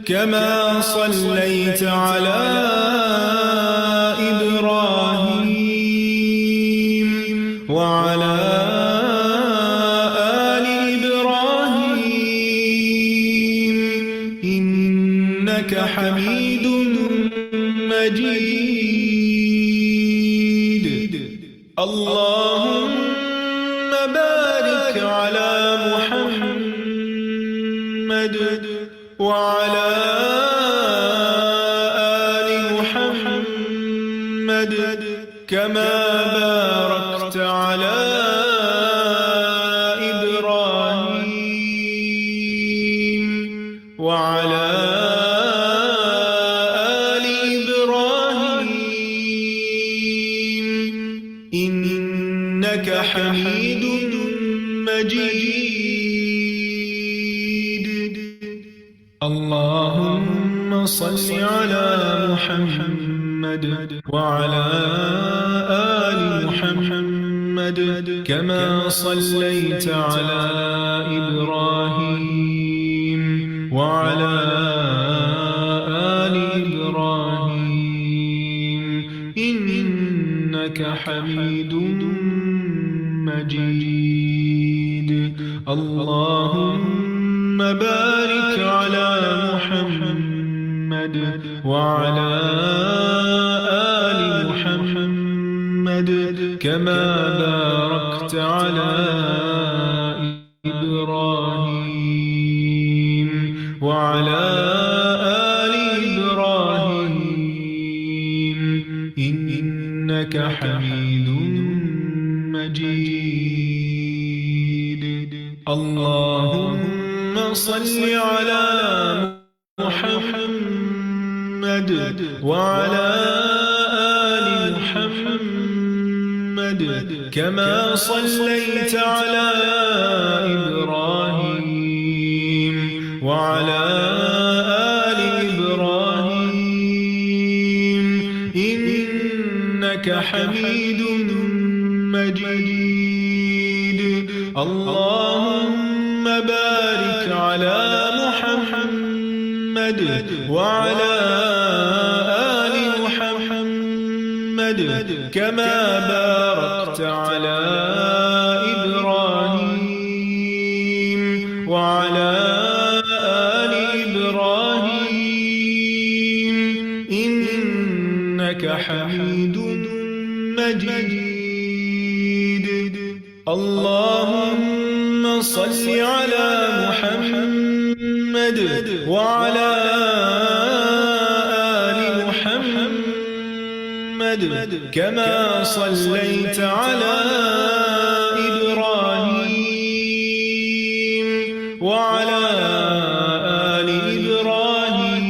كما صليت على إبراهيم وعلى آل إبراهيم إنك حميد مجيد. اللهم بارك على محمد وعلى آل محمد كما باركت على إبراهيم وعلى آل إبراهيم إنك حميد مجيد. اللهم صل على محمد وعلى آل محمد كما صليت على إبراهيم وعلى آل إبراهيم إنك حميد مجيد. اللهم بارك على محمد وعلى آل محمد كما باركت على إبراهيم وعلى آل إبراهيم إنك حميد مجيد. اللهم صل على محمد وعلى آل محمد كما صليت على إبراهيم وعلى آل إبراهيم إنك حميد مجيد. اللهم بارك على محمد وعلى آل محمد كما باركت على إبراهيم وعلى آل إبراهيم إنك حميد مجيد. اللهم صل على محمد وعلى آل محمد كما صليت على إبراهيم وعلى آل إبراهيم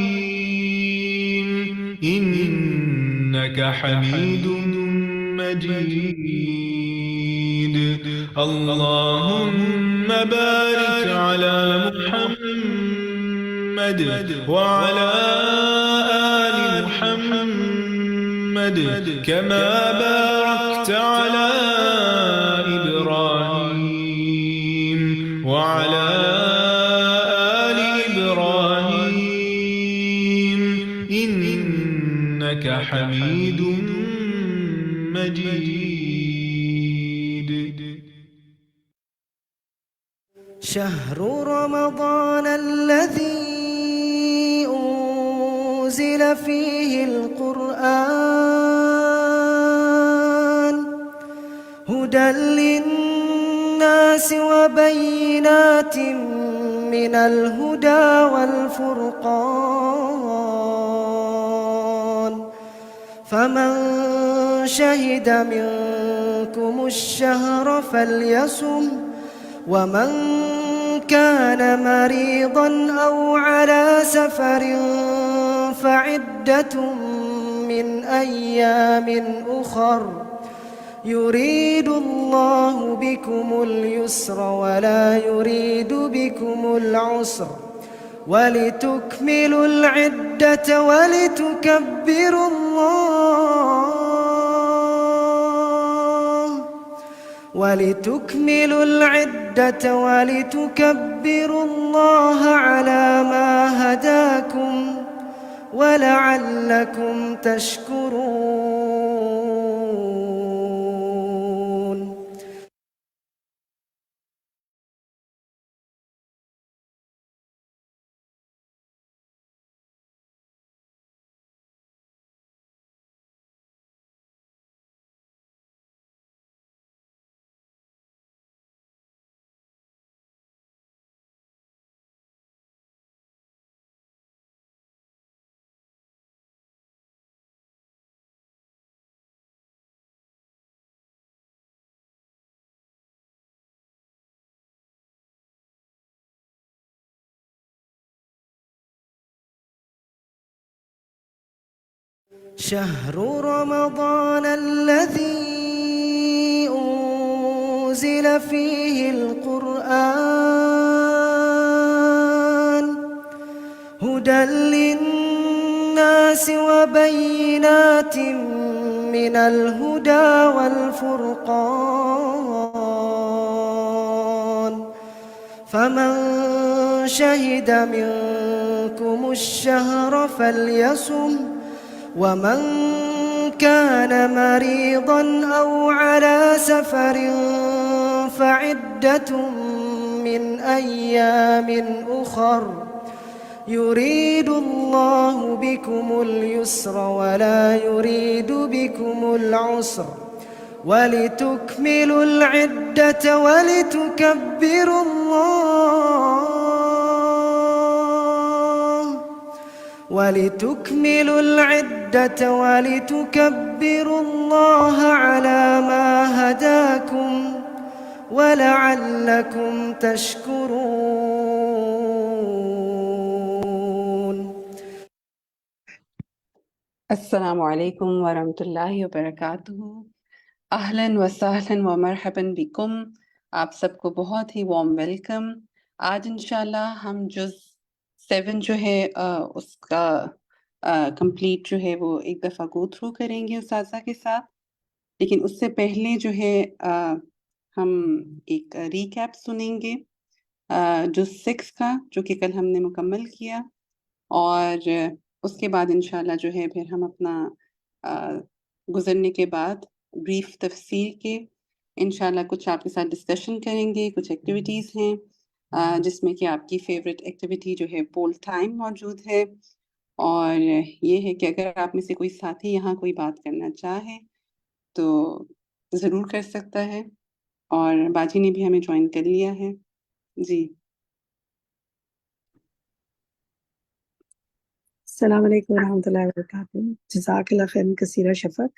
إنك حميد مجيد. اللهم بارك على محمد وعلى آل محمد كما باركت على إبراهيم وعلى آل إبراهيم إنك حميد مجيد. شهر رمضان الذي أنزل فيه القرآن هدى للناس وبينات من الهدى والفرقان فمن شهد منكم الشهر فليصم ومن كان مريضا أو على سفر فعدة من أيام أخر يريد الله بكم اليسر ولا يريد بكم العسر ولتكملوا العدة ولتكملوا العدة ولتكبروا الله على ما هداكم ولعلكم تشكرون. شهر رمضان الذي أنزل فيه القرآن هدى للناس وبينات من الهدى والفرقان فمن شهد منكم الشهر فليصم ومن كان مريضا أو على سفر فعدة من أيام أخر يريد الله بكم اليسر ولا يريد بكم العسر ولتكملوا العدة ولتكبروا الله على ما هداكم ولعلكم تشكرون. السلام علیکم ورحمۃ اللہ وبرکاتہ. اہلاً و سہلاً و مرحباً بکم. آپ سب کو بہت ہی وارم ویلکم. آج انشاءاللہ ہم جز 7 جو ہے اس کا کمپلیٹ جو ہے وہ ایک دفعہ گو تھرو کریں گے اساتذہ کے ساتھ. لیکن اس سے پہلے جو ہے ہم ایک ریکیپ سنیں گے جز 6 کا، جو کہ کل ہم نے مکمل کیا، اور اس کے بعد انشاءاللہ جو ہے پھر ہم اپنا گزرنے کے بعد بریف تفسیر کے انشاءاللہ کچھ آپ کے ساتھ ڈسکشن کریں گے. کچھ ایکٹیویٹیز ہیں جس میں کہ آپ کی فیوریٹ ایکٹیویٹی جو ہے پول ٹائم موجود ہے، اور یہ ہے کہ اگر آپ میں سے کوئی ساتھی یہاں کوئی بات کرنا چاہے تو ضرور کر سکتا ہے، اور باجی نے بھی ہمیں جوائن کر لیا ہے. جی السلام علیکم ورحمۃ اللہ وبرکاتہ. جزاک اللہ خیر کثیرہ شفق.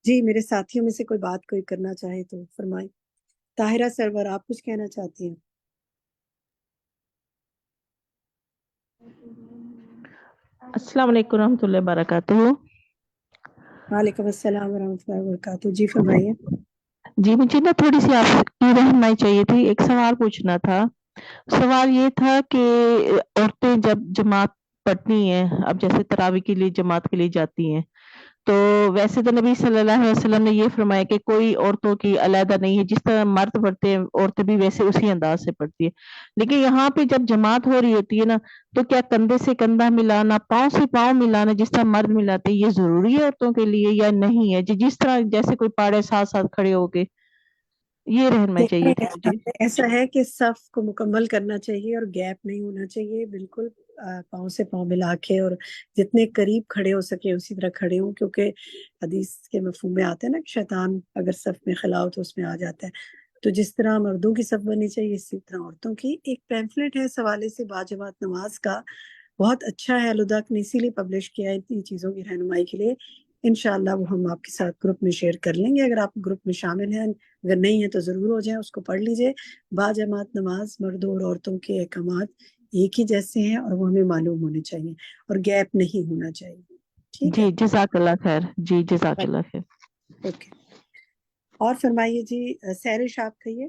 جی میرے ساتھیوں میں سے کوئی بات کوئی کرنا چاہے تو فرمائیں. طاہرہ سرور آپ کچھ کہنا چاہتی ہیں؟ السلام علیکم ورحمۃ اللہ وبرکاتہ. وعلیکم السلام ورحمۃ اللہ وبرکاتہ. جی فرمائیے. جی مجھے نا تھوڑی سی آپ کی رہنمائی چاہیے تھی. ایک سوال پوچھنا تھا. سوال یہ تھا کہ عورتیں جب جماعت پڑھتی ہیں، اب جیسے تراویح کے لیے جماعت کے لیے جاتی ہیں، تو ویسے تو نبی صلی اللہ علیہ وسلم نے یہ فرمایا کہ کوئی عورتوں کی علیحدہ نہیں ہے، جس طرح مرد پڑھتے ہیں عورتیں بھی ویسے اسی انداز سے پڑھتی ہے. لیکن یہاں پہ جب جماعت ہو رہی ہوتی ہے نا، تو کیا کندھے سے کندھا ملانا، پاؤں سے پاؤں ملانا جس طرح مرد ملاتے ہیں، یہ ضروری ہے عورتوں کے لیے یا نہیں ہے؟ جس طرح جیسے کوئی پاڑے ساتھ ساتھ کھڑے ہو کے، یہ رہنمائی چاہیے تھی مجھے. ایسا ہے کہ صف کو مکمل کرنا چاہیے اور گیپ نہیں ہونا چاہیے. بالکل پاؤں سے پاؤں ملا کے اور جتنے قریب کھڑے ہو سکے اسی طرح کھڑے ہوں، کیونکہ حدیث کے مفہوم میں آتے ہیں نا کہ شیطان اگر صف میں خلا ہو تو اس میں آ جاتا ہے. تو جس طرح مردوں کی صف بننی چاہیے اسی طرح عورتوں کی. ایک پیمفلٹ ہے اس حوالے سے باجماعت نماز کا، بہت اچھا ہے. الہدایٰ نے اسی لیے پبلش کیا ہے ان چیزوں کی رہنمائی کے لیے. انشاءاللہ وہ ہم آپ کے ساتھ گروپ میں شیئر کر لیں گے. اگر آپ گروپ میں شامل ہیں، اگر نہیں ہے تو ضرور ہو جائیں، اس کو پڑھ لیجئے. باجماعت نماز مردوں اور عورتوں کے احکامات ایک ہی جیسے ہیں اور وہ ہمیں معلوم ہونے چاہیے اور گیپ نہیں ہونا چاہیے. ٹھیک ہے جی جزاک اللہ خیر. جی جزاک اللہ خیر. اوکے. اور فرمائیے جی سہرش آپ کہیے.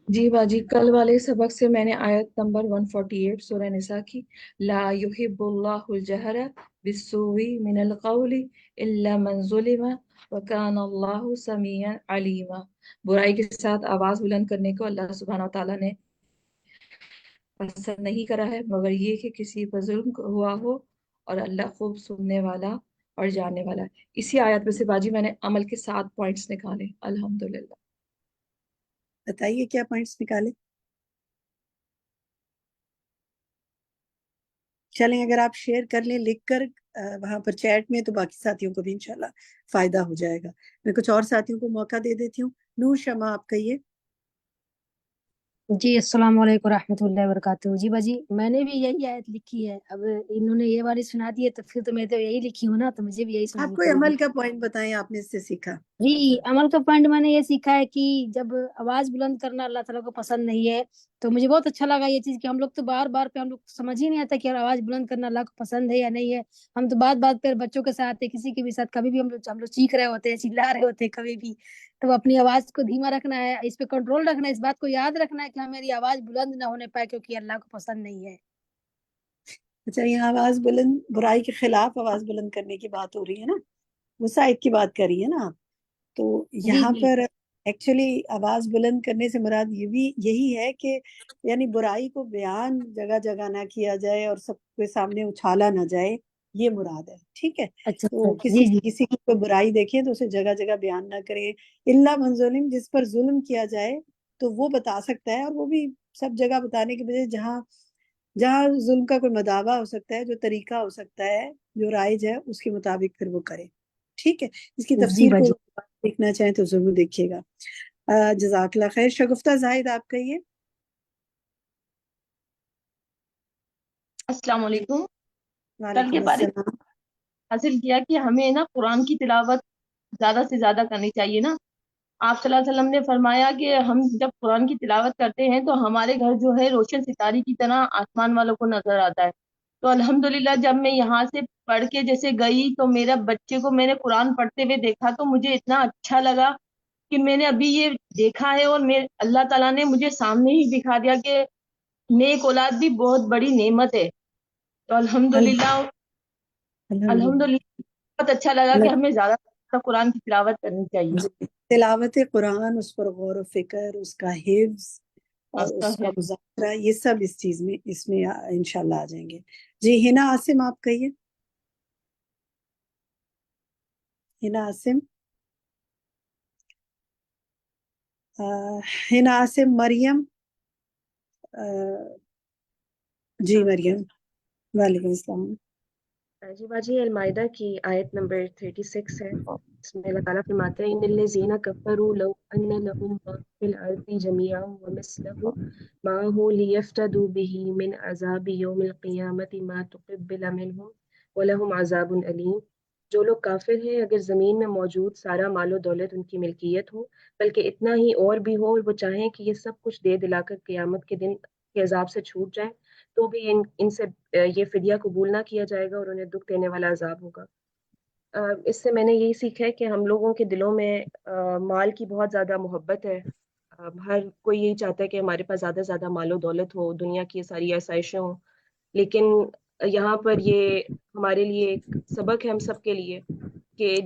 جی باجی، کل والے سبق سے میں نے آیت نمبر 148 سورہ نساء کی، لا يحب اللہ الجہر بالسوء من القول الا من ظلم، وَكَانَ اللَّهُ سَمِيعًا عَلِيمًا. برائی کے ساتھ آواز بلند کرنے کو اللہ سبحانہ وتعالیٰ نے پسند نہیں کرا ہے مگر یہ کہ کسی پر ظلم ہوا ہو، اور اللہ خوب سننے والا اور جاننے والا ہے. اسی آیت میں سے باجی میں نے عمل کے 7 پوائنٹس نکالے الحمدللہ. بتائیے کیا پوائنٹس نکالے. چلیں اگر آپ شیئر کر لیں لکھ کر وہاں پر چیٹ میں، تو باقی ساتھیوں کو بھی انشاءاللہ فائدہ ہو جائے گا. میں کچھ اور ساتھیوں کو موقع دے دیتی ہوں. نور شمع آپ کہیے. جی السلام علیکم ورحمۃ اللہ وبرکاتہ. جی باجی میں نے بھی یہی آیت لکھی ہے. اب انہوں نے یہ والی سنا دی ہے تو پھر تو میں تو یہی لکھی ہوں نا، تو مجھے بھی یہی آپ سنانی کوئی پڑے گی. عمل کا پوائنٹ بتائیں آپ نے اس سے سیکھا. جی عمل کا پوائنٹ میں نے یہ سیکھا ہے کہ جب آواز بلند کرنا اللہ تعالیٰ کو پسند نہیں ہے، تو مجھے بہت اچھا لگا یہ چیز کہ ہم لوگ تو بار بار پہ ہم لوگ سمجھ ہی نہیں آتا کہ آواز بلند کرنا اللہ کو پسند ہے یا نہیں ہے. ہم تو بات بات پہ بچوں کے ساتھ کسی کے بھی ساتھ کبھی بھی ہم لوگ چیخ رہے ہوتے ہیں، چلا رہے ہوتے ہیں کبھی بھی. تو اپنی آواز کو دھیما رکھنا ہے، اس پہ کنٹرول رکھنا ہے، اس بات کو یاد رکھنا ہے کہ ہماری آواز بلند نہ ہونے پائے کیونکہ اللہ کو پسند نہیں ہے. اچھا یہاں آواز بلند، برائی کے خلاف آواز بلند کرنے کی بات ہو رہی ہے نا، وہ سائد کی بات کر رہی ہے نا آپ. تو جی یہاں جی پر ایکچولی آواز بلند کرنے سے مراد یہ بھی یہی ہے کہ یعنی برائی کو بیان جگہ جگہ نہ کیا جائے اور سب کے سامنے اچھالا نہ جائے، یہ مراد ہے. ٹھیک ہے. اچھا تو اچھا جی جی کسی کی کوئی برائی دیکھیں تو اسے جگہ جگہ بیان نہ کرے. الا من ظلم، جس پر ظلم کیا جائے تو وہ بتا سکتا ہے، اور وہ بھی سب جگہ بتانے کے بجائے جہاں جہاں ظلم کا کوئی مداوع ہو سکتا ہے، جو طریقہ ہو سکتا ہے، جو رائج ہے، اس کے مطابق پھر وہ کرے. ٹھیک ہے. اس کی جی تفسیر کو باجی. دیکھنا چاہیں تو ضرور دیکھیے گا. جزاک اللہ خیر. شگفتہ زاہد آپ کہیے. السلام علیکم. کل کے وعلیکم بارے السلام. حاصل کیا کہ ہمیں نا قرآن کی تلاوت زیادہ سے زیادہ کرنی چاہیے نا. آپ صلی اللہ علیہ وسلم نے فرمایا کہ ہم جب قرآن کی تلاوت کرتے ہیں تو ہمارے گھر جو ہے روشن ستارے کی طرح آسمان والوں کو نظر آتا ہے. تو الحمدللہ جب میں یہاں سے پڑھ کے جیسے گئی تو میرا بچے کو میں نے قرآن پڑھتے ہوئے دیکھا تو مجھے اتنا اچھا لگا کہ میں نے ابھی یہ دیکھا ہے، اور اللہ تعالیٰ نے مجھے سامنے ہی دکھا دیا کہ نیک اولاد بھی بہت بڑی نعمت ہے. تو الحمدللہ الحمدللہ. بہت اچھا لگا کہ ہمیں زیادہ سے زیادہ قرآن کی تلاوت کرنی چاہیے. جی. تلاوت قرآن، اس پر غور و فکر، اس کا حفظ اور اس کا مذاکرہ، یہ سب اس میں انشاءاللہ آ جائیں گے. جی ہنا عاصم آپ کہیے. ہنا عاصم. ہنا عاصم. مریم. جی مریم. وعلیکم السلام. جی باجی المائدہ کی آیت نمبر 36 ہے. اس میں اللہ تعالیٰ فرماتے ہیں ان الذین کفروا لو ان لهم ما فی الارض جميعا ومثله معه لیفتدوا به من عذاب یوم القیامة ما تقبل منهم ولهم عذاب علیم. جو لوگ کافر ہیں اگر زمین میں موجود سارا مال و دولت ان کی ملکیت ہو، بلکہ اتنا ہی اور بھی ہو، اور وہ چاہیں کہ یہ سب کچھ دے دلا کر قیامت کے دن کے عذاب سے چھوٹ جائیں، تو بھی ان سے یہ فدیہ قبول نہ کیا جائے گا اور انہیں دکھ دینے والا عذاب ہوگا. اس سے میں نے یہی سیکھا ہے کہ ہم لوگوں کے دلوں میں مال کی بہت زیادہ محبت ہے. ہر کوئی یہی چاہتا ہے کہ ہمارے پاس زیادہ سے زیادہ مال و دولت ہو، دنیا کی ساری آسائشیں ہوں، لیکن یہاں پر یہ ہمارے لیے ایک سبق ہے ہم سب کے لیے کہ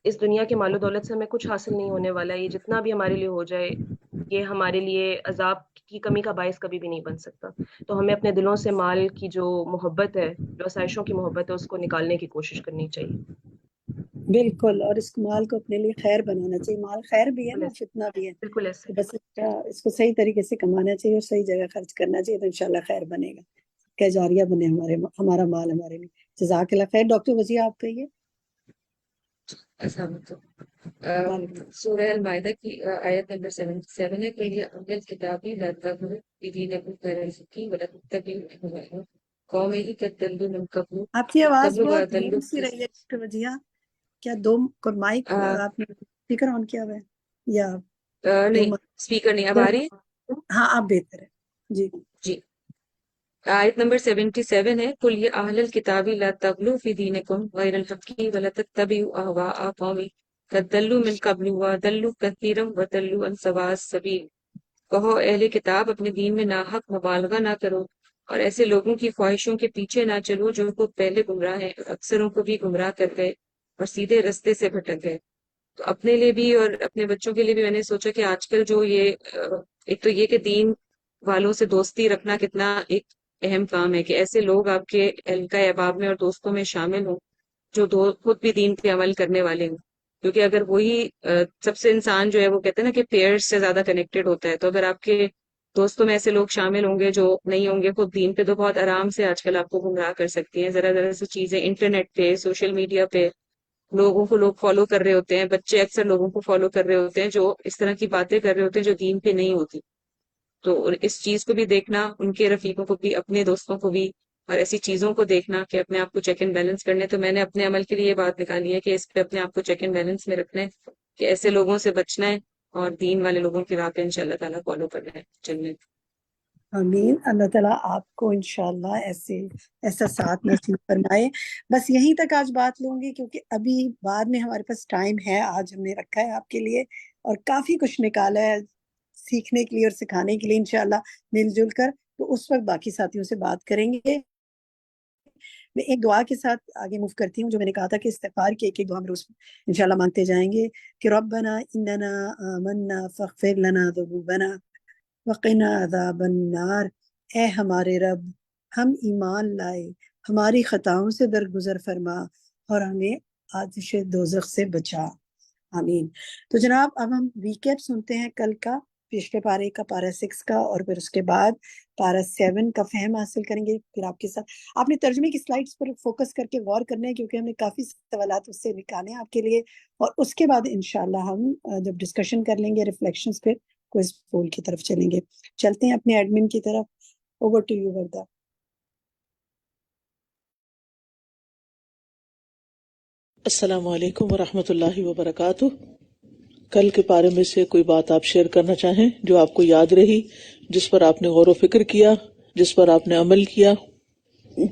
اس دنیا کے مال و دولت سے ہمیں کچھ حاصل نہیں ہونے والا. یہ جتنا بھی ہمارے لیے ہو جائے یہ ہمارے لیے عذاب کی کمی کا باعث کبھی بھی نہیں بن سکتا. تو ہمیں اپنے دلوں سے مال کی جو محبت ہے، جو آسائشوں کی محبت ہے، اس کو نکالنے کی کوشش کرنی چاہیے. بالکل. اور اس مال کو اپنے لیے خیر بنانا چاہیے. مال خیر بھی ہے نا، فتنہ بھی ہے. بالکل ایسے. تو بس اس کو صحیح طریقے سے کمانا چاہیے اور صحیح جگہ خرچ کرنا چاہیے، تو انشاءاللہ خیر بنے گا. کہ جاریہ بنے ہمارا مال ہمارے لیے. جزاک اللہ خیر. ڈاکٹر وزیہ آپ کہیے. السلام علیکم. سورہ المائدہ کی آیت نمبر 77 ہے کہ یہ اہل کتابی لا تغلوا فی دینکم غیر الحق ولا تتبعوا اهواء قوم قد ضلوا من قبل. آپ کی آواز قبل بہت وضلوا. دھیمی سی رہی ہے ڈاکٹر وزیہ. کیا دو مائک آپ نے اسپیکر آن کیا ہوا ہے یا نہیں اسپیکر نہیں. اب آ رہی ہے؟ ہاں آپ بہتر ہے. جی جی. آیت نمبر 77 ہے قل یا اہل الکتاب لا تغلوا فی دینکم غیر الحق ولا تتبعوا اهواء قوم قد ضلوا من قبل وضلوا كثيرا وضلوا عن سواء السبیل. کہو اہل کتاب اپنے دین میں ناحق مبالغہ نہ کرو اور ایسے لوگوں کی خواہشوں کے پیچھے نہ چلو جو کو پہلے گمراہ ہیں اور اکثروں کو بھی گمراہ کر گئے اور سیدھے رستے سے بھٹک گئے. تو اپنے لیے بھی اور اپنے بچوں کے لیے بھی میں نے سوچا کہ آج کل جو یہ ایک تو یہ کہ دین والوں سے دوستی رکھنا کتنا ایک اہم کام ہے کہ ایسے لوگ آپ کے حلقہ احباب میں اور دوستوں میں شامل ہوں جو خود بھی دین پہ عمل کرنے والے ہوں. کیونکہ اگر وہی سب سے انسان جو ہے وہ کہتے ہیں نا کہ پیئرز سے زیادہ کنیکٹڈ ہوتا ہے، تو اگر آپ کے دوستوں میں ایسے لوگ شامل ہوں گے جو نہیں ہوں گے خود دین پہ، تو بہت آرام سے آج کل آپ کو گمراہ کر سکتی ہیں. ذرا ذرا سی چیزیں انٹرنیٹ پہ، سوشل میڈیا پہ لوگوں کو لوگ فالو کر رہے ہوتے ہیں، بچے اکثر لوگوں کو فالو کر رہے ہوتے ہیں جو اس طرح کی باتیں کر رہے ہوتے ہیں جو دین پہ نہیں ہوتی. تو اس چیز کو بھی دیکھنا، ان کے رفیقوں کو بھی، اپنے دوستوں کو بھی، اور ایسی چیزوں کو دیکھنا کہ اپنے آپ کو چیک اینڈ بیلنس کرنے. تو میں نے اپنے عمل کے لیے یہ بات نکالی ہے کہ اس پہ اپنے آپ کو چیک اینڈ بیلنس میں رکھنا ہے کہ ایسے لوگوں سے بچنا ہے اور دین والے لوگوں کی راہ پہ انشاءاللہ تعالیٰ فالو کرنا ہے، چلنے. آمین. اللہ تعالیٰ آپ کو انشاءاللہ ایسا ساتھ نصیب فرمائے. بس یہیں تک آج بات لوں گی کیونکہ ابھی بعد میں ہمارے پاس ٹائم ہے، آج ہم نے رکھا ہے آپ کے لیے اور کافی کچھ نکالا ہے سیکھنے کے لیے اور سکھانے کے لیے انشاءاللہ مل جل کر. تو اس وقت باقی ساتھیوں سے بات کریں گے. میں ایک دعا کے ساتھ آگے موو کرتی ہوں جو میں نے کہا تھا کہ استغفار کی ایک دعا ہم روز انشاءاللہ مانگتے جائیں گے کہ ربنا اننا آمنا فاغفر لنا ذنوبنا وقنا عذاب النار. اے ہمارے رب، ہم ایمان لائے، ہماری خطاؤں سے درگزر فرما اور ہمیں آتش دوزخ سے بچا. آمین. تو جناب اب ہم ریکیپ سنتے ہیں کل کا، پچھلے پارے کا، پارا 6 کا، اور پھر اس کے بعد پارا 7 کا فہم حاصل کریں گے. پھر آپ کے ساتھ آپ نے ترجمے کی سلائڈز پر فوکس کر کے غور کرنا ہے کیونکہ ہم نے کافی سوالات اس سے نکالے ہیں آپ کے لیے. اور اس کے بعد انشاءاللہ ہم جب ڈسکشن کر لیں گے ریفلیکشنز پہ، کوئز پول کی طرف چلیں گے. چلتے ہیں اپنے ایڈمن کی طرف. Over to you Warda. السلام علیکم ورحمۃ اللہ وبرکاتہ. کل کے پارے میں سے کوئی بات آپ شیئر کرنا چاہیں جو آپ کو یاد رہی، جس پر آپ نے غور و فکر کیا، جس پر آپ نے عمل کیا؟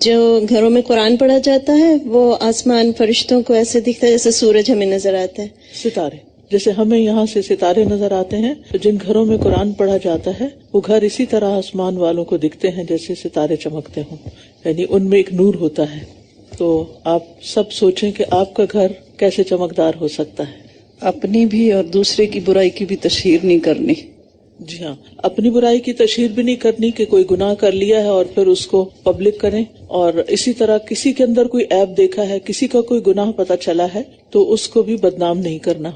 جو گھروں میں قرآن پڑھا جاتا ہے وہ آسمان فرشتوں کو ایسے دکھتا ہے جیسے سورج ہمیں نظر آتا ہے. ستارے، جیسے ہمیں یہاں سے ستارے نظر آتے ہیں، تو جن گھروں میں قرآن پڑھا جاتا ہے وہ گھر اسی طرح آسمان والوں کو دکھتے ہیں جیسے ستارے چمکتے ہوں، یعنی ان میں ایک نور ہوتا ہے. تو آپ سب سوچیں کہ آپ کا گھر کیسے چمکدار ہو سکتا ہے. اپنی بھی اور دوسرے کی برائی کی بھی تشہیر نہیں کرنی. جی ہاں، اپنی برائی کی تشہیر بھی نہیں کرنی کہ کوئی گناہ کر لیا ہے اور پھر اس کو پبلک کریں. اور اسی طرح کسی کے اندر کوئی عیب دیکھا ہے، کسی کا کوئی گناہ پتہ چلا ہے تو اس کو بھی بدنام نہیں کرنا.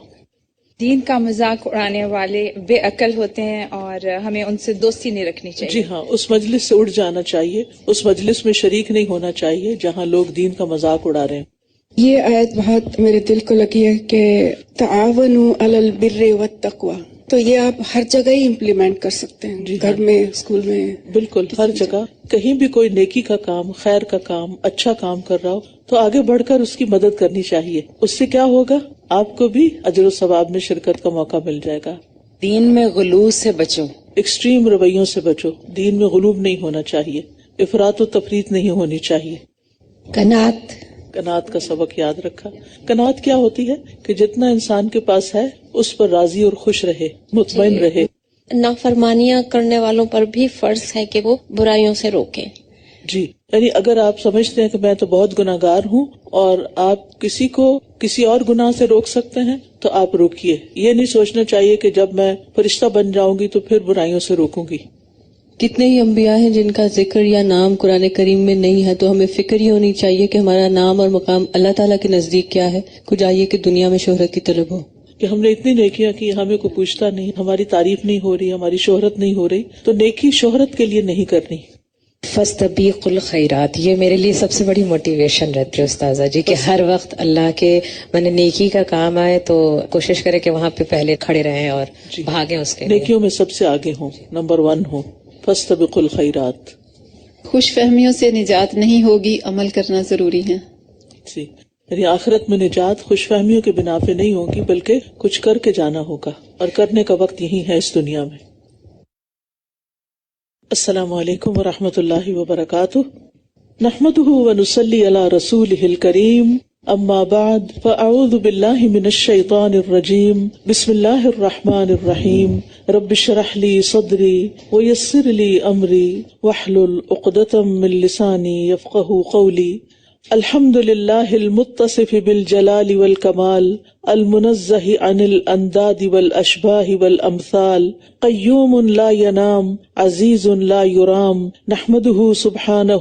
دین کا مذاق اڑانے والے بے عقل ہوتے ہیں اور ہمیں ان سے دوستی نہیں رکھنی چاہیے. جی ہاں، اس مجلس سے اٹھ جانا چاہیے، اس مجلس میں شریک نہیں ہونا چاہیے جہاں لوگ دین کا مذاق اڑا رہے ہیں. یہ آیت بہت میرے دل کو لگی ہے کہ تعاونوا علی البر والتقوی، تو یہ آپ ہر جگہ ہی امپلیمنٹ کر سکتے ہیں. جی گھر میں، اسکول میں، بالکل ہر جگہ. کہیں بھی کوئی نیکی کا کام، خیر کا کام، اچھا کام کر رہا ہو تو آگے بڑھ کر اس کی مدد کرنی چاہیے. اس سے کیا ہوگا؟ آپ کو بھی اجر و ثواب میں شرکت کا موقع مل جائے گا. دین میں غلو سے بچو، ایکسٹریم رویوں سے بچو. دین میں غلوب نہیں ہونا چاہیے، افراط و تفریط نہیں ہونی چاہیے. قناعت کا سبق یاد رکھا. قناعت کیا ہوتی ہے؟ کہ جتنا انسان کے پاس ہے اس پر راضی اور خوش رہے، مطمئن رہے. نافرمانیاں کرنے والوں پر بھی فرض ہے کہ وہ برائیوں سے روکیں. جی، یعنی اگر آپ سمجھتے ہیں کہ میں تو بہت گناہگار ہوں اور آپ کسی کو کسی اور گناہ سے روک سکتے ہیں تو آپ روکیے. یہ نہیں سوچنا چاہیے کہ جب میں فرشتہ بن جاؤں گی تو پھر برائیوں سے روکوں گی. کتنے ہی انبیاء ہیں جن کا ذکر یا نام قرآن کریم میں نہیں ہے، تو ہمیں فکر ہی ہونی چاہیے کہ ہمارا نام اور مقام اللہ تعالیٰ کے نزدیک کیا ہے. کچھ آئیے کہ دنیا میں شہرت کی طلب ہو کہ ہم نے اتنی نیکیاں کی، ہمیں کوئی پوچھتا نہیں، ہماری تعریف نہیں ہو رہی، ہماری شہرت نہیں ہو رہی. تو نیکی شہرت کے لیے نہیں کرنی. فاستبیقوا الخیرات، یہ میرے لیے سب سے بڑی موٹیویشن رہتی ہے استاذہ جی کہ ہر وقت اللہ کے نیکی کا کام آئے تو کوشش کرے کہ وہاں پہ پہلے کھڑے رہیں اور بھاگیں اس کے نیکیوں میں سب سے آگے ہوں، نمبر 1 ہوں. فاستبقوا الخیرات. خوش فہمیوں سے نجات نہیں ہوگی، عمل کرنا ضروری ہے. جی، یعنی آخرت میں نجات خوش فہمیوں کے بنا پہ نہیں ہوگی بلکہ کچھ کر کے جانا ہوگا، اور کرنے کا وقت یہی ہے اس دنیا میں. السلام علیکم ورحمۃ اللہ وبرکاتہ. نحمده ونصلی علی رسولہ الکریم، اما بعد فاعوذ باللہ من الشیطان الرجیم. بسم اللہ الرحمن الرحیم. رب اشرح لی صدری ویسر لی امری واحلل عقدۃ من لسانی یفقہوا قولی. الحمد للہ المتصف بالجلال والکمال المنزہ عن الانداد والاشباہ والامثال قیوم لا ینام عزیز لا یرام نحمدہ سبحانہ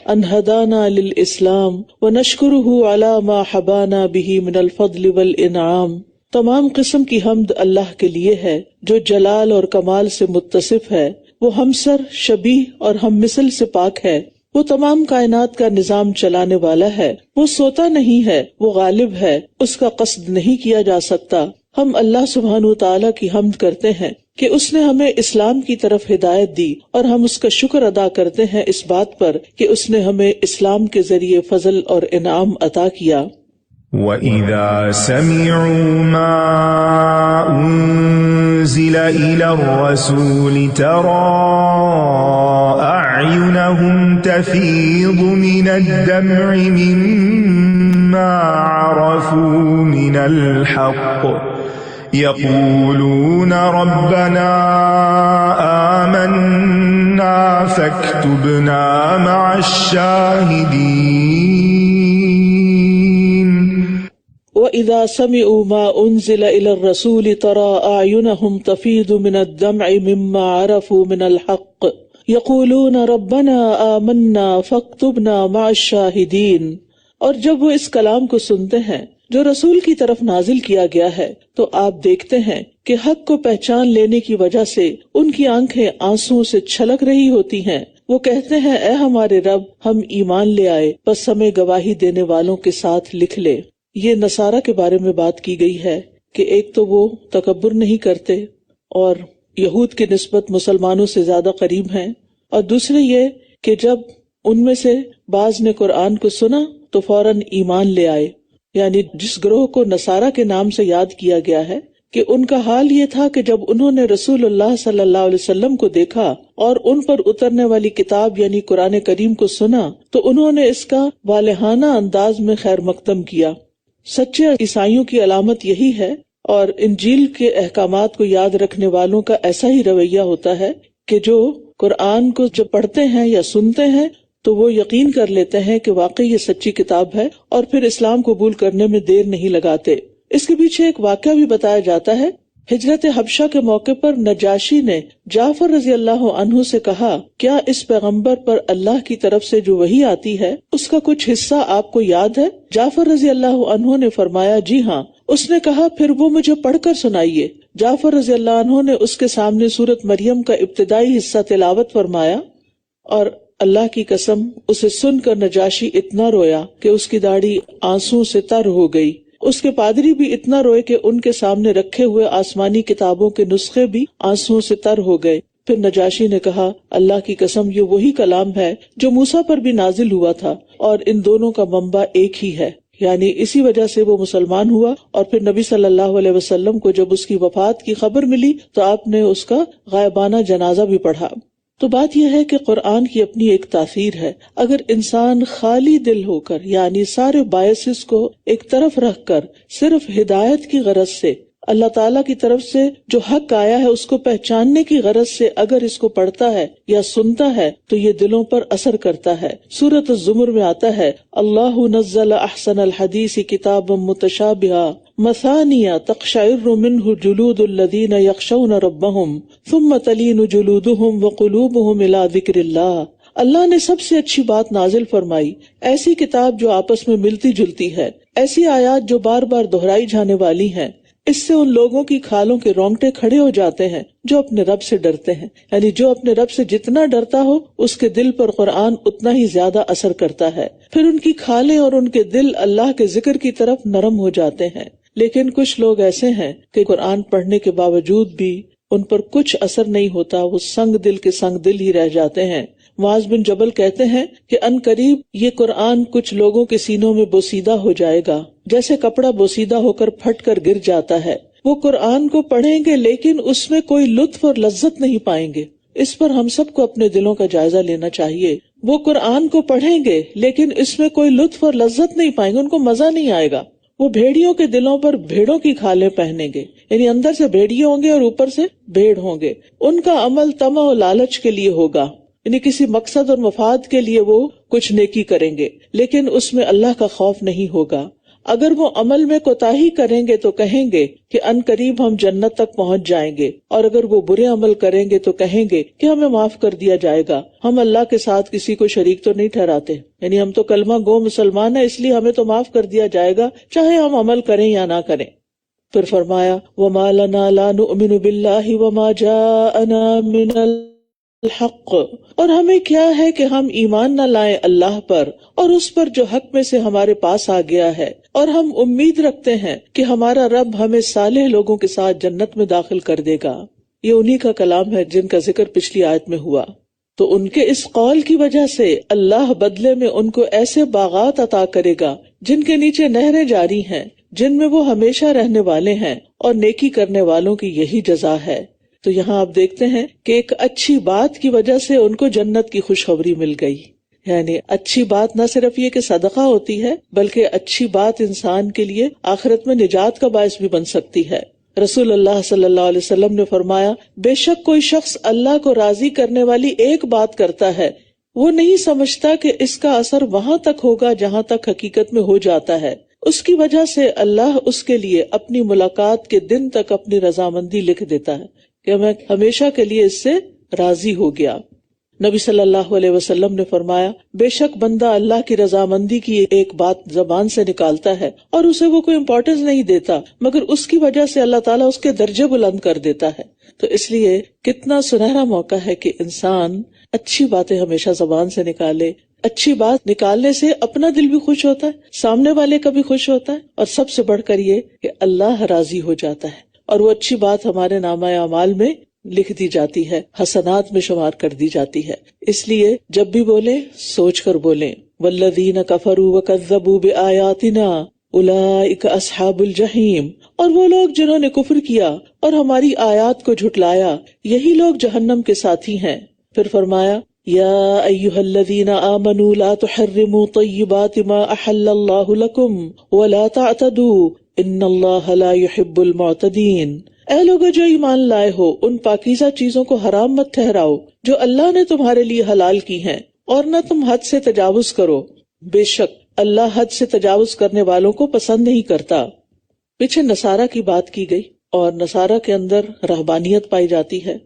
ان ہدانا للاسلام ونشکرہ علی ما حبانا بہ من الفضل والانعام. تمام قسم کی حمد اللہ کے لیے ہے جو جلال اور کمال سے متصف ہے، وہ ہمسر، شبیہ اور ہم مثل سے پاک ہے. وہ تمام کائنات کا نظام چلانے والا ہے، وہ سوتا نہیں ہے، وہ غالب ہے، اس کا قصد نہیں کیا جا سکتا. ہم اللہ سبحانہ وتعالی کی حمد کرتے ہیں کہ اس نے ہمیں اسلام کی طرف ہدایت دی، اور ہم اس کا شکر ادا کرتے ہیں اس بات پر کہ اس نے ہمیں اسلام کے ذریعے فضل اور انعام عطا کیا. وَإِذَا سَمِعُوا مَا أُنزِلَ إِلَى الرَّسُولِ تَرَىٰ أَعْيُنَهُمْ تَفِيضُ مِنَ الدَّمْعِ مِمَّا عَرَفُوا مِنَ الْحَقِّ يَقُولُونَ رَبَّنَا آمَنَّا فَاكْتُبْنَا مَعَ الشَّاهِدِينَ. وَإِذَا سَمِعُوا مَا أُنزِلَ إِلَى الرَّسُولِ تَرَىٰ أَعْيُنَهُمْ تَفِيضُ مِنَ الدَّمْعِ مِمَّا عَرَفُوا مِنَ الْحَقِّ يَقُولُونَ رَبَّنَا آمَنَّا فَاكْتُبْنَا مَعَ الشَّاهِدِينَ. اور جب وہ اس کلام کو سنتے ہیں جو رسول کی طرف نازل کیا گیا ہے تو آپ دیکھتے ہیں کہ حق کو پہچان لینے کی وجہ سے ان کی آنکھیں آنسوں سے چھلک رہی ہوتی ہیں. وہ کہتے ہیں اے ہمارے رب، ہم ایمان لے آئے، بس ہمیں گواہی دینے والوں کے ساتھ لکھ لے. یہ نصارہ کے بارے میں بات کی گئی ہے کہ ایک تو وہ تکبر نہیں کرتے اور یہود کی نسبت مسلمانوں سے زیادہ قریب ہیں، اور دوسرے یہ کہ جب ان میں سے بعض نے قرآن کو سنا تو فوراً ایمان لے آئے. یعنی جس گروہ کو نصارہ کے نام سے یاد کیا گیا ہے کہ ان کا حال یہ تھا کہ جب انہوں نے رسول اللہ صلی اللہ علیہ وسلم کو دیکھا اور ان پر اترنے والی کتاب یعنی قرآن کریم کو سنا تو انہوں نے اس کا والہانہ انداز میں خیر مقدم کیا. سچے عیسائیوں کی علامت یہی ہے، اور انجیل کے احکامات کو یاد رکھنے والوں کا ایسا ہی رویہ ہوتا ہے کہ جو قرآن کو جب پڑھتے ہیں یا سنتے ہیں تو وہ یقین کر لیتے ہیں کہ واقعی یہ سچی کتاب ہے اور پھر اسلام قبول کرنے میں دیر نہیں لگاتے. اس کے پیچھے ایک واقعہ بھی بتایا جاتا ہے. ہجرت حبشہ کے موقع پر نجاشی نے جعفر رضی اللہ عنہ سے کہا کیا اس پیغمبر پر اللہ کی طرف سے جو وحی آتی ہے اس کا کچھ حصہ آپ کو یاد ہے؟ جعفر رضی اللہ عنہ نے فرمایا جی ہاں. اس نے کہا پھر وہ مجھے پڑھ کر سنائیے. جعفر رضی اللہ عنہ نے اس کے سامنے سورت مریم کا ابتدائی حصہ تلاوت فرمایا، اور اللہ کی قسم اسے سن کر نجاشی اتنا رویا کہ اس کی داڑھی آنسوں سے تر ہو گئی. اس کے پادری بھی اتنا روئے کہ ان کے سامنے رکھے ہوئے آسمانی کتابوں کے نسخے بھی آنسوں سے تر ہو گئے. پھر نجاشی نے کہا اللہ کی قسم یہ وہی کلام ہے جو موسیٰ پر بھی نازل ہوا تھا، اور ان دونوں کا منبع ایک ہی ہے. یعنی اسی وجہ سے وہ مسلمان ہوا، اور پھر نبی صلی اللہ علیہ وسلم کو جب اس کی وفات کی خبر ملی تو آپ نے اس کا غائبانہ جنازہ بھی پڑھا. تو بات یہ ہے کہ قرآن کی اپنی ایک تاثیر ہے. اگر انسان خالی دل ہو کر یعنی سارے بایسز کو ایک طرف رکھ کر صرف ہدایت کی غرض سے، اللہ تعالیٰ کی طرف سے جو حق آیا ہے اس کو پہچاننے کی غرض سے اگر اس کو پڑھتا ہے یا سنتا ہے تو یہ دلوں پر اثر کرتا ہے. سورۃ الزمر میں آتا ہے اللہ نزل احسن الحدیث کتابا متشابہا مثانیہ تقشعر منہ جلود الذین یخشون ربہم ثم تلین جلودہم وقلوبہم الی ذکر اللہ. اللہ نے سب سے اچھی بات نازل فرمائی، ایسی کتاب جو آپس میں ملتی جلتی ہے، ایسی آیات جو بار بار دہرائی جانے والی ہیں. اس سے ان لوگوں کی کھالوں کے رونگٹے کھڑے ہو جاتے ہیں جو اپنے رب سے ڈرتے ہیں. یعنی جو اپنے رب سے جتنا ڈرتا ہو اس کے دل پر قرآن اتنا ہی زیادہ اثر کرتا ہے. پھر ان کی کھالیں اور ان کے دل اللہ کے ذکر کی طرف نرم ہو جاتے ہیں. لیکن کچھ لوگ ایسے ہیں کہ قرآن پڑھنے کے باوجود بھی ان پر کچھ اثر نہیں ہوتا، وہ سنگ دل کے سنگ دل ہی رہ جاتے ہیں. معاذ بن جبل کہتے ہیں کہ ان قریب یہ قرآن کچھ لوگوں کے سینوں میں بوسیدہ ہو جائے گا جیسے کپڑا بوسیدہ ہو کر پھٹ کر گر جاتا ہے. وہ قرآن کو پڑھیں گے لیکن اس میں کوئی لطف اور لذت نہیں پائیں گے. اس پر ہم سب کو اپنے دلوں کا جائزہ لینا چاہیے. وہ قرآن کو پڑھیں گے لیکن اس میں کوئی لطف اور لذت نہیں پائیں گے، ان کو مزہ نہیں آئے گا. وہ بھیڑیوں کے دلوں پر بھیڑوں کی کھالیں پہنیں گے، یعنی اندر سے بھیڑیے ہوں گے اور اوپر سے بھیڑ ہوں گے. ان کا عمل طمع و لالچ کے لیے ہوگا، یعنی کسی مقصد اور مفاد کے لیے وہ کچھ نیکی کریں گے لیکن اس میں اللہ کا خوف نہیں ہوگا. اگر وہ عمل میں کوتاہی کریں گے تو کہیں گے کہ ان قریب ہم جنت تک پہنچ جائیں گے، اور اگر وہ برے عمل کریں گے تو کہیں گے کہ ہمیں معاف کر دیا جائے گا. ہم اللہ کے ساتھ کسی کو شریک تو نہیں ٹھہراتے، یعنی ہم تو کلمہ گو مسلمان ہیں، اس لیے ہمیں تو معاف کر دیا جائے گا چاہے ہم عمل کریں یا نہ کریں. پھر فرمایا وَمَا لَنَا لَا نُؤْمِنُ بِاللَّهِ وَمَا جَاءَنَا مِنَ الحق، اور ہمیں کیا ہے کہ ہم ایمان نہ لائیں اللہ پر اور اس پر جو حق میں سے ہمارے پاس آ گیا ہے، اور ہم امید رکھتے ہیں کہ ہمارا رب ہمیں صالح لوگوں کے ساتھ جنت میں داخل کر دے گا. یہ انہی کا کلام ہے جن کا ذکر پچھلی آیت میں ہوا. تو ان کے اس قول کی وجہ سے اللہ بدلے میں ان کو ایسے باغات عطا کرے گا جن کے نیچے نہریں جاری ہیں، جن میں وہ ہمیشہ رہنے والے ہیں، اور نیکی کرنے والوں کی یہی جزا ہے. تو یہاں آپ دیکھتے ہیں کہ ایک اچھی بات کی وجہ سے ان کو جنت کی خوشخبری مل گئی. یعنی اچھی بات نہ صرف یہ کہ صدقہ ہوتی ہے، بلکہ اچھی بات انسان کے لیے آخرت میں نجات کا باعث بھی بن سکتی ہے. رسول اللہ صلی اللہ علیہ وسلم نے فرمایا، بے شک کوئی شخص اللہ کو راضی کرنے والی ایک بات کرتا ہے، وہ نہیں سمجھتا کہ اس کا اثر وہاں تک ہوگا جہاں تک حقیقت میں ہو جاتا ہے. اس کی وجہ سے اللہ اس کے لیے اپنی ملاقات کے دن تک اپنی رضامندی لکھ دیتا ہے کہ میں ہمیشہ کے لیے اس سے راضی ہو گیا. نبی صلی اللہ علیہ وسلم نے فرمایا، بے شک بندہ اللہ کی رضامندی کی ایک بات زبان سے نکالتا ہے اور اسے وہ کوئی امپورٹنس نہیں دیتا، مگر اس کی وجہ سے اللہ تعالیٰ اس کے درجے بلند کر دیتا ہے. تو اس لیے کتنا سنہرا موقع ہے کہ انسان اچھی باتیں ہمیشہ زبان سے نکالے. اچھی بات نکالنے سے اپنا دل بھی خوش ہوتا ہے، سامنے والے کا بھی خوش ہوتا ہے، اور سب سے بڑھ کر یہ کہ اللہ راضی ہو جاتا ہے، اور وہ اچھی بات ہمارے نامہ اعمال میں لکھ دی جاتی ہے، حسنات میں شمار کر دی جاتی ہے. اس لیے جب بھی بولیں سوچ کر بولیں. والذین کفروا وکذبوا بآیاتنا اولئک اصحاب الجحیم، اور وہ لوگ جنہوں نے کفر کیا اور ہماری آیات کو جھٹلایا، یہی لوگ جہنم کے ساتھی ہیں. پھر فرمایا، یا ایھا الذین آمنوا لا تحرموا طیبات ما احل اللہ لکم ولا تعتدوا ان اللہ لا يحب المعتدین. اے لوگو جو ایمان لائے ہو، ان پاکیزہ چیزوں کو حرام مت ٹھہراؤ جو اللہ نے تمہارے لیے حلال کی ہیں، اور نہ تم حد سے تجاوز کرو، بے شک اللہ حد سے تجاوز کرنے والوں کو پسند نہیں کرتا. پیچھے نصارہ کی بات کی گئی، اور نصارہ کے اندر رہبانیت پائی جاتی ہے،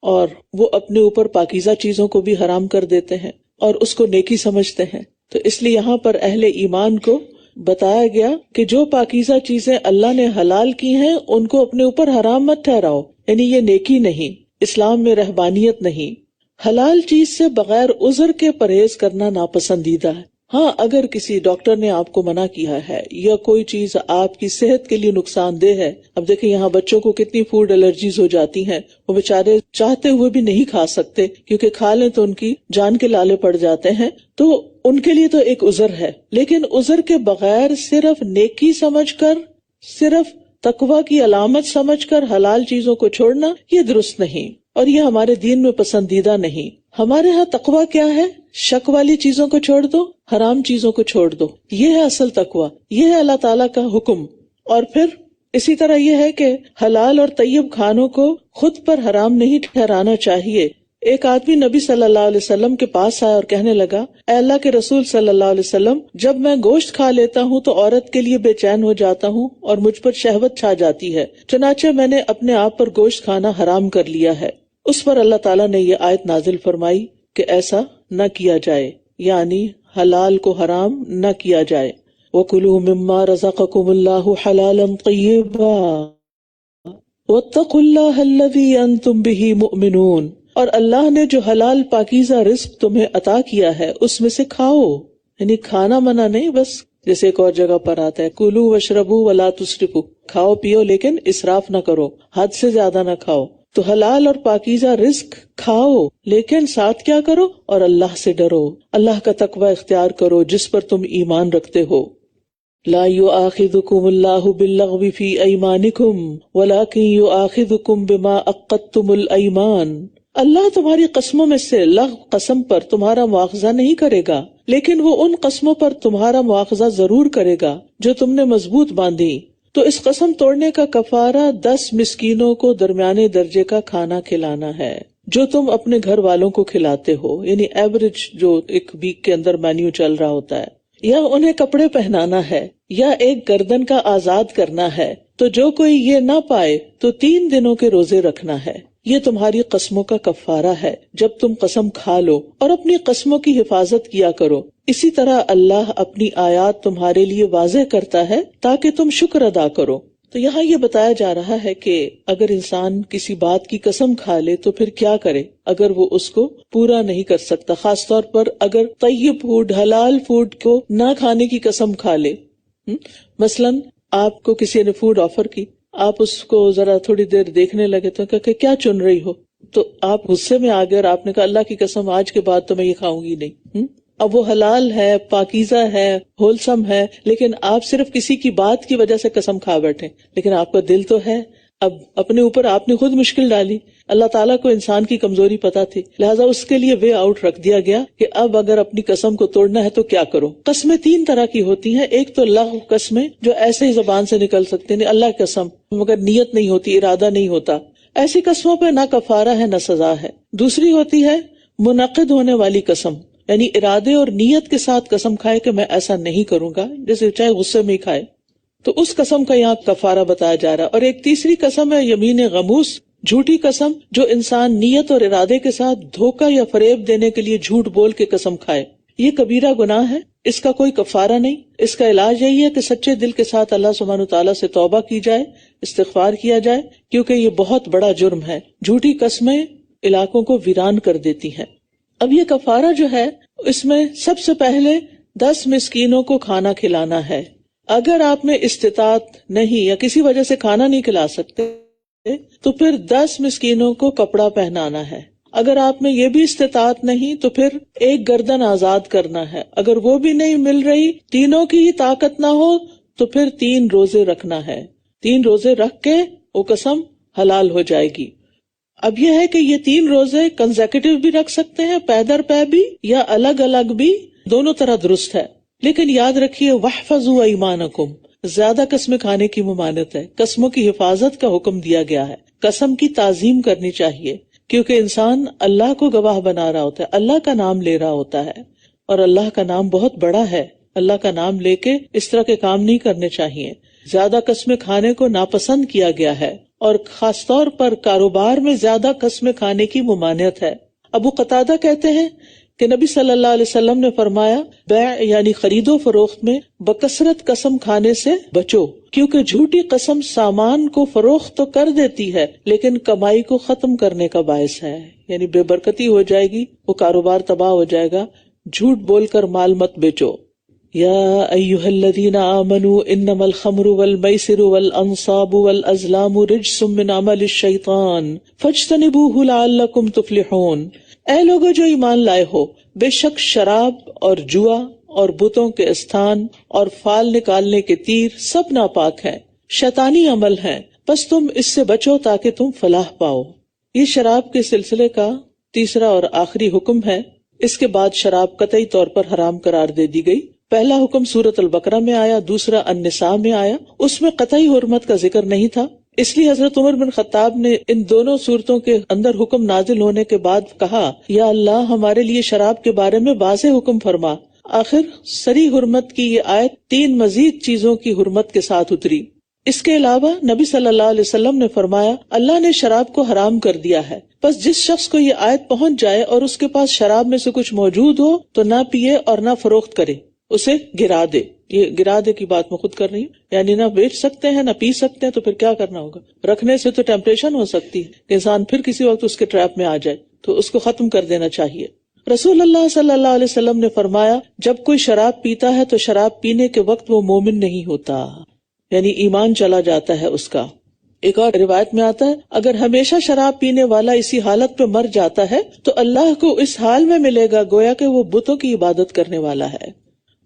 اور وہ اپنے اوپر پاکیزہ چیزوں کو بھی حرام کر دیتے ہیں اور اس کو نیکی سمجھتے ہیں. تو اس لیے یہاں پر اہل ایمان کو بتایا گیا کہ جو پاکیزہ چیزیں اللہ نے حلال کی ہیں ان کو اپنے اوپر حرام مت ٹھہراؤ، یعنی یہ نیکی نہیں، اسلام میں رہبانیت نہیں. حلال چیز سے بغیر عذر کے پرہیز کرنا ناپسندیدہ ہے. ہاں اگر کسی ڈاکٹر نے آپ کو منع کیا ہے یا کوئی چیز آپ کی صحت کے لیے نقصان دہ ہے، اب دیکھیں یہاں بچوں کو کتنی فوڈ الرجیز ہو جاتی ہیں، وہ بیچارے چاہتے ہوئے بھی نہیں کھا سکتے کیونکہ کھا لیں تو ان کی جان کے لالے پڑ جاتے ہیں، تو ان کے لیے تو ایک عذر ہے. لیکن عذر کے بغیر صرف نیکی سمجھ کر، صرف تقوی کی علامت سمجھ کر حلال چیزوں کو چھوڑنا یہ درست نہیں، اور یہ ہمارے دین میں پسندیدہ نہیں. ہمارے ہاں تقوی کیا ہے؟ شک والی چیزوں کو چھوڑ دو، حرام چیزوں کو چھوڑ دو، یہ ہے اصل تقوی، یہ ہے اللہ تعالیٰ کا حکم. اور پھر اسی طرح یہ ہے کہ حلال اور طیب کھانوں کو خود پر حرام نہیں ٹھہرانا چاہیے. ایک آدمی نبی صلی اللہ علیہ وسلم کے پاس آیا اور کہنے لگا، اے اللہ کے رسول صلی اللہ علیہ وسلم، جب میں گوشت کھا لیتا ہوں تو عورت کے لیے بے چین ہو جاتا ہوں اور مجھ پر شہوت چھا جاتی ہے، چنانچہ میں نے اپنے آپ پر گوشت کھانا حرام کر لیا ہے. اس پر اللہ تعالیٰ نے یہ آیت نازل فرمائی کہ ایسا نہ کیا جائے، یعنی حلال کو حرام نہ کیا جائے. وَكُلُوا مِمَّا رَزَقَكُمُ اللَّهُ حَلَالًا طَيِّبًا وَاتَّقُوا اللَّهَ الَّذِي أَنتُم بِهِ مُؤْمِنُونَ، اور اللہ نے جو حلال پاکیزہ رزق تمہیں عطا کیا ہے اس میں سے کھاؤ، یعنی کھانا منع نہیں، بس جیسے ایک اور جگہ پر آتا ہے کُلُوا وَاشْرَبُوا وَلَا تُسْرِفُوا، کھاؤ پیو لیکن اسراف نہ کرو، حد سے زیادہ نہ کھاؤ. تو حلال اور پاکیزہ رزق کھاؤ لیکن ساتھ کیا کرو؟ اور اللہ سے ڈرو، اللہ کا تقوی اختیار کرو جس پر تم ایمان رکھتے ہو. لا يؤاخذكم الله باللغو في ايمانكم ولكن يؤاخذكم بما عقدتم الايمان. اللہ تمہاری قسموں میں سے لغو قسم پر تمہارا مواخذہ نہیں کرے گا، لیکن وہ ان قسموں پر تمہارا مواخذہ ضرور کرے گا جو تم نے مضبوط باندھی. تو اس قسم توڑنے کا کفارہ 10 مسکینوں کو درمیانے درجے کا کھانا کھلانا ہے. جو تم اپنے گھر والوں کو کھلاتے ہو، یعنی ایوریج جو ایک ویک کے اندر مینیو چل رہا ہوتا ہے، یا انہیں کپڑے پہنانا ہے، یا ایک گردن کا آزاد کرنا ہے، تو جو کوئی یہ نہ پائے تو 3 دنوں کے روزے رکھنا ہے۔ یہ تمہاری قسموں کا کفارہ ہے جب تم قسم کھا لو، اور اپنی قسموں کی حفاظت کیا کرو۔ اسی طرح اللہ اپنی آیات تمہارے لیے واضح کرتا ہے تاکہ تم شکر ادا کرو۔ تو یہاں یہ بتایا جا رہا ہے کہ اگر انسان کسی بات کی قسم کھا لے تو پھر کیا کرے اگر وہ اس کو پورا نہیں کر سکتا، خاص طور پر اگر طیب فوڈ، حلال فوڈ کو نہ کھانے کی قسم کھا لے۔ مثلاً آپ کو کسی نے فوڈ آفر کی، آپ اس کو ذرا تھوڑی دیر دیکھنے لگے تو کہ کیا چن رہی ہو، تو آپ غصے میں آ گئے اور آپ نے کہا اللہ کی قسم آج کے بعد تو میں یہ کھاؤں گی نہیں۔ اب وہ حلال ہے، پاکیزہ ہے، ہولسم ہے، لیکن آپ صرف کسی کی بات کی وجہ سے قسم کھا بیٹھے، لیکن آپ کا دل تو ہے۔ اب اپنے اوپر آپ نے خود مشکل ڈالی، اللہ تعالیٰ کو انسان کی کمزوری پتہ تھی، لہٰذا اس کے لیے وے آؤٹ رکھ دیا گیا کہ اب اگر اپنی قسم کو توڑنا ہے تو کیا کرو۔ قسمیں 3 طرح کی ہوتی ہیں، ایک تو لغو قسمیں جو ایسے ہی زبان سے نکل سکتے ہیں، اللہ قسم، مگر نیت نہیں ہوتی، ارادہ نہیں ہوتا، ایسی قسموں پہ نہ کفارہ ہے نہ سزا ہے۔ دوسری ہوتی ہے منعقد ہونے والی قسم، یعنی ارادے اور نیت کے ساتھ قسم کھائے کہ میں ایسا نہیں کروں گا، جیسے چاہے غصے میں ہی کھائے، تو اس قسم کا یہاں کفارہ بتایا جا رہا ہے۔ اور ایک تیسری قسم ہے یمین غموس، جھوٹی قسم، جو انسان نیت اور ارادے کے ساتھ دھوکہ یا فریب دینے کے لیے جھوٹ بول کے قسم کھائے۔ یہ کبیرہ گناہ ہے، اس کا کوئی کفارہ نہیں۔ اس کا علاج یہی ہے کہ سچے دل کے ساتھ اللہ سبحانہ وتعالیٰ سے توبہ کی جائے، استغفار کیا جائے، کیونکہ یہ بہت بڑا جرم ہے۔ جھوٹی قسمیں علاقوں کو ویران کر دیتی ہیں۔ اب یہ کفارہ جو ہے اس میں سب سے پہلے 10 مسکینوں کو کھانا کھلانا ہے۔ اگر آپ میں استطاعت نہیں یا کسی وجہ سے کھانا نہیں کھلا سکتے تو پھر 10 مسکینوں کو کپڑا پہنانا ہے۔ اگر آپ میں یہ بھی استطاعت نہیں تو پھر ایک گردن آزاد کرنا ہے۔ اگر وہ بھی نہیں مل رہی، تینوں کی ہی طاقت نہ ہو تو پھر 3 روزے رکھنا ہے۔ 3 روزے رکھ کے وہ قسم حلال ہو جائے گی۔ اب یہ ہے کہ یہ 3 روزے کنزیکٹیو بھی رکھ سکتے ہیں، پے در پے بھی، یا الگ الگ بھی، دونوں طرح درست ہے۔ لیکن یاد رکھیے وَاحْفَظُوا أَيْمَانَكُمْ، زیادہ قسمیں کھانے کی ممانعت ہے، قسموں کی حفاظت کا حکم دیا گیا ہے۔ قسم کی تعظیم کرنی چاہیے، کیونکہ انسان اللہ کو گواہ بنا رہا ہوتا ہے، اللہ کا نام لے رہا ہوتا ہے، اور اللہ کا نام بہت بڑا ہے۔ اللہ کا نام لے کے اس طرح کے کام نہیں کرنے چاہیے۔ زیادہ قسمیں کھانے کو ناپسند کیا گیا ہے، اور خاص طور پر کاروبار میں زیادہ قسمیں کھانے کی ممانعت ہے۔ ابو قتادہ کہتے ہیں کہ نبی صلی اللہ علیہ وسلم نے فرمایا بیع یعنی خرید و فروخت میں بکثرت قسم کھانے سے بچو، کیونکہ جھوٹی قسم سامان کو فروخت تو کر دیتی ہے لیکن کمائی کو ختم کرنے کا باعث ہے، یعنی بے برکتی ہو جائے گی، وہ کاروبار تباہ ہو جائے گا۔ جھوٹ بول کر مال مت بیچو۔ یا ایھا الذین آمنوا انما الخمر والمیسر والانصاب والازلام رجس من عمل الشیطان فاجتنبوہ لعلکم تفلحون۔ اے لوگو جو ایمان لائے ہو، بے شک شراب اور جوا اور بتوں کے استھان اور فال نکالنے کے تیر سب ناپاک ہیں، شیطانی عمل ہیں، بس تم اس سے بچو تاکہ تم فلاح پاؤ۔ یہ شراب کے سلسلے کا تیسرا اور آخری حکم ہے۔ اس کے بعد شراب قطعی طور پر حرام قرار دے دی گئی۔ پہلا حکم سورۃ البقرہ میں آیا، دوسرا النساء میں آیا، اس میں قطعی حرمت کا ذکر نہیں تھا۔ اس لیے حضرت عمر بن خطاب نے ان دونوں صورتوں کے اندر حکم نازل ہونے کے بعد کہا، یا اللہ ہمارے لیے شراب کے بارے میں واضح حکم فرما۔ آخر صریح حرمت کی یہ آیت 3 مزید چیزوں کی حرمت کے ساتھ اتری۔ اس کے علاوہ نبی صلی اللہ علیہ وسلم نے فرمایا، اللہ نے شراب کو حرام کر دیا ہے، بس جس شخص کو یہ آیت پہنچ جائے اور اس کے پاس شراب میں سے کچھ موجود ہو تو نہ پیے اور نہ فروخت کرے، اسے گرا دے۔ یہ گرا دے کی بات میں خود کر رہی ہوں، یعنی نہ بیچ سکتے ہیں نہ پی سکتے ہیں، تو پھر کیا کرنا ہوگا؟ رکھنے سے تو ٹیمپٹیشن ہو سکتی ہے کہ انسان پھر کسی وقت اس کے ٹریپ میں آ جائے، تو اس کو ختم کر دینا چاہیے۔ رسول اللہ صلی اللہ علیہ وسلم نے فرمایا، جب کوئی شراب پیتا ہے تو شراب پینے کے وقت وہ مومن نہیں ہوتا، یعنی ایمان چلا جاتا ہے اس کا۔ ایک اور روایت میں آتا ہے، اگر ہمیشہ شراب پینے والا اسی حالت پہ مر جاتا ہے تو اللہ کو اس حال میں ملے گا گویا کہ وہ بتوں کی عبادت کرنے والا ہے۔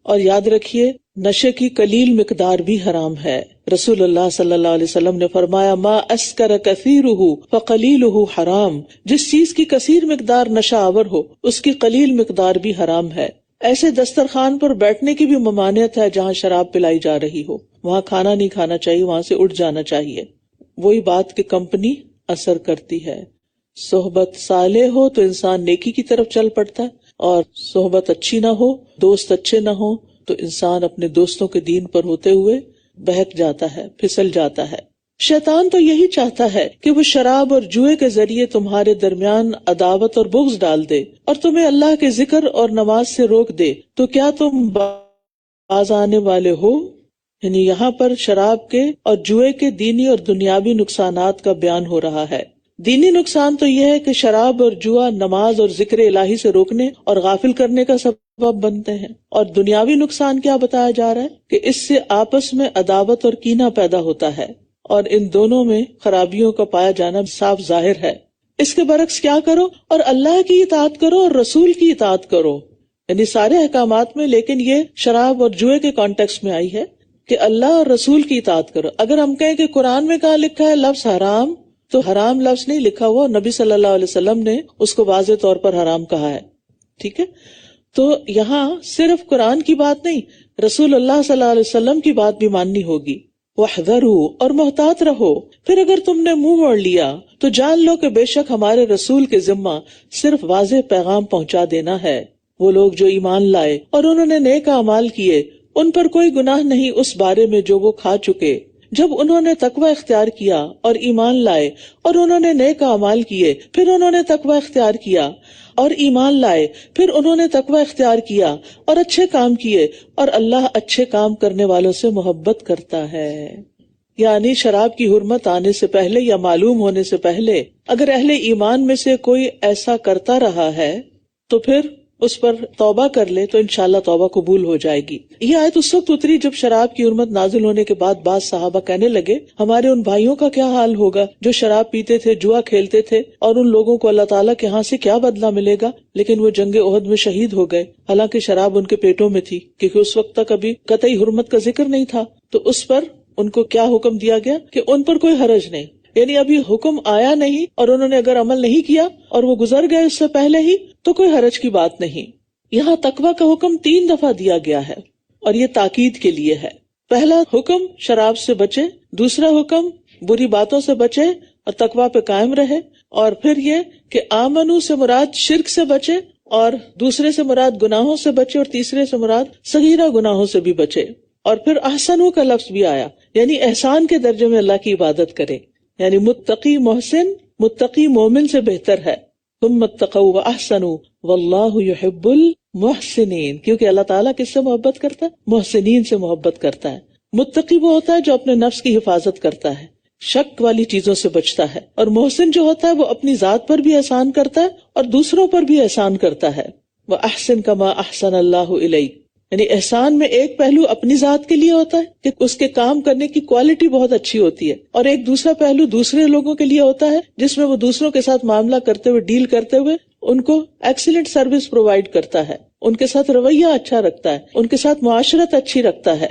اور یاد رکھیے نشے کی قلیل مقدار بھی حرام ہے۔ رسول اللہ صلی اللہ علیہ وسلم نے فرمایا، ما اسکر کثیرہ فقلیلہ حرام، جس چیز کی کثیر مقدار نشہ آور ہو اس کی قلیل مقدار بھی حرام ہے۔ ایسے دسترخوان پر بیٹھنے کی بھی ممانعت ہے جہاں شراب پلائی جا رہی ہو، وہاں کھانا نہیں کھانا چاہیے، وہاں سے اٹھ جانا چاہیے۔ وہی بات کہ کمپنی اثر کرتی ہے۔ صحبت صالح ہو تو انسان نیکی کی طرف چل پڑتا ہے، اور صحبت اچھی نہ ہو، دوست اچھے نہ ہو تو انسان اپنے دوستوں کے دین پر ہوتے ہوئے بہک جاتا ہے، پھسل جاتا ہے۔ شیطان تو یہی چاہتا ہے کہ وہ شراب اور جوئے کے ذریعے تمہارے درمیان عداوت اور بغض ڈال دے اور تمہیں اللہ کے ذکر اور نماز سے روک دے، تو کیا تم باز آنے والے ہو؟ یعنی یہاں پر شراب کے اور جوئے کے دینی اور دنیاوی نقصانات کا بیان ہو رہا ہے۔ دینی نقصان تو یہ ہے کہ شراب اور جوا نماز اور ذکر الہی سے روکنے اور غافل کرنے کا سبب بنتے ہیں، اور دنیاوی نقصان کیا بتایا جا رہا ہے کہ اس سے آپس میں عداوت اور کینہ پیدا ہوتا ہے، اور ان دونوں میں خرابیوں کا پایا جانا صاف ظاہر ہے۔ اس کے برعکس کیا کرو؟ اور اللہ کی اطاعت کرو اور رسول کی اطاعت کرو، یعنی سارے احکامات میں، لیکن یہ شراب اور جوئے کے کانٹیکسٹ میں آئی ہے کہ اللہ اور رسول کی اطاعت کرو۔ اگر ہم کہیں کہ قرآن میں کہاں لکھا ہے لفظ حرام، تو حرام لفظ نہیں لکھا ہوا، نبی صلی اللہ علیہ وسلم نے اس کو واضح طور پر حرام کہا ہے، ٹھیک ہے؟ تو یہاں صرف قرآن کی بات نہیں، رسول اللہ صلی اللہ علیہ وسلم کی بات بھی ماننی ہوگی۔ وَاحْذَرُوا، اور محتاط رہو۔ پھر اگر تم نے منہ موڑ لیا تو جان لو کہ بے شک ہمارے رسول کے ذمہ صرف واضح پیغام پہنچا دینا ہے۔ وہ لوگ جو ایمان لائے اور انہوں نے نیک اعمال کیے، ان پر کوئی گناہ نہیں اس بارے میں جو وہ کھا چکے۔ جب انہوں نے تقوی اختیار کیا اور ایمان لائے اور انہوں نے نیک اعمال کیے، پھر انہوں نے تقوی اختیار کیا اور ایمان لائے، پھر انہوں نے تقوی اختیار کیا اور اچھے کام کیے، اور اللہ اچھے کام کرنے والوں سے محبت کرتا ہے۔ یعنی شراب کی حرمت آنے سے پہلے یا معلوم ہونے سے پہلے اگر اہل ایمان میں سے کوئی ایسا کرتا رہا ہے تو پھر اس پر توبہ کر لے تو انشاءاللہ توبہ قبول ہو جائے گی۔ یہ آیت اس وقت اتری جب شراب کی حرمت نازل ہونے کے بعد بعض صحابہ کہنے لگے ہمارے ان بھائیوں کا کیا حال ہوگا جو شراب پیتے تھے، جوا کھیلتے تھے، اور ان لوگوں کو اللہ تعالیٰ کے ہاں سے کیا بدلہ ملے گا؟ لیکن وہ جنگ احد میں شہید ہو گئے، حالانکہ شراب ان کے پیٹوں میں تھی، کیونکہ اس وقت تک ابھی قطعی حرمت کا ذکر نہیں تھا۔ تو اس پر ان کو کیا حکم دیا گیا کہ ان پر کوئی حرج نہیں، یعنی ابھی حکم آیا نہیں اور انہوں نے اگر عمل نہیں کیا اور وہ گزر گئے اس سے پہلے ہی تو کوئی حرج کی بات نہیں۔ یہاں تقوی کا حکم 3 دفعہ دیا گیا ہے اور یہ تاکید کے لیے ہے۔ پہلا حکم شراب سے بچے، دوسرا حکم بری باتوں سے بچے اور تقوی پہ قائم رہے، اور پھر یہ کہ آمنو سے مراد شرک سے بچے، اور دوسرے سے مراد گناہوں سے بچے، اور تیسرے سے مراد صغیرہ گناہوں سے بھی بچے۔ اور پھر احسنو کا لفظ بھی آیا، یعنی احسان کے درجے میں اللہ کی عبادت کرے، یعنی متقی محسن متقی مومن سے بہتر ہے۔ ثم اتقوا واحسنوا واللہ یحب المحسنین، کیونکہ اللہ تعالیٰ کس سے محبت کرتا ہے؟ محسنین سے محبت کرتا ہے۔ متقی وہ ہوتا ہے جو اپنے نفس کی حفاظت کرتا ہے، شک والی چیزوں سے بچتا ہے، اور محسن جو ہوتا ہے وہ اپنی ذات پر بھی احسان کرتا ہے اور دوسروں پر بھی احسان کرتا ہے۔ وَأَحْسِن كَمَا أَحْسَنَ اللَّهُ إِلَيْكَ، یعنی احسان میں ایک پہلو اپنی ذات کے لیے ہوتا ہے کہ اس کے کام کرنے کی کوالٹی بہت اچھی ہوتی ہے، اور ایک دوسرا پہلو دوسرے لوگوں کے لیے ہوتا ہے جس میں وہ دوسروں کے ساتھ معاملہ کرتے ہوئے، ڈیل کرتے ہوئے ان کو ایکسیلنٹ سروس پرووائڈ کرتا ہے، ان کے ساتھ رویہ اچھا رکھتا ہے، ان کے ساتھ معاشرت اچھی رکھتا ہے۔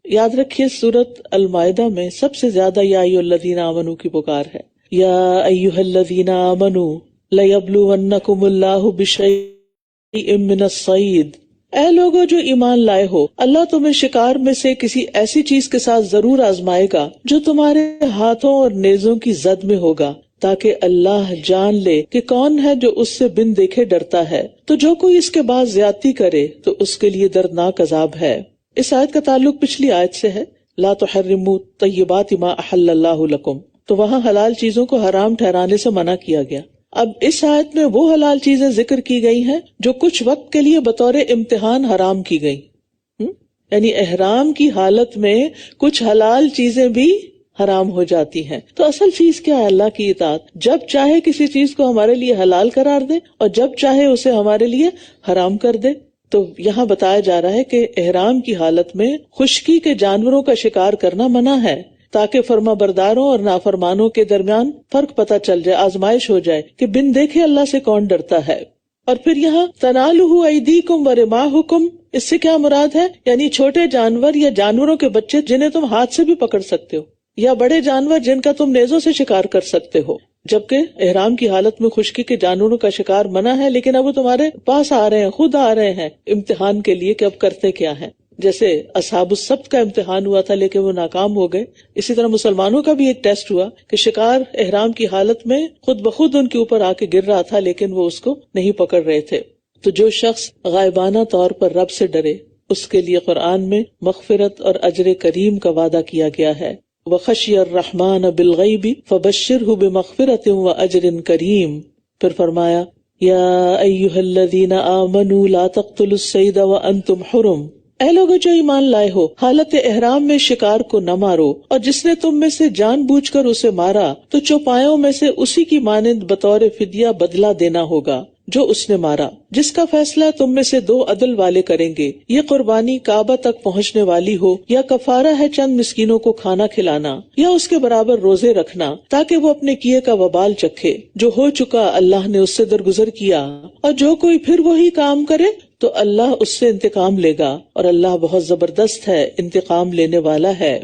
یاد رکھیے سورۃ المائدہ میں سب سے زیادہ یا ایھا الذین آمنوا کی پکار ہے، یا ایھا الذین آمنوا لیبلونکم اللہ بشیء من الصید، اے لوگو جو ایمان لائے ہو، اللہ تمہیں شکار میں سے کسی ایسی چیز کے ساتھ ضرور آزمائے گا جو تمہارے ہاتھوں اور نیزوں کی زد میں ہوگا، تاکہ اللہ جان لے کہ کون ہے جو اس سے بن دیکھے ڈرتا ہے، تو جو کوئی اس کے بعد زیادتی کرے تو اس کے لیے دردناک عذاب ہے۔ اس آیت کا تعلق پچھلی آیت سے ہے، لا تحرموا طیبات ما احل اللہ لکم، تو وہاں حلال چیزوں کو حرام ٹھہرانے سے منع کیا گیا۔ اب اس آیت میں وہ حلال چیزیں ذکر کی گئی ہیں جو کچھ وقت کے لیے بطور امتحان حرام کی گئی، یعنی احرام کی حالت میں کچھ حلال چیزیں بھی حرام ہو جاتی ہیں۔ تو اصل چیز کیا ہے؟ اللہ کی اطاعت۔ جب چاہے کسی چیز کو ہمارے لیے حلال قرار دے اور جب چاہے اسے ہمارے لیے حرام کر دے۔ تو یہاں بتایا جا رہا ہے کہ احرام کی حالت میں خشکی کے جانوروں کا شکار کرنا منع ہے، تاکہ فرما برداروں اور نافرمانوں کے درمیان فرق پتہ چل جائے، آزمائش ہو جائے کہ بن دیکھے اللہ سے کون ڈرتا ہے۔ اور پھر یہاں تنالہ ایدیکم ورماحکم، اس سے کیا مراد ہے؟ یعنی چھوٹے جانور یا جانوروں کے بچے جنہیں تم ہاتھ سے بھی پکڑ سکتے ہو، یا بڑے جانور جن کا تم نیزوں سے شکار کر سکتے ہو، جبکہ احرام کی حالت میں خشکی کے جانوروں کا شکار منع ہے، لیکن اب وہ تمہارے پاس آ رہے ہیں، خود آ رہے ہیں امتحان کے لیے کہ اب کرتے کیا ہیں۔ جیسے اصحاب السبت کا امتحان ہوا تھا لیکن وہ ناکام ہو گئے، اسی طرح مسلمانوں کا بھی ایک ٹیسٹ ہوا کہ شکار احرام کی حالت میں خود بخود ان کے اوپر آ کے گر رہا تھا لیکن وہ اس کو نہیں پکڑ رہے تھے۔ تو جو شخص غائبانہ طور پر رب سے ڈرے اس کے لیے قرآن میں مغفرت اور اجر کریم کا وعدہ کیا گیا ہے۔ وَخَشِيَ الرَّحْمَنَ بِالْغَيْبِ فَبَشِّرْهُ بِمَغْفِرَةٍ وَأَجْرٍ كَرِيمٍ۔ پھر فرمایا یا ایھا الذین آمنوا لا تقتلوا الصید وانتم حرم، اے لوگو جو ایمان لائے ہو حالت احرام میں شکار کو نہ مارو، اور جس نے تم میں سے جان بوجھ کر اسے مارا تو چوپایوں میں سے اسی کی مانند بطور فدیہ بدلہ دینا ہوگا جو اس نے مارا، جس کا فیصلہ تم میں سے 2 عدل والے کریں گے۔ یہ قربانی کعبہ تک پہنچنے والی ہو یا کفارہ ہے چند مسکینوں کو کھانا کھلانا یا اس کے برابر روزے رکھنا تاکہ وہ اپنے کیے کا وبال چکھے۔ جو ہو چکا اللہ نے اس سے درگزر کیا، اور جو کوئی پھر وہی کام کرے تو اللہ اس سے انتقام لے گا، اور اللہ بہت زبردست ہے، انتقام لینے والا ہے۔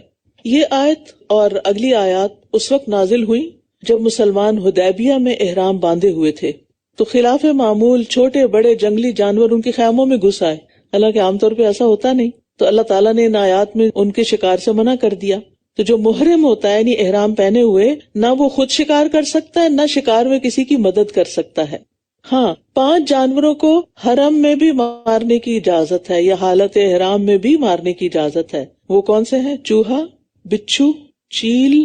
یہ آیت اور اگلی آیات اس وقت نازل ہوئی جب مسلمان حدیبیہ میں احرام باندھے ہوئے تھے، تو خلاف معمول چھوٹے بڑے جنگلی جانور ان کے خیموں میں گھس آئے، حالانکہ عام طور پہ ایسا ہوتا نہیں، تو اللہ تعالیٰ نے ان آیات میں ان کے شکار سے منع کر دیا۔ تو جو محرم ہوتا ہے یعنی احرام پہنے ہوئے، نہ وہ خود شکار کر سکتا ہے نہ شکار میں کسی کی مدد کر سکتا ہے۔ ہاں 5 جانوروں کو حرم میں بھی مارنے کی اجازت ہے یا حالت احرام میں بھی مارنے کی اجازت ہے۔ وہ کون سے ہیں؟ چوہا، بچھو، چیل،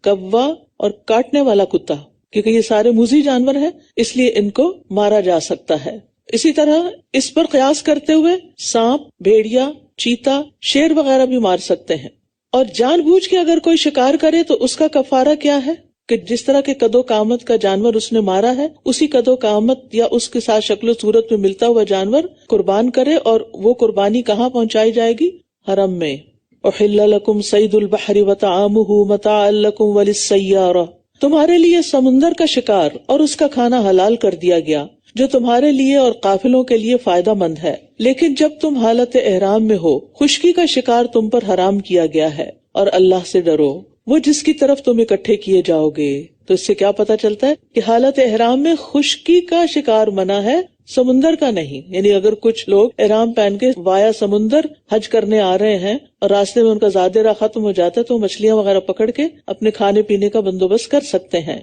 کوا اور کاٹنے والا کتا، کیونکہ یہ سارے موذی جانور ہیں اس لیے ان کو مارا جا سکتا ہے۔ اسی طرح اس پر قیاس کرتے ہوئے سانپ، بھیڑیا، چیتا، شیر وغیرہ بھی مار سکتے ہیں۔ اور جان بوجھ کے اگر کوئی شکار کرے تو اس کا کفارہ کیا ہے کہ جس طرح کے قد و قامت کا جانور اس نے مارا ہے اسی قد و قامت یا اس کے ساتھ شکل و صورت میں ملتا ہوا جانور قربان کرے، اور وہ قربانی کہاں پہنچائی جائے گی؟ حرم میں۔ احل لکم صید البحر وطعامہ متاعا لکم وللسیارہ، تمہارے لیے سمندر کا شکار اور اس کا کھانا حلال کر دیا گیا جو تمہارے لیے اور قافلوں کے لیے فائدہ مند ہے، لیکن جب تم حالت احرام میں ہو خشکی کا شکار تم پر حرام کیا گیا ہے، اور اللہ سے ڈرو وہ جس کی طرف تم اکٹھے کیے جاؤ گے۔ تو اس سے کیا پتہ چلتا ہے کہ حالت احرام میں خشکی کا شکار منع ہے، سمندر کا نہیں۔ یعنی اگر کچھ لوگ احرام پہن کے وایا سمندر حج کرنے آ رہے ہیں اور راستے میں ان کا زاد راہ ختم ہو جاتا ہے تو مچھلیاں وغیرہ پکڑ کے اپنے کھانے پینے کا بندوبست کر سکتے ہیں۔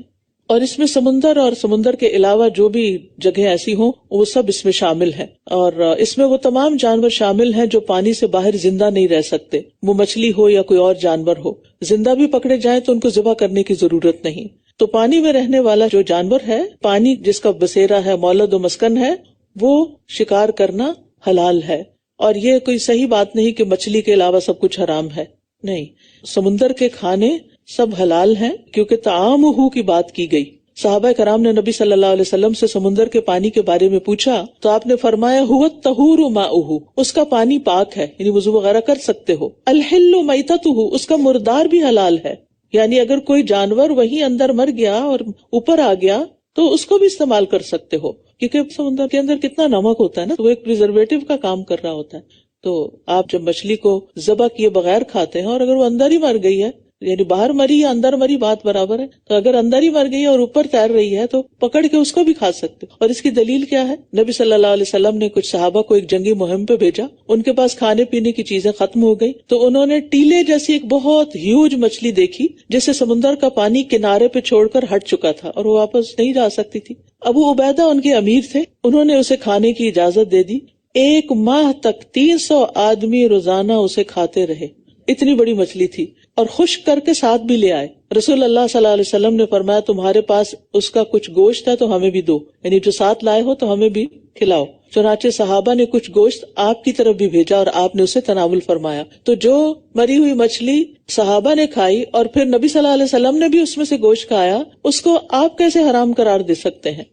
اور اس میں سمندر اور سمندر کے علاوہ جو بھی جگہیں ایسی ہوں وہ سب اس میں شامل ہیں، اور اس میں وہ تمام جانور شامل ہیں جو پانی سے باہر زندہ نہیں رہ سکتے، وہ مچھلی ہو یا کوئی اور جانور ہو۔ زندہ بھی پکڑے جائیں تو ان کو ذبح کرنے کی ضرورت نہیں۔ تو پانی میں رہنے والا جو جانور ہے، پانی جس کا بسیرا ہے، مولد و مسکن ہے، وہ شکار کرنا حلال ہے۔ اور یہ کوئی صحیح بات نہیں کہ مچھلی کے علاوہ سب کچھ حرام ہے، نہیں، سمندر کے کھانے سب حلال ہیں کیونکہ طعامہ کی بات کی گئی۔ صحابہ کرام نے نبی صلی اللہ علیہ وسلم سے سمندر کے پانی کے بارے میں پوچھا تو آپ نے فرمایا هو الطہور ماؤہ، اس کا پانی پاک ہے، یعنی وضو وغیرہ کر سکتے ہو۔ الحل میتتہ، اس کا مردار بھی حلال ہے، یعنی اگر کوئی جانور وہیں اندر مر گیا اور اوپر آ گیا تو اس کو بھی استعمال کر سکتے ہو، کیونکہ سمندر کے اندر کتنا نمک ہوتا ہے نا، تو وہ ایک پریزرویٹو کا کام کر رہا ہوتا ہے۔ تو آپ جب مچھلی کو ذبح کیے بغیر کھاتے ہیں اور اگر وہ اندر ہی مر گئی ہے، یعنی باہر مری یا اندر مری بات برابر ہے، تو اگر اندر ہی مر گئی اور اوپر تیر رہی ہے تو پکڑ کے اس کو بھی کھا سکتے۔ اور اس کی دلیل کیا ہے؟ نبی صلی اللہ علیہ وسلم نے کچھ صحابہ کو ایک جنگی مہم پہ بھیجا، ان کے پاس کھانے پینے کی چیزیں ختم ہو گئی تو انہوں نے ٹیلے جیسی ایک بہت ہیوج مچھلی دیکھی جسے سمندر کا پانی کنارے پہ چھوڑ کر ہٹ چکا تھا اور وہ واپس نہیں جا سکتی تھی۔ ابو عبیدہ ان کے امیر تھے، انہوں نے اسے کھانے کی اجازت دے دی۔ 1 ماہ تک 300 آدمی روزانہ اسے کھاتے رہے، اتنی بڑی مچھلی تھی، اور خشک کر کے ساتھ بھی لے آئے۔ رسول اللہ صلی اللہ علیہ وسلم نے فرمایا تمہارے پاس اس کا کچھ گوشت ہے تو ہمیں بھی دو، یعنی جو ساتھ لائے ہو تو ہمیں بھی کھلاؤ۔ چنانچہ صحابہ نے کچھ گوشت آپ کی طرف بھی بھیجا اور آپ نے اسے تناول فرمایا۔ تو جو مری ہوئی مچھلی صحابہ نے کھائی اور پھر نبی صلی اللہ علیہ وسلم نے بھی اس میں سے گوشت کھایا، اس کو آپ کیسے حرام قرار دے سکتے ہیں؟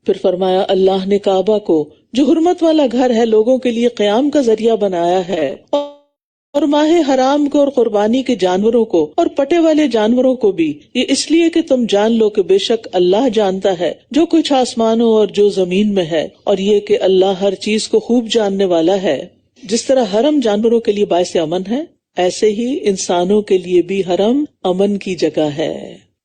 پھر فرمایا اللہ نے کعبہ کو جو حرمت والا گھر ہے لوگوں کے لیے قیام کا ذریعہ بنایا ہے، اور ماہ حرام کو اور قربانی کے جانوروں کو اور پٹے والے جانوروں کو بھی، یہ اس لیے کہ تم جان لو کہ بے شک اللہ جانتا ہے جو کچھ آسمانوں اور جو زمین میں ہے، اور یہ کہ اللہ ہر چیز کو خوب جاننے والا ہے۔ جس طرح حرم جانوروں کے لیے باعث امن ہے، ایسے ہی انسانوں کے لیے بھی حرم امن کی جگہ ہے۔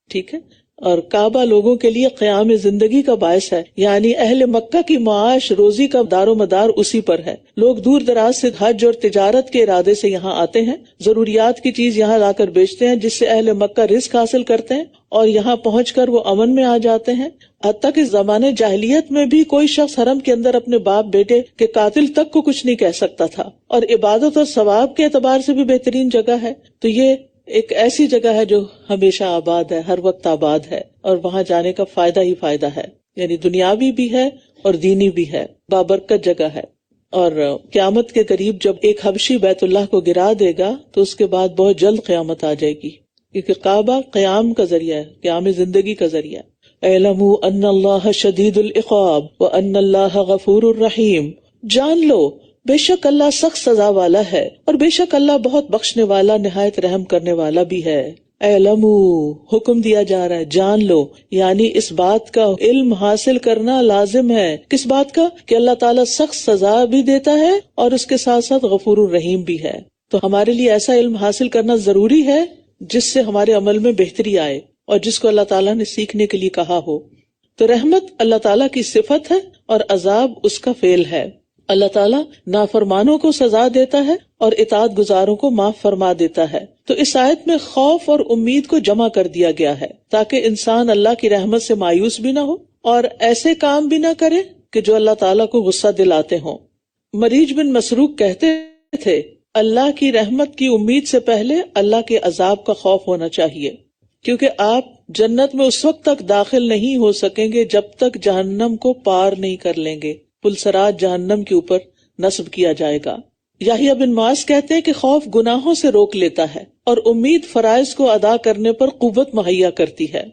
ٹھیک ہے، اور کعبہ لوگوں کے لیے قیام زندگی کا باعث ہے، یعنی اہل مکہ کی معاش روزی کا دار و مدار اسی پر ہے. لوگ دور دراز سے حج اور تجارت کے ارادے سے یہاں آتے ہیں، ضروریات کی چیز یہاں لا کر بیچتے ہیں، جس سے اہل مکہ رزق حاصل کرتے ہیں اور یہاں پہنچ کر وہ امن میں آ جاتے ہیں. حتیٰ کہ زمانے جاہلیت میں بھی کوئی شخص حرم کے اندر اپنے باپ بیٹے کے قاتل تک کو کچھ نہیں کہہ سکتا تھا، اور عبادت اور ثواب کے اعتبار سے بھی بہترین جگہ ہے. تو یہ ایک ایسی جگہ ہے جو ہمیشہ آباد ہے، ہر وقت آباد ہے، اور وہاں جانے کا فائدہ ہی فائدہ ہے، یعنی دنیاوی بھی ہے اور دینی بھی ہے، بابرکت جگہ ہے. اور قیامت کے قریب جب ایک حبشی بیت اللہ کو گرا دے گا تو اس کے بعد بہت جلد قیامت آ جائے گی، کیونکہ کعبہ قیام کا ذریعہ ہے، قیام زندگی کا ذریعہ. اعلموا ان اللہ شدید العقاب وان اللہ غفور الرحیم. جان لو بے شک اللہ سخت سزا والا ہے اور بے شک اللہ بہت بخشنے والا نہایت رحم کرنے والا بھی ہے. اعلموا حکم دیا جا رہا ہے، جان لو، یعنی اس بات کا علم حاصل کرنا لازم ہے. کس بات کا؟ کہ اللہ تعالیٰ سخت سزا بھی دیتا ہے اور اس کے ساتھ ساتھ غفور الرحیم بھی ہے. تو ہمارے لیے ایسا علم حاصل کرنا ضروری ہے جس سے ہمارے عمل میں بہتری آئے اور جس کو اللہ تعالیٰ نے سیکھنے کے لیے کہا ہو. تو رحمت اللہ تعالیٰ کی صفت ہے اور عذاب اس کا فعل ہے. اللہ تعالیٰ نافرمانوں کو سزا دیتا ہے اور اطاعت گزاروں کو معاف فرما دیتا ہے. تو اس آیت میں خوف اور امید کو جمع کر دیا گیا ہے تاکہ انسان اللہ کی رحمت سے مایوس بھی نہ ہو اور ایسے کام بھی نہ کرے کہ جو اللہ تعالیٰ کو غصہ دلاتے ہوں. مریج بن مسروق کہتے تھے، اللہ کی رحمت کی امید سے پہلے اللہ کے عذاب کا خوف ہونا چاہیے، کیونکہ آپ جنت میں اس وقت تک داخل نہیں ہو سکیں گے جب تک جہنم کو پار نہیں کر لیں گے. پلسرات جہنم کے اوپر نصب کیا جائے گا. یحییٰ بن معاذ کہتے ہیں کہ خوف گناہوں سے روک لیتا ہے اور امید فرائض کو ادا کرنے پر قوت مہیا کرتی ہے.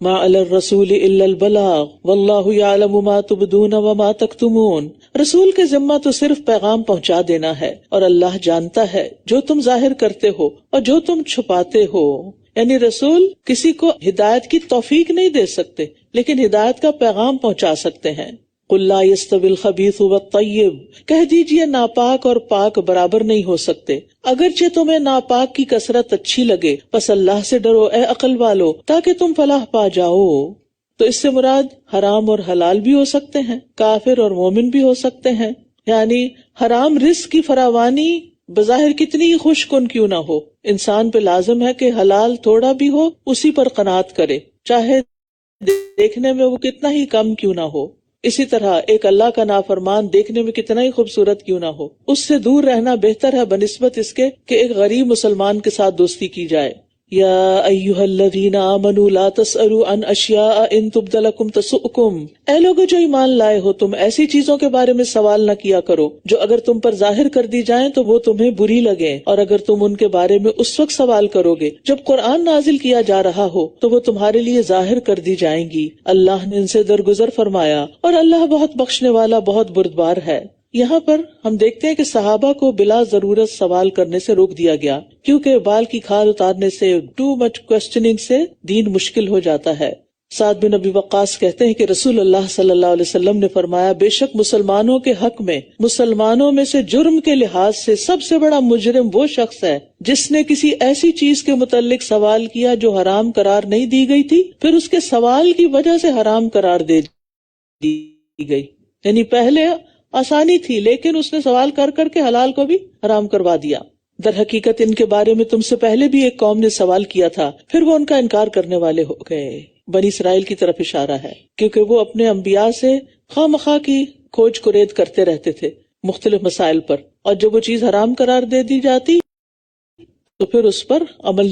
ما علی الرسول الا البلاغ واللہ یعلم ما تبدون وما تکتمون. رسول کے ذمہ تو صرف پیغام پہنچا دینا ہے اور اللہ جانتا ہے جو تم ظاہر کرتے ہو اور جو تم چھپاتے ہو. یعنی رسول کسی کو ہدایت کی توفیق نہیں دے سکتے لیکن ہدایت کا پیغام پہنچا سکتے ہیں. قل لا يستوي الخبيث والطيب. کہہ دیجئے ناپاک اور پاک برابر نہیں ہو سکتے. اگرچہ تمہیں ناپاک کی کثرت اچھی لگے پس اللہ سے ڈرو اے عقل والو تاکہ تم فلاح پا جاؤ. تو اس سے مراد حرام اور حلال بھی ہو سکتے ہیں، کافر اور مومن بھی ہو سکتے ہیں. یعنی حرام رزق کی فراوانی بظاہر کتنی ہی خوش کن کیوں نہ ہو، انسان پہ لازم ہے کہ حلال تھوڑا بھی ہو اسی پر قناعت کرے، چاہے دیکھنے میں وہ کتنا ہی کم کیوں نہ ہو. اسی طرح ایک اللہ کا نافرمان دیکھنے میں کتنا ہی خوبصورت کیوں نہ ہو، اس سے دور رہنا بہتر ہے بنسبت اس کے کہ ایک غریب مسلمان کے ساتھ دوستی کی جائے. یا ایھا الذین آمنوا لا تسألوا عن اشیاء ان تبد لکم تسؤکم. اے لوگو جو ایمان لائے ہو تم ایسی چیزوں کے بارے میں سوال نہ کیا کرو جو اگر تم پر ظاہر کر دی جائیں تو وہ تمہیں بری لگیں، اور اگر تم ان کے بارے میں اس وقت سوال کرو گے جب قرآن نازل کیا جا رہا ہو تو وہ تمہارے لیے ظاہر کر دی جائیں گی. اللہ نے ان سے درگزر فرمایا اور اللہ بہت بخشنے والا بہت بردبار ہے. یہاں پر ہم دیکھتے ہیں کہ صحابہ کو بلا ضرورت سوال کرنے سے روک دیا گیا، کیونکہ بال کی کھال اتارنے سے ٹو مچ کوسچننگ سے دین مشکل ہو جاتا ہے. سعد بن ابی وقاص کہتے ہیں کہ رسول اللہ صلی اللہ علیہ وسلم نے فرمایا، بے شک مسلمانوں کے حق میں مسلمانوں میں سے جرم کے لحاظ سے سب سے بڑا مجرم وہ شخص ہے جس نے کسی ایسی چیز کے متعلق سوال کیا جو حرام قرار نہیں دی گئی تھی، پھر اس کے سوال کی وجہ سے حرام قرار دے دی گئی. یعنی پہلے آسانی تھی لیکن اس نے سوال کر کر کے حلال کو بھی حرام کروا دیا. در حقیقت ان کے بارے میں تم سے پہلے بھی ایک قوم نے سوال کیا تھا پھر وہ ان کا انکار کرنے والے ہو گئے. بنی اسرائیل کی طرف اشارہ ہے کیونکہ وہ اپنے انبیاء سے خواہ مخواہ کی کھوج کرید کرتے رہتے تھے مختلف مسائل پر، اور جب وہ چیز حرام قرار دے دی جاتی تو پھر اس پر عمل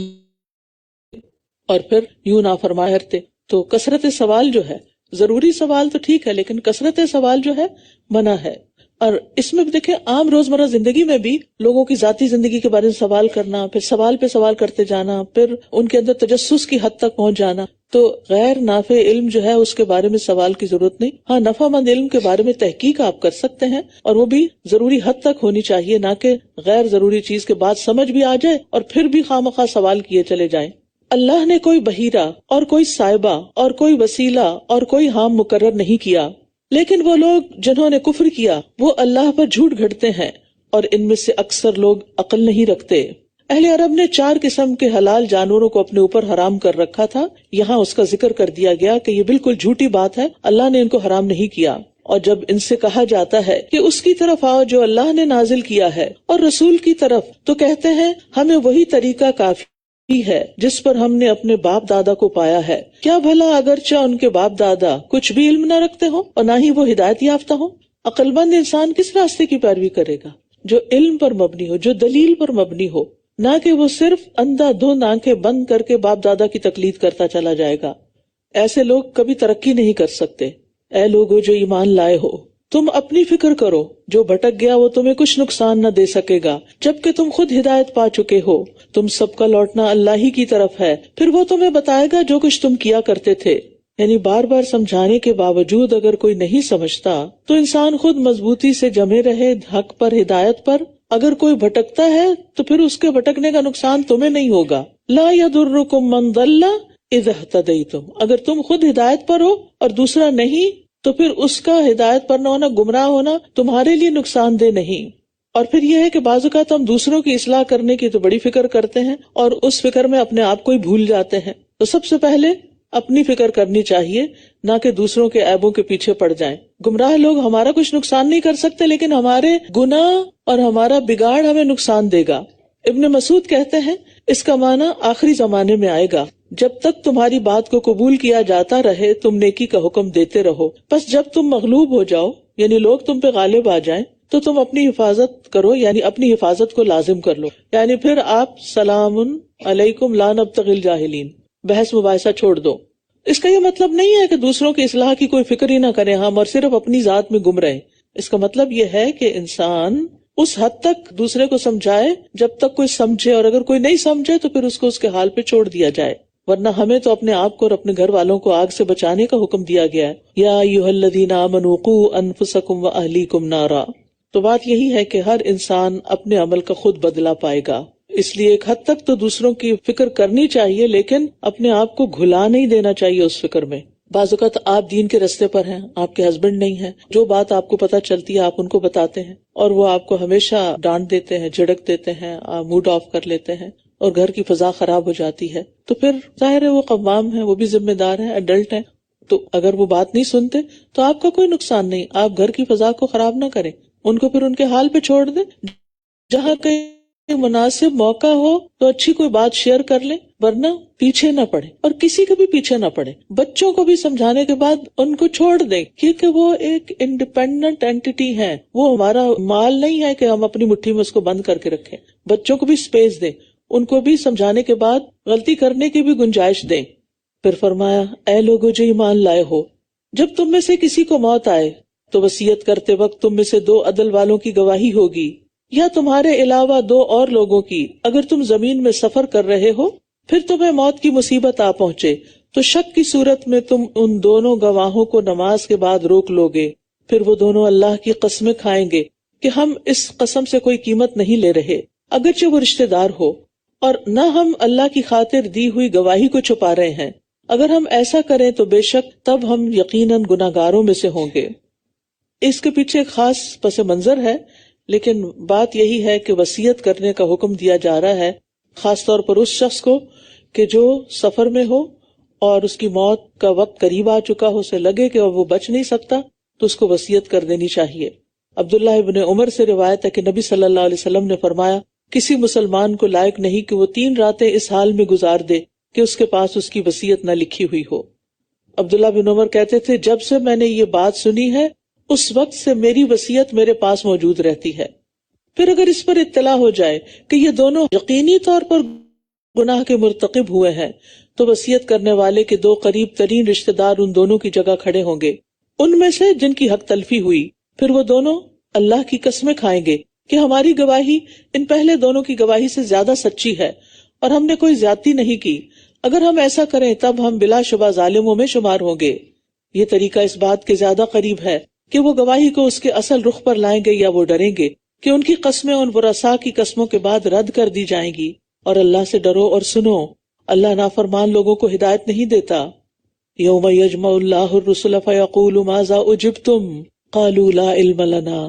اور پھر یوں نافرماں رہتے. تو کثرت سوال جو ہے، ضروری سوال تو ٹھیک ہے لیکن کثرت سوال جو ہے منع ہے. اور اس میں بھی دیکھیں عام روزمرہ زندگی میں بھی لوگوں کی ذاتی زندگی کے بارے میں سوال کرنا، پھر سوال پہ سوال کرتے جانا، پھر ان کے اندر تجسس کی حد تک پہنچ جانا. تو غیر نافع علم جو ہے اس کے بارے میں سوال کی ضرورت نہیں. ہاں نفع مند علم کے بارے میں تحقیق آپ کر سکتے ہیں اور وہ بھی ضروری حد تک ہونی چاہیے، نہ کہ غیر ضروری چیز کے بعد سمجھ بھی آ جائے اور پھر بھی خواہ مخواہ سوال کیے چلے جائیں. اللہ نے کوئی بحیرہ اور کوئی سائبہ اور کوئی وسیلہ اور کوئی حام مقرر نہیں کیا، لیکن وہ لوگ جنہوں نے کفر کیا وہ اللہ پر جھوٹ گھڑتے ہیں اور ان میں سے اکثر لوگ عقل نہیں رکھتے. اہل عرب نے 4 قسم کے حلال جانوروں کو اپنے اوپر حرام کر رکھا تھا. یہاں اس کا ذکر کر دیا گیا کہ یہ بالکل جھوٹی بات ہے، اللہ نے ان کو حرام نہیں کیا. اور جب ان سے کہا جاتا ہے کہ اس کی طرف آؤ جو اللہ نے نازل کیا ہے اور رسول کی طرف، تو کہتے ہیں ہمیں وہی طریقہ کافی ہے جس پر ہم نے اپنے باپ دادا کو پایا ہے. کیا بھلا اگرچہ ان کے باپ دادا کچھ بھی علم نہ رکھتے ہوں اور نہ ہی وہ ہدایت یافتہ ہوں؟ عقل مند انسان کس راستے کی پیروی کرے گا؟ جو علم پر مبنی ہو، جو دلیل پر مبنی ہو، نہ کہ وہ صرف اندھا دھند آنکھیں بند کر کے باپ دادا کی تقلید کرتا چلا جائے گا. ایسے لوگ کبھی ترقی نہیں کر سکتے. اے لوگو جو ایمان لائے ہو، تم اپنی فکر کرو، جو بھٹک گیا وہ تمہیں کچھ نقصان نہ دے سکے گا جبکہ تم خود ہدایت پا چکے ہو. تم سب کا لوٹنا اللہ ہی کی طرف ہے، پھر وہ تمہیں بتائے گا جو کچھ تم کیا کرتے تھے. یعنی بار بار سمجھانے کے باوجود اگر کوئی نہیں سمجھتا تو انسان خود مضبوطی سے جمے رہے حق پر، ہدایت پر. اگر کوئی بھٹکتا ہے تو پھر اس کے بھٹکنے کا نقصان تمہیں نہیں ہوگا. لا یضرکم من ضل اذا اہتدیتم. اگر تم خود ہدایت پر ہو اور دوسرا نہیں تو پھر اس کا ہدایت پر نہ ہونا، گمراہ ہونا تمہارے لیے نقصان دہ نہیں. اور پھر یہ ہے کہ بعض اوقات ہم دوسروں کی اصلاح کرنے کی تو بڑی فکر کرتے ہیں اور اس فکر میں اپنے آپ کو ہی بھول جاتے ہیں. تو سب سے پہلے اپنی فکر کرنی چاہیے، نہ کہ دوسروں کے عیبوں کے پیچھے پڑ جائیں. گمراہ لوگ ہمارا کچھ نقصان نہیں کر سکتے، لیکن ہمارے گناہ اور ہمارا بگاڑ ہمیں نقصان دے گا. ابن مسعود کہتے ہیں اس کا معنی آخری زمانے میں آئے گا، جب تک تمہاری بات کو قبول کیا جاتا رہے تم نیکی کا حکم دیتے رہو، بس جب تم مغلوب ہو جاؤ یعنی لوگ تم پہ غالب آ جائیں تو تم اپنی حفاظت کرو، یعنی اپنی حفاظت کو لازم کر لو. یعنی پھر آپ سلام علیکم لا نبتغی الجاہلین، بحث مباحثہ چھوڑ دو. اس کا یہ مطلب نہیں ہے کہ دوسروں کی اصلاح کی کوئی فکر ہی نہ کریں ہم اور صرف اپنی ذات میں گم رہیں. اس کا مطلب یہ ہے کہ انسان اس حد تک دوسرے کو سمجھائے جب تک کوئی سمجھے، اور اگر کوئی نہیں سمجھے تو پھر اس کو اس کے حال پہ چھوڑ دیا جائے. ورنہ ہمیں تو اپنے آپ کو اور اپنے گھر والوں کو آگ سے بچانے کا حکم دیا گیا ہے. یا ایھا الذین آمنوا قوا انفسکم واہلیکم نارا. تو بات یہی ہے کہ ہر انسان اپنے عمل کا خود بدلہ پائے گا. اس لیے ایک حد تک تو دوسروں کی فکر کرنی چاہیے، لیکن اپنے آپ کو گھلا نہیں دینا چاہیے اس فکر میں. بعض اوقات آپ دین کے رستے پر ہیں، آپ کے ہسبینڈ نہیں ہیں، جو بات آپ کو پتہ چلتی ہے آپ ان کو بتاتے ہیں اور وہ آپ کو ہمیشہ ڈانٹ دیتے ہیں، جھڑک دیتے ہیں، موڈ آف کر لیتے ہیں اور گھر کی فضا خراب ہو جاتی ہے. تو پھر ظاہر ہے وہ قوام ہیں، وہ بھی ذمہ دار ہیں، ایڈلٹ ہیں. تو اگر وہ بات نہیں سنتے تو آپ کا کوئی نقصان نہیں، آپ گھر کی فضا کو خراب نہ کریں، ان کو پھر ان کے حال پہ چھوڑ دیں. جہاں کہیں مناسب موقع ہو تو اچھی کوئی بات شیئر کر لیں، ورنہ پیچھے نہ پڑے اور کسی کے بھی پیچھے نہ پڑے. بچوں کو بھی سمجھانے کے بعد ان کو چھوڑ دیں، کیونکہ وہ ایک انڈیپینڈنٹ اینٹی ہیں، وہ ہمارا مال نہیں ہے کہ ہم اپنی مٹھی میں اس کو بند کر کے رکھیں. بچوں کو بھی سپیس دیں، ان کو بھی سمجھانے کے بعد غلطی کرنے کی بھی گنجائش دیں. پھر فرمایا اے لوگو جو ایمان لائے ہو، جب تم میں سے کسی کو موت آئے تو وصیت کرتے وقت تم میں سے 2 عدل والوں کی گواہی ہوگی یا تمہارے علاوہ 2 اور لوگوں کی. اگر تم زمین میں سفر کر رہے ہو پھر تمہیں موت کی مصیبت آ پہنچے تو شک کی صورت میں تم ان دونوں گواہوں کو نماز کے بعد روک لو گے. پھر وہ دونوں اللہ کی قسمیں کھائیں گے کہ ہم اس قسم سے کوئی قیمت نہیں لے رہے، اگرچہ وہ رشتہ دار ہو، اور نہ ہم اللہ کی خاطر دی ہوئی گواہی کو چھپا رہے ہیں. اگر ہم ایسا کریں تو بے شک تب ہم یقیناً گناہگاروں میں سے ہوں گے. اس کے پیچھے ایک خاص پس منظر ہے، لیکن بات یہی ہے کہ وصیت کرنے کا حکم دیا جا رہا ہے خاص طور پر اس شخص کو کہ جو سفر میں ہو اور اس کی موت کا وقت قریب آ چکا ہو، اسے لگے کہ وہ بچ نہیں سکتا تو اس کو وصیت کر دینی چاہیے. عبداللہ ابن عمر سے روایت ہے کہ نبی صلی اللہ علیہ وسلم نے فرمایا کسی مسلمان کو لائق نہیں کہ وہ 3 راتیں اس حال میں گزار دے کہ اس کے پاس اس کی وصیت نہ لکھی ہوئی ہو. عبداللہ بن عمر کہتے تھے جب سے میں نے یہ بات سنی ہے اس وقت سے میری وصیت میرے پاس موجود رہتی ہے. پھر اگر اس پر اطلاع ہو جائے کہ یہ دونوں یقینی طور پر گناہ کے مرتکب ہوئے ہیں تو وصیت کرنے والے کے 2 قریب ترین رشتہ دار ان دونوں کی جگہ کھڑے ہوں گے، ان میں سے جن کی حق تلفی ہوئی. پھر وہ دونوں اللہ کی قسمیں کھائیں گے کہ ہماری گواہی ان پہلے دونوں کی گواہی سے زیادہ سچی ہے اور ہم نے کوئی زیادتی نہیں کی. اگر ہم ایسا کریں تب ہم بلا شبہ ظالموں میں شمار ہوں گے. یہ طریقہ اس بات کے زیادہ قریب ہے کہ وہ گواہی کو اس کے اصل رخ پر لائیں گے یا وہ ڈریں گے کہ ان کی قسمیں ان ورثاء کی قسموں کے بعد رد کر دی جائیں گی. اور اللہ سے ڈرو اور سنو، اللہ نافرمان لوگوں کو ہدایت نہیں دیتا. یوم یجمع اللہ الرسل فیقول ماذا اجبتم قالوا لا علم لنا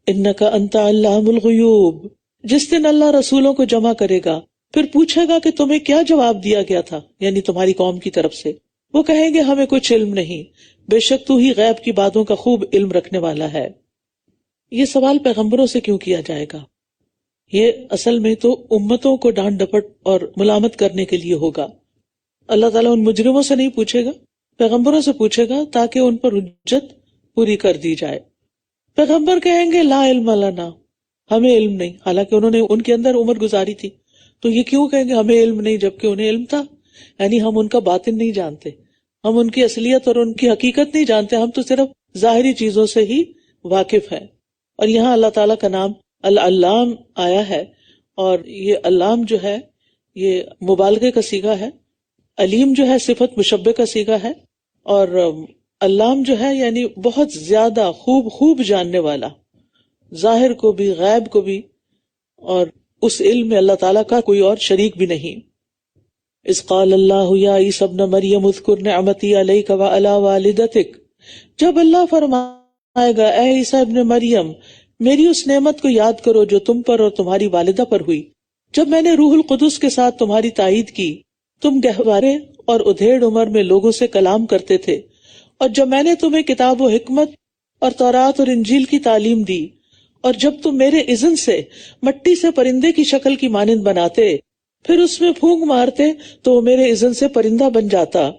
انک انت علام الغیوب. جس دن اللہ رسولوں کو جمع کرے گا، پھر پوچھے گا کہ تمہیں کیا جواب دیا گیا تھا، یعنی تمہاری قوم کی طرف سے. وہ کہیں گے ہمیں کچھ علم نہیں، بے شک تو ہی غیب کی باتوں کا خوب علم رکھنے والا ہے. یہ سوال پیغمبروں سے کیوں کیا جائے گا؟ یہ اصل میں تو امتوں کو ڈانٹ ڈپٹ اور ملامت کرنے کے لیے ہوگا. اللہ تعالیٰ ان مجرموں سے نہیں پوچھے گا، پیغمبروں سے پوچھے گا تاکہ ان پر حجت پوری کر دی جائے. پیغمبر کہیں گے لا علم لنا، ہمیں علم نہیں، حالانکہ انہوں نے ان کے اندر عمر گزاری تھی. تو یہ کیوں کہیں گے ہمیں علم نہیں جبکہ انہیں علم تھا؟ یعنی ہم ان کا باطن نہیں جانتے، ہم ان کی اصلیت اور ان کی حقیقت نہیں جانتے، ہم تو صرف ظاہری چیزوں سے ہی واقف ہیں. اور یہاں اللہ تعالیٰ کا نام العلام آیا ہے، اور یہ علام جو ہے یہ مبالغے کا صیغہ ہے، علیم جو ہے صفت مشبہ کا صیغہ ہے، اور علام جو ہے یعنی بہت زیادہ خوب جاننے والا، ظاہر کو بھی غیب کو بھی، اور اس علم میں اللہ تعالیٰ کا کوئی اور شریک بھی نہیں. اذ قال اللہ یا عیسی ابن مریم اذکر نعمتی علیک وعلی والدتک، جب اللہ فرمائے گا اے عیسی ابن مریم میری اس نعمت کو یاد کرو جو تم پر اور تمہاری والدہ پر ہوئی، جب میں نے روح القدس کے ساتھ تمہاری تائید کی، تم گہوارے اور ادھیڑ عمر میں لوگوں سے کلام کرتے تھے، اور جب میں نے تمہیں کتاب و حکمت اور تورات اور انجیل کی تعلیم دی، اور جب تم میرے اذن سے مٹی سے پرندے کی شکل کی مانند بناتے، پھر اس میں پھونک مارتے تو وہ میرے اذن سے پرندہ بن جاتا،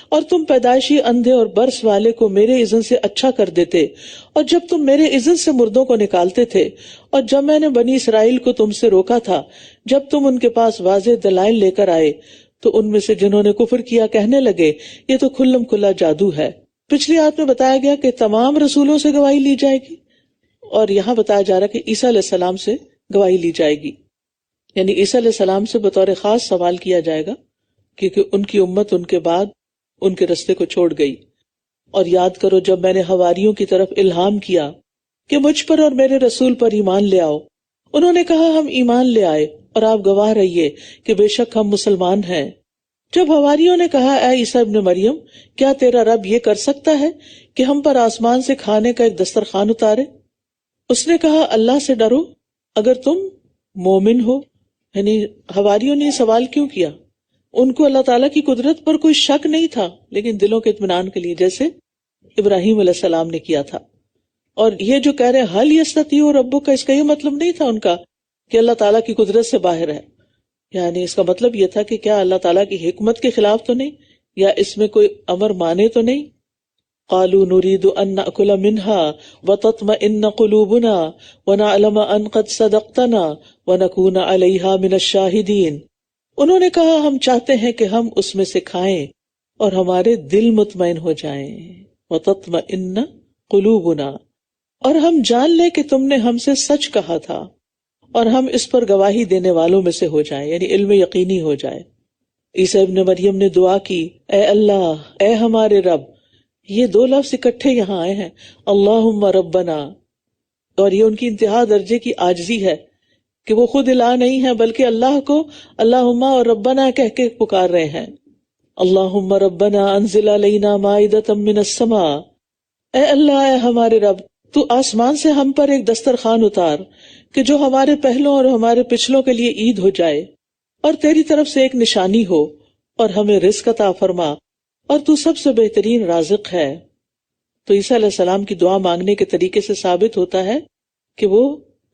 اور تم پیدائشی اندھے اور برس والے کو میرے اذن سے اچھا کر دیتے، اور جب تم میرے اذن سے مردوں کو نکالتے تھے، اور جب میں نے بنی اسرائیل کو تم سے روکا تھا جب تم ان کے پاس واضح دلائل لے کر آئے، تو ان میں سے جنہوں نے کفر کیا کہنے لگے یہ تو کھلم کھلا جادو ہے. پچھلی آیت میں بتایا گیا کہ تمام رسولوں سے گواہی لی جائے گی، اور یہاں بتایا جا رہا ہے کہ عیسیٰ علیہ السلام سے گواہی لی جائے گی، یعنی عیسیٰ علیہ السلام سے بطور خاص سوال کیا جائے گا کیونکہ ان کی امت ان کے بعد ان کے رستے کو چھوڑ گئی. اور یاد کرو جب میں نے حواریوں کی طرف الہام کیا کہ مجھ پر اور میرے رسول پر ایمان لے آؤ، انہوں نے کہا ہم ایمان لے آئے، اور آپ گواہ رہیے کہ بے شک ہم مسلمان ہیں. جب حواریوں نے کہا اے عیسیٰ ابن مریم کیا تیرا رب یہ کر سکتا ہے کہ ہم پر آسمان سے کھانے کا ایک دسترخوان اتارے؟ اس نے کہا اللہ سے ڈرو اگر تم مومن ہو. یعنی حواریوں نے یہ سوال کیوں کیا؟ ان کو اللہ تعالیٰ کی قدرت پر کوئی شک نہیں تھا، لیکن دلوں کے اطمینان کے لیے، جیسے ابراہیم علیہ السلام نے کیا تھا. اور یہ جو کہہ رہے حل یستطیع ربک کا، اس کا یہ مطلب نہیں تھا ان کا کہ اللہ تعالیٰ کی قدرت سے باہر ہے، یعنی اس کا مطلب یہ تھا کہ کیا اللہ تعالیٰ کی حکمت کے خلاف تو نہیں، یا اس میں کوئی امر مانے تو نہیں. قالوا نريد ان ناكل منها وتطمئن قلوبنا ونعلم ان قد صدقتنا ونكون عليها من الشاهدين. انہوں نے کہا ہم چاہتے ہیں کہ ہم اس میں سے کھائیں اور ہمارے دل مطمئن ہو جائیں. وتطمئن قلوبنا، اور ہم جان لیں کہ تم نے ہم سے سچ کہا تھا اور ہم اس پر گواہی دینے والوں میں سے ہو جائیں، یعنی علم یقینی ہو جائے. عیسیٰ ابن مریم نے دعا کی اے اللہ، اے ہمارے رب. یہ دو لفظ اکٹھے یہاں آئے ہیں، اللہم ربنا، اور یہ ان کی انتہا درجے کی عاجزی ہے کہ وہ خود الہ نہیں ہے بلکہ اللہ کو اللہم اور ربنا کہہ کے پکار رہے ہیں. اللہم ربنا انزل علینا مائدۃ من السماء، اے اللہ، اے ہمارے رب، تو آسمان سے ہم پر ایک دسترخوان اتار کہ جو ہمارے پہلوں اور ہمارے پچھلوں کے لیے عید ہو جائے، اور تیری طرف سے ایک نشانی ہو، اور ہمیں رزق عطا فرما، اور تو سب سے بہترین رازق ہے. تو عیسیٰ علیہ السلام کی دعا مانگنے کے طریقے سے ثابت ہوتا ہے کہ وہ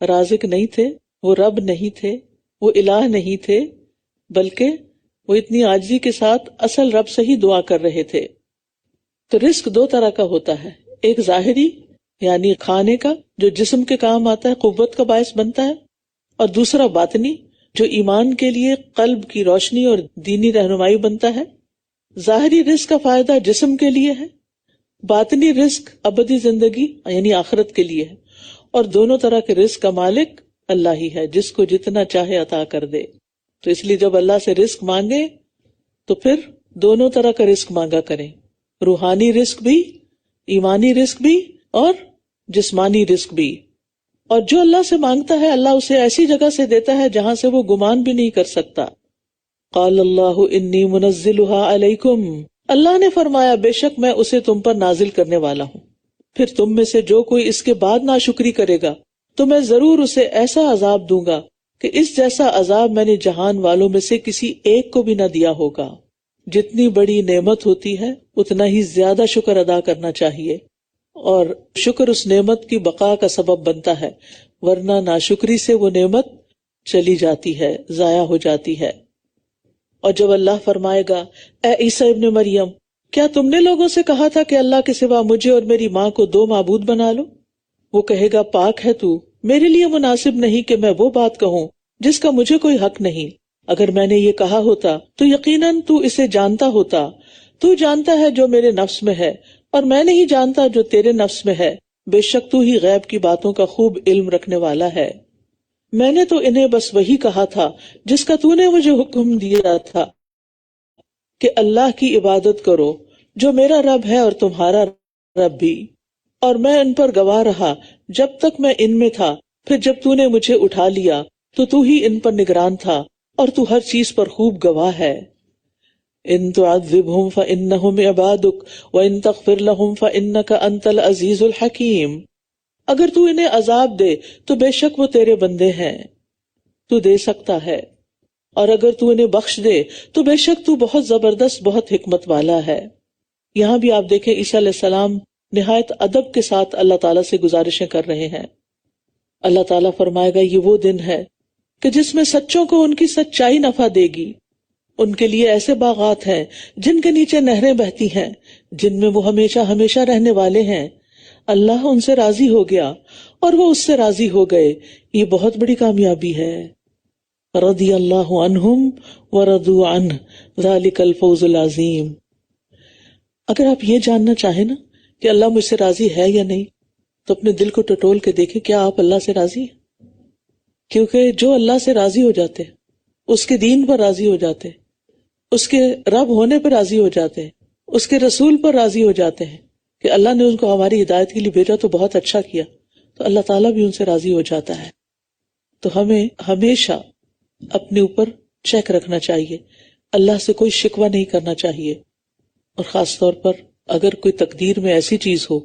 رازق نہیں تھے، وہ رب نہیں تھے، وہ الہ نہیں تھے، بلکہ وہ اتنی عاجزی کے ساتھ اصل رب سے ہی دعا کر رہے تھے. تو رزق دو طرح کا ہوتا ہے، ایک ظاہری یعنی کھانے کا جو جسم کے کام آتا ہے، قوت کا باعث بنتا ہے، اور دوسرا باطنی جو ایمان کے لیے قلب کی روشنی اور دینی رہنمائی بنتا ہے. ظاہری رزق کا فائدہ جسم کے لیے ہے، باطنی رزق ابدی زندگی یعنی آخرت کے لیے ہے، اور دونوں طرح کے رزق کا مالک اللہ ہی ہے، جس کو جتنا چاہے عطا کر دے. تو اس لیے جب اللہ سے رزق مانگے تو پھر دونوں طرح کا رزق مانگا کریں، روحانی رزق بھی، ایمانی رزق بھی، اور جسمانی رزق بھی. اور جو اللہ سے مانگتا ہے اللہ اسے ایسی جگہ سے دیتا ہے جہاں سے وہ گمان بھی نہیں کر سکتا. قال اللہ انی منزلها علیکم، اللہ نے فرمایا بے شک میں اسے تم پر نازل کرنے والا ہوں، پھر تم میں سے جو کوئی اس کے بعد ناشکری کرے گا تو میں ضرور اسے ایسا عذاب دوں گا کہ اس جیسا عذاب میں نے جہان والوں میں سے کسی ایک کو بھی نہ دیا ہوگا۔ جتنی بڑی نعمت ہوتی ہے اتنا ہی زیادہ شکر ادا کرنا چاہیے، اور شکر اس نعمت کی بقا کا سبب بنتا ہے، ورنہ ناشکری سے وہ نعمت چلی جاتی ہے، ضائع ہو جاتی ہے۔ اور جب اللہ فرمائے گا اے عیسیٰ ابن مریم، کیا تم نے لوگوں سے کہا تھا کہ اللہ کے سوا مجھے اور میری ماں کو دو معبود بنا لو؟ وہ کہے گا پاک ہے تو، میرے لیے مناسب نہیں کہ میں وہ بات کہوں جس کا مجھے کوئی حق نہیں۔ اگر میں نے یہ کہا ہوتا تو یقیناً تو اسے جانتا ہوتا، تو جانتا ہے جو میرے نفس میں ہے اور میں نہیں جانتا جو تیرے نفس میں ہے، بے شک تو ہی غیب کی باتوں کا خوب علم رکھنے والا ہے۔ میں نے تو انہیں بس وہی کہا تھا جس کا تو نے مجھے حکم دیا تھا کہ اللہ کی عبادت کرو جو میرا رب ہے اور تمہارا رب بھی، اور میں ان پر گواہ رہا جب تک میں ان میں تھا، پھر جب تو نے مجھے اٹھا لیا تو ہی ان پر نگران تھا، اور تو ہر چیز پر خوب گواہ ہے۔ ان تعذبہم فإنہم عبادک وإن تغفر لہم فإنک انت العزیز الحکیم۔ اگر تو انہیں عذاب دے تو بے شک وہ تیرے بندے ہیں، تو دے سکتا ہے، اور اگر تو انہیں بخش دے تو بے شک تو بہت زبردست، بہت حکمت والا ہے۔ یہاں بھی آپ دیکھیں عیسیٰ علیہ السلام نہایت ادب کے ساتھ اللہ تعالیٰ سے گزارشیں کر رہے ہیں۔ اللہ تعالیٰ فرمائے گا یہ وہ دن ہے کہ جس میں سچوں کو ان کی سچائی نفع دے گی، ان کے لیے ایسے باغات ہیں جن کے نیچے نہریں بہتی ہیں، جن میں وہ ہمیشہ ہمیشہ رہنے والے ہیں۔ اللہ ان سے راضی ہو گیا اور وہ اس سے راضی ہو گئے، یہ بہت بڑی کامیابی ہے۔ رضی اللہ عنہم ورضوا عنہ ذالک الفوز العظیم۔ اگر آپ یہ جاننا چاہیں نا کہ اللہ مجھ سے راضی ہے یا نہیں، تو اپنے دل کو ٹٹول کے دیکھیں کیا آپ اللہ سے راضی ہیں؟ کیونکہ جو اللہ سے راضی ہو جاتے ہیں، اس کے دین پر راضی ہو جاتے ہیں، اس کے رب ہونے پر راضی ہو جاتے ہیں، اس کے رسول پر راضی ہو جاتے ہیں کہ اللہ نے ان کو ہماری ہدایت کے لیے بھیجا تو بہت اچھا کیا، تو اللہ تعالیٰ بھی ان سے راضی ہو جاتا ہے۔ تو ہمیں ہمیشہ اپنے اوپر چیک رکھنا چاہیے، اللہ سے کوئی شکوہ نہیں کرنا چاہیے، اور خاص طور پر اگر کوئی تقدیر میں ایسی چیز ہو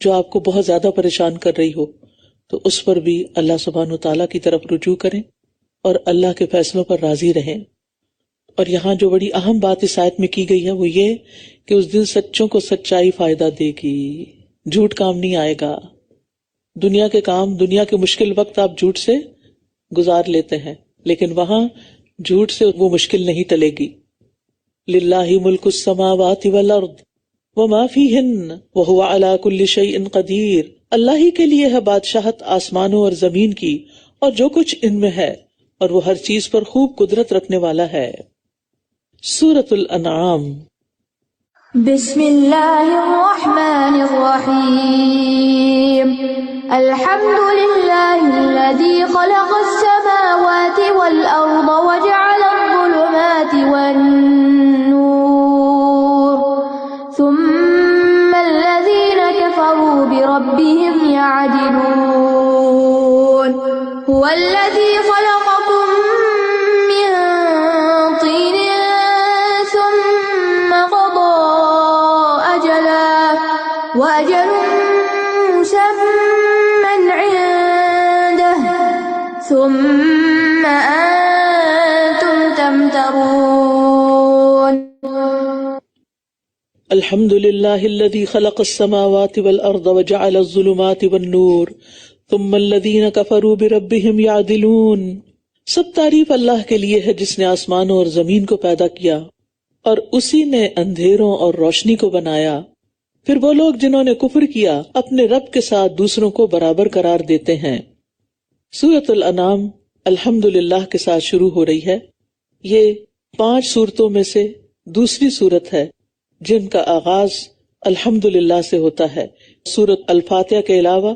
جو آپ کو بہت زیادہ پریشان کر رہی ہو تو اس پر بھی اللہ سبحانہ وتعالیٰ کی طرف رجوع کریں اور اللہ کے فیصلوں پر راضی رہیں۔ اور یہاں جو بڑی اہم بات اس آیت میں کی گئی ہے وہ یہ کہ اس دن سچوں کو سچائی فائدہ دے گی، جھوٹ کام نہیں آئے گا۔ دنیا کے کام، دنیا کے مشکل وقت آپ جھوٹ سے گزار لیتے ہیں، لیکن وہاں جھوٹ سے وہ مشکل نہیں ٹلے گی۔ للہ ملک السماوات والارض وما فیہن وہو علی کل شیء قدیر۔ اللہ ہی کے لیے ہے بادشاہت آسمانوں اور زمین کی اور جو کچھ ان میں ہے، اور وہ ہر چیز پر خوب قدرت رکھنے والا ہے۔ سورۃ الانعام۔ بسم اللہ الرحمن الرحیم۔ الحمد للہ الذی خلق السماوات والارض وجعل الظلمات والنور ثم الذین کفروا بربهم يعدلون۔ هو الذی خلقکم من طین ثم قضى أجلا وأجل مسمى عنده ثم أنتم تمترون۔ الحمد للہ الذی خلق السماوات والارض وجعل الظلمات والنور ثم الذین کفروا بربهم یعدلون۔ سب تعریف اللہ کے لیے ہے جس نے آسمانوں اور زمین کو پیدا کیا، اور اسی نے اندھیروں اور روشنی کو بنایا۔ پھر وہ لوگ جنہوں نے کفر کیا اپنے رب کے ساتھ دوسروں کو برابر قرار دیتے ہیں۔ سورۃ الانعام الحمدللہ کے ساتھ شروع ہو رہی ہے۔ یہ 5 سورتوں میں سے دوسری سورت ہے جن کا آغاز الحمدللہ سے ہوتا ہے۔ سورۃ الفاتحہ کے علاوہ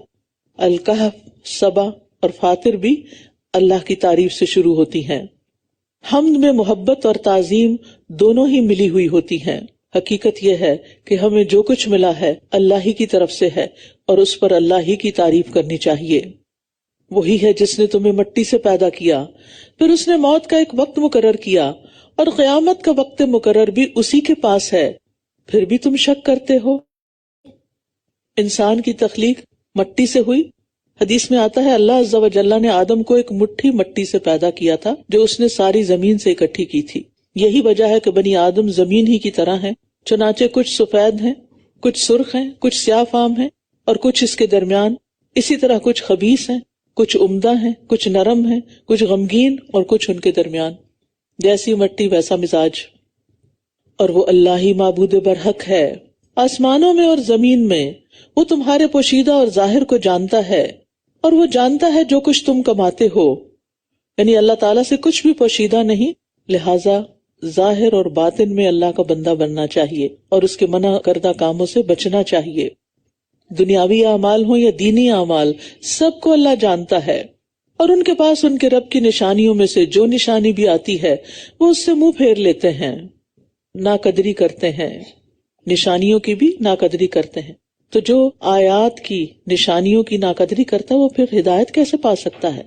الکہف، سبا اور فاطر بھی اللہ کی تعریف سے شروع ہوتی ہیں۔ حمد میں محبت اور تعظیم دونوں ہی ملی ہوئی ہوتی ہیں۔ حقیقت یہ ہے کہ ہمیں جو کچھ ملا ہے اللہ ہی کی طرف سے ہے، اور اس پر اللہ ہی کی تعریف کرنی چاہیے۔ وہی ہے جس نے تمہیں مٹی سے پیدا کیا، پھر اس نے موت کا ایک وقت مقرر کیا، اور قیامت کا وقت مقرر بھی اسی کے پاس ہے، پھر بھی تم شک کرتے ہو۔ انسان کی تخلیق مٹی سے ہوئی، حدیث میں آتا ہے اللہ عز و جل نے آدم کو ایک مٹھی مٹی سے پیدا کیا تھا جو اس نے ساری زمین سے اکٹھی کی تھی. یہی وجہ ہے کہ بنی آدم زمین ہی کی طرح ہیں، چنانچہ کچھ سفید ہیں، کچھ سرخ ہیں، کچھ سیاہ فام ہیں اور کچھ اس کے درمیان. اسی طرح کچھ خبیث ہیں، کچھ عمدہ ہیں، کچھ نرم ہیں، کچھ غمگین اور کچھ ان کے درمیان. جیسی مٹی ویسا مزاج. اور وہ اللہ ہی معبود برحق ہے آسمانوں میں اور زمین میں. وہ تمہارے پوشیدہ اور ظاہر کو جانتا ہے، اور وہ جانتا ہے جو کچھ تم کماتے ہو. یعنی اللہ تعالیٰ سے کچھ بھی پوشیدہ نہیں، لہٰذا ظاہر اور باطن میں اللہ کا بندہ بننا چاہیے اور اس کے منع کردہ کاموں سے بچنا چاہیے. دنیاوی اعمال ہوں یا دینی اعمال، سب کو اللہ جانتا ہے، اور ان کے پاس ان کے رب کی نشانیوں میں سے جو نشانی بھی آتی ہے وہ اس سے منہ پھیر لیتے ہیں، ناقدری کرتے ہیں. نشانیوں کی بھی ناقدری کرتے ہیں. تو جو آیات کی نشانیوں کی ناقدری کرتا ہے وہ پھر ہدایت کیسے پا سکتا ہے؟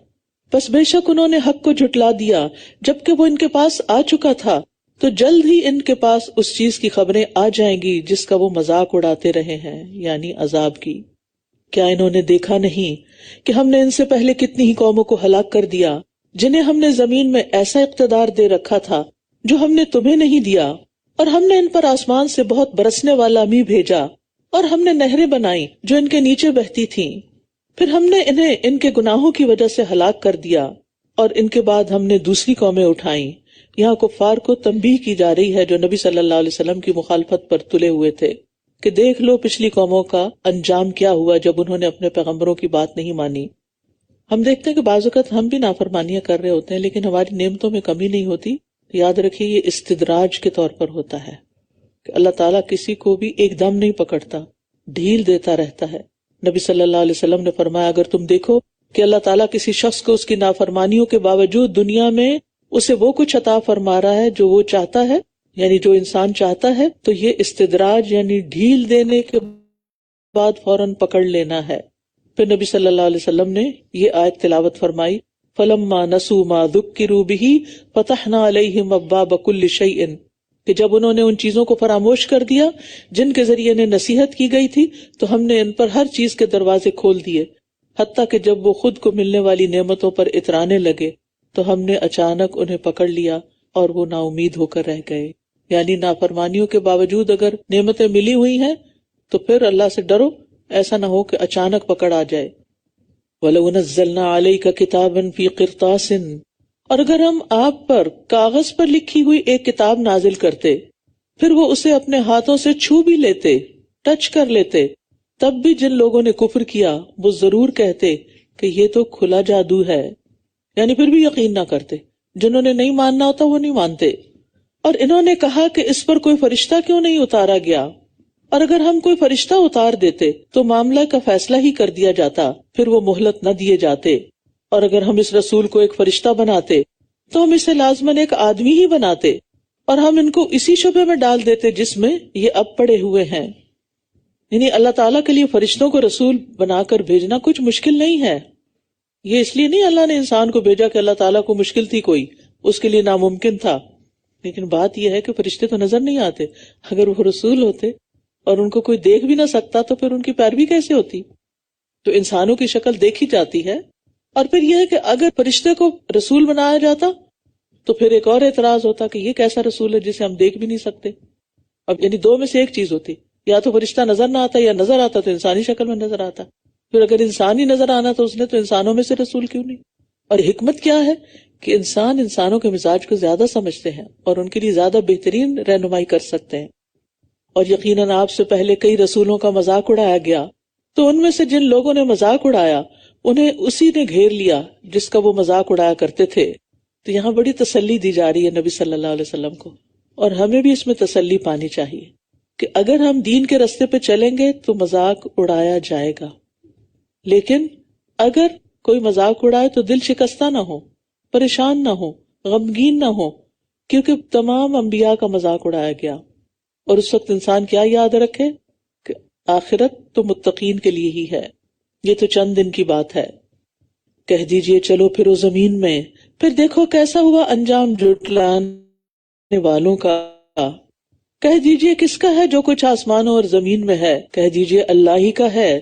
بس بے شک انہوں نے حق کو جھٹلا دیا جبکہ وہ ان کے پاس آ چکا تھا، تو جلد ہی ان کے پاس اس چیز کی خبریں آ جائیں گی جس کا وہ مذاق اڑاتے رہے ہیں، یعنی عذاب کی. کیا انہوں نے دیکھا نہیں کہ ہم نے ان سے پہلے کتنی ہی قوموں کو ہلاک کر دیا جنہیں ہم نے زمین میں ایسا اقتدار دے رکھا تھا جو ہم نے تمہیں نہیں دیا، اور ہم نے ان پر آسمان سے بہت برسنے والا می بھیجا، اور ہم نے نہریں بنائی جو ان کے نیچے بہتی تھیں. پھر ہم نے انہیں ان کے گناہوں کی وجہ سے ہلاک کر دیا، اور ان کے بعد ہم نے دوسری قومیں اٹھائیں. یہاں کفار کو تنبیہ کی جا رہی ہے جو نبی صلی اللہ علیہ وسلم کی مخالفت پر تلے ہوئے تھے کہ دیکھ لو پچھلی قوموں کا انجام کیا ہوا جب انہوں نے اپنے پیغمبروں کی بات نہیں مانی. ہم دیکھتے ہیں کہ بعض اوقات ہم بھی نافرمانیاں کر رہے ہوتے ہیں لیکن ہماری نعمتوں میں کمی نہیں ہوتی. یاد رکھیے یہ استدراج کے طور پر ہوتا ہے کہ اللہ تعالیٰ کسی کو بھی ایک دم نہیں پکڑتا، ڈھیل دیتا رہتا ہے. نبی صلی اللہ علیہ وسلم نے فرمایا اگر تم دیکھو کہ اللہ تعالیٰ کسی شخص کو اس کی نافرمانیوں کے باوجود دنیا میں اسے وہ کچھ عطا فرما رہا ہے جو وہ چاہتا ہے، یعنی جو انسان چاہتا ہے، تو یہ استدراج یعنی ڈھیل دینے کے بعد فوراً پکڑ لینا ہے. پھر نبی صلی اللہ علیہ وسلم نے یہ آیت تلاوت فرمائی فَلَمَّا نَسُوا مَا ذُكِّرُوا بِهِ فَتَحْنَا عَلَيْهِمْ أَبْوَابَ كُلِّ شَيْءٍ، کہ جب انہوں نے ان چیزوں کو فراموش کر دیا جن کے ذریعے انہیں نصیحت کی گئی تھی تو ہم نے ان پر ہر چیز کے دروازے کھول دیے، حتیٰ کہ جب وہ خود کو ملنے والی نعمتوں پر اترانے لگے تو ہم نے اچانک انہیں پکڑ لیا اور وہ نا امید ہو کر رہ گئے. یعنی نافرمانیوں کے باوجود اگر نعمتیں ملی ہوئی ہیں تو پھر اللہ سے ڈرو، ایسا نہ ہو کہ اچانک پکڑ آ جائے. وَلَوْ نَزَّلْنَا عَلَيْكَ كِتَابًا فِي قِرْطَاسٍ، اور اگر ہم آپ پر کاغذ پر لکھی ہوئی ایک کتاب نازل کرتے پھر وہ اسے اپنے ہاتھوں سے چھو بھی لیتے، ٹچ کر لیتے، تب بھی جن لوگوں نے کفر کیا وہ ضرور کہتے کہ یہ تو کھلا جادو ہے، یعنی پھر بھی یقین نہ کرتے. جنہوں نے نہیں ماننا ہوتا وہ نہیں مانتے. اور انہوں نے کہا کہ اس پر کوئی فرشتہ کیوں نہیں اتارا گیا، اور اگر ہم کوئی فرشتہ اتار دیتے تو معاملہ کا فیصلہ ہی کر دیا جاتا، پھر وہ مہلت نہ دیے جاتے. اور اگر ہم اس رسول کو ایک فرشتہ بناتے تو ہم اسے لازماً ایک آدمی ہی بناتے، اور ہم ان کو اسی شبے میں ڈال دیتے جس میں یہ اب پڑے ہوئے ہیں. یعنی اللہ تعالیٰ کے لیے فرشتوں کو رسول بنا کر بھیجنا کچھ مشکل نہیں ہے. یہ اس لیے نہیں اللہ نے انسان کو بھیجا کہ اللہ تعالیٰ کو مشکل تھی کوئی، اس کے لیے ناممکن تھا. لیکن بات یہ ہے کہ فرشتے تو نظر نہیں آتے. اگر وہ رسول ہوتے اور ان کو کوئی دیکھ بھی نہ سکتا تو پھر ان کی پیروی کیسے ہوتی؟ تو انسانوں کی شکل دیکھی جاتی ہے. اور پھر یہ ہے کہ اگر فرشتے کو رسول بنایا جاتا تو پھر ایک اور اعتراض ہوتا کہ یہ کیسا رسول ہے جسے ہم دیکھ بھی نہیں سکتے. اب یعنی دو میں سے ایک چیز ہوتی، یا تو فرشتہ نظر نہ آتا یا نظر آتا تو انسانی شکل میں نظر آتا. پھر اگر انسان ہی نظر آنا تو اس نے تو انسانوں میں سے رسول کیوں نہیں؟ اور حکمت کیا ہے کہ انسان انسانوں کے مزاج کو زیادہ سمجھتے ہیں اور ان کے لیے زیادہ بہترین رہنمائی کر سکتے ہیں. اور یقیناً آپ سے پہلے کئی رسولوں کا مذاق اڑایا گیا، تو ان میں سے جن لوگوں نے مذاق اڑایا انہیں اسی نے گھیر لیا جس کا وہ مذاق اڑایا کرتے تھے. تو یہاں بڑی تسلی دی جا رہی ہے نبی صلی اللہ علیہ وسلم کو، اور ہمیں بھی اس میں تسلی پانی چاہیے کہ اگر ہم دین کے راستے پہ چلیں گے تو مذاق اڑایا جائے گا، لیکن اگر کوئی مذاق اڑائے تو دل شکستہ نہ ہو، پریشان نہ ہو، غمگین نہ ہو، کیونکہ تمام انبیاء کا مذاق اڑایا گیا. اور اس وقت انسان کیا یاد رکھے کہ آخرت تو متقین کے لیے ہی ہے، یہ تو چند دن کی بات ہے. کہہ دیجئے چلو پھرو زمین میں، پھر دیکھو کیسا ہوا انجام جھٹلانے والوں کا. کہہ دیجئے کس کا ہے جو کچھ آسمانوں اور زمین میں ہے، کہہ دیجئے اللہ ہی کا ہے،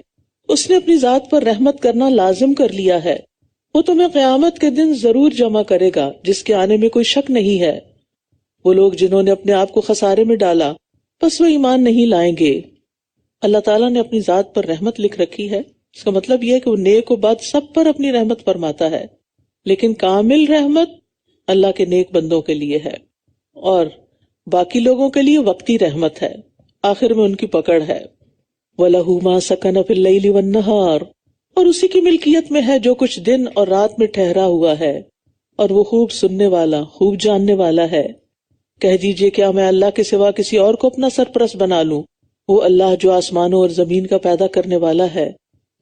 اس نے اپنی ذات پر رحمت کرنا لازم کر لیا ہے، وہ تمہیں قیامت کے دن ضرور جمع کرے گا جس کے آنے میں کوئی شک نہیں ہے۔ وہ لوگ جنہوں نے اپنے آپ کو خسارے میں ڈالا بس وہ ایمان نہیں لائیں گے۔ اللہ تعالیٰ نے اپنی ذات پر رحمت لکھ رکھی ہے، اس کا مطلب یہ ہے کہ وہ نیک و بد سب پر اپنی رحمت فرماتا ہے، لیکن کامل رحمت اللہ کے نیک بندوں کے لیے ہے اور باقی لوگوں کے لیے وقتی رحمت ہے، آخر میں ان کی پکڑ ہے۔ وَلَهُ مَا سَكَنَ فِي اللَّيْلِ وَالنَّهَارِ، اور اسی کی ملکیت میں ہے جو کچھ دن اور رات میں ٹھہرا ہوا ہے، اور وہ خوب سننے والا خوب جاننے والا ہے۔ کہہ دیجئے کیا میں اللہ کے سوا کسی اور کو اپنا سرپرست بنا لوں؟ وہ اللہ جو آسمانوں اور زمین کا پیدا کرنے والا ہے،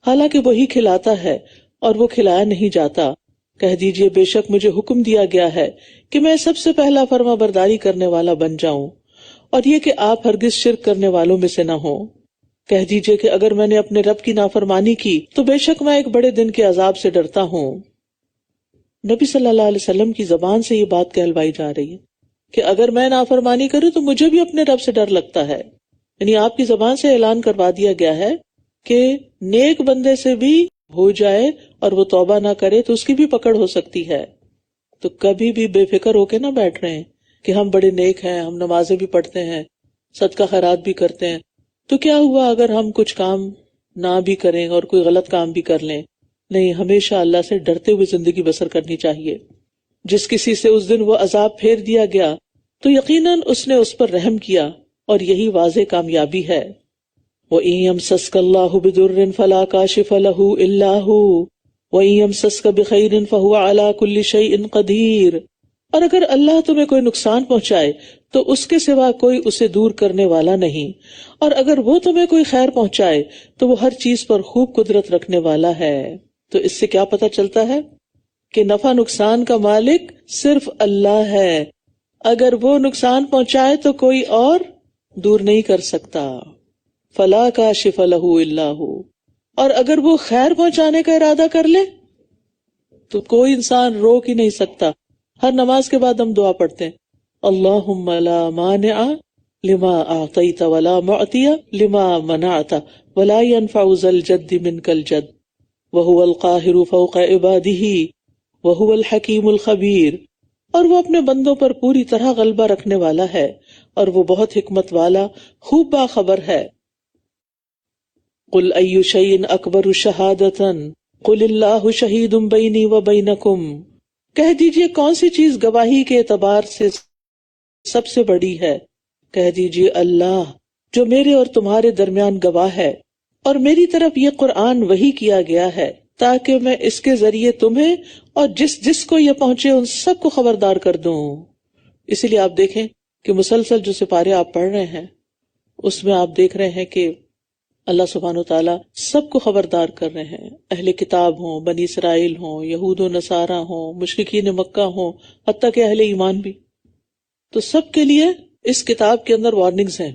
حالانکہ وہی کھلاتا ہے اور وہ کھلایا نہیں جاتا۔ کہہ دیجئے بے شک مجھے حکم دیا گیا ہے کہ میں سب سے پہلا فرما برداری کرنے والا بن جاؤں، اور یہ کہ آپ ہرگز شرک کرنے والوں میں سے نہ ہوں۔ کہہ دیجئے کہ اگر میں نے اپنے رب کی نافرمانی کی تو بے شک میں ایک بڑے دن کے عذاب سے ڈرتا ہوں۔ نبی صلی اللہ علیہ وسلم کی زبان سے یہ بات کہلوائی جا رہی ہے کہ اگر میں نافرمانی کروں تو مجھے بھی اپنے رب سے ڈر لگتا ہے، یعنی آپ کی زبان سے اعلان کروا دیا گیا ہے کہ نیک بندے سے بھی ہو جائے اور وہ توبہ نہ کرے تو اس کی بھی پکڑ ہو سکتی ہے۔ تو کبھی بھی بے فکر ہو کے نہ بیٹھ رہے ہیں کہ ہم بڑے نیک ہیں، ہم نمازیں بھی پڑھتے ہیں، صدقہ خیرات بھی کرتے ہیں، تو کیا ہوا اگر ہم کچھ کام نہ بھی کریں اور کوئی غلط کام بھی کر لیں؟ نہیں، ہمیشہ اللہ سے ڈرتے ہوئے زندگی بسر کرنی چاہیے۔ جس کسی سے اس دن وہ عذاب پھیر دیا گیا تو یقیناً اس نے اس پر رحم کیا، اور یہی واضح کامیابی ہے۔ وَإِن يَمْسَسْكَ اللَّهُ بِضُرٍّ فَلَا كَاشِفَ لَهُ إِلَّا هُوَ وَإِن يَمْسَسْكَ بِخَيْرٍ فَهُوَ عَلَى كُلِّ شَيْءٍ قَدِيرٌ، اور اگر اللہ تمہیں کوئی نقصان پہنچائے تو اس کے سوا کوئی اسے دور کرنے والا نہیں، اور اگر وہ تمہیں کوئی خیر پہنچائے تو وہ ہر چیز پر خوب قدرت رکھنے والا ہے۔ تو اس سے کیا پتہ چلتا ہے کہ نفع نقصان کا مالک صرف اللہ ہے، اگر وہ نقصان پہنچائے تو کوئی اور دور نہیں کر سکتا۔ فلا کاشف لہ الا ہو، اور اگر وہ خیر پہنچانے کا ارادہ کر لے تو کوئی انسان روک ہی نہیں سکتا۔ ہر نماز کے بعد ہم دعا پڑھتے ہیں، اللہم لا مانع لما اعطیت ولا معطی لما منعت ولا ينفع ذا الجد منک الجد وهو القاہر فوق عباده وهو الحکیم الخبیر، اور وہ اپنے بندوں پر پوری طرح غلبہ رکھنے والا ہے اور وہ بہت حکمت والا خوب باخبر ہے۔ قل ای شیء اکبر شہادۃ قل اللہ شہید بینی وبینکم، کہہ دیجئے کون سی چیز گواہی کے اعتبار سے سب سے بڑی ہے؟ کہہ دیجئے اللہ جو میرے اور تمہارے درمیان گواہ ہے، اور میری طرف یہ قرآن وحی کیا گیا ہے تاکہ میں اس کے ذریعے تمہیں اور جس جس کو یہ پہنچے ان سب کو خبردار کر دوں۔ اسی لیے آپ دیکھیں کہ مسلسل جو سپارے آپ پڑھ رہے ہیں اس میں آپ دیکھ رہے ہیں کہ اللہ سبحانہ وتعالیٰ سب کو خبردار کر رہے ہیں، اہل کتاب ہوں، بنی اسرائیل ہوں، یہود و نصارہ ہوں، مشرکین مکہ ہوں، حتیٰ کہ اہل ایمان بھی۔ تو سب کے لیے اس کتاب کے اندر وارننگز ہیں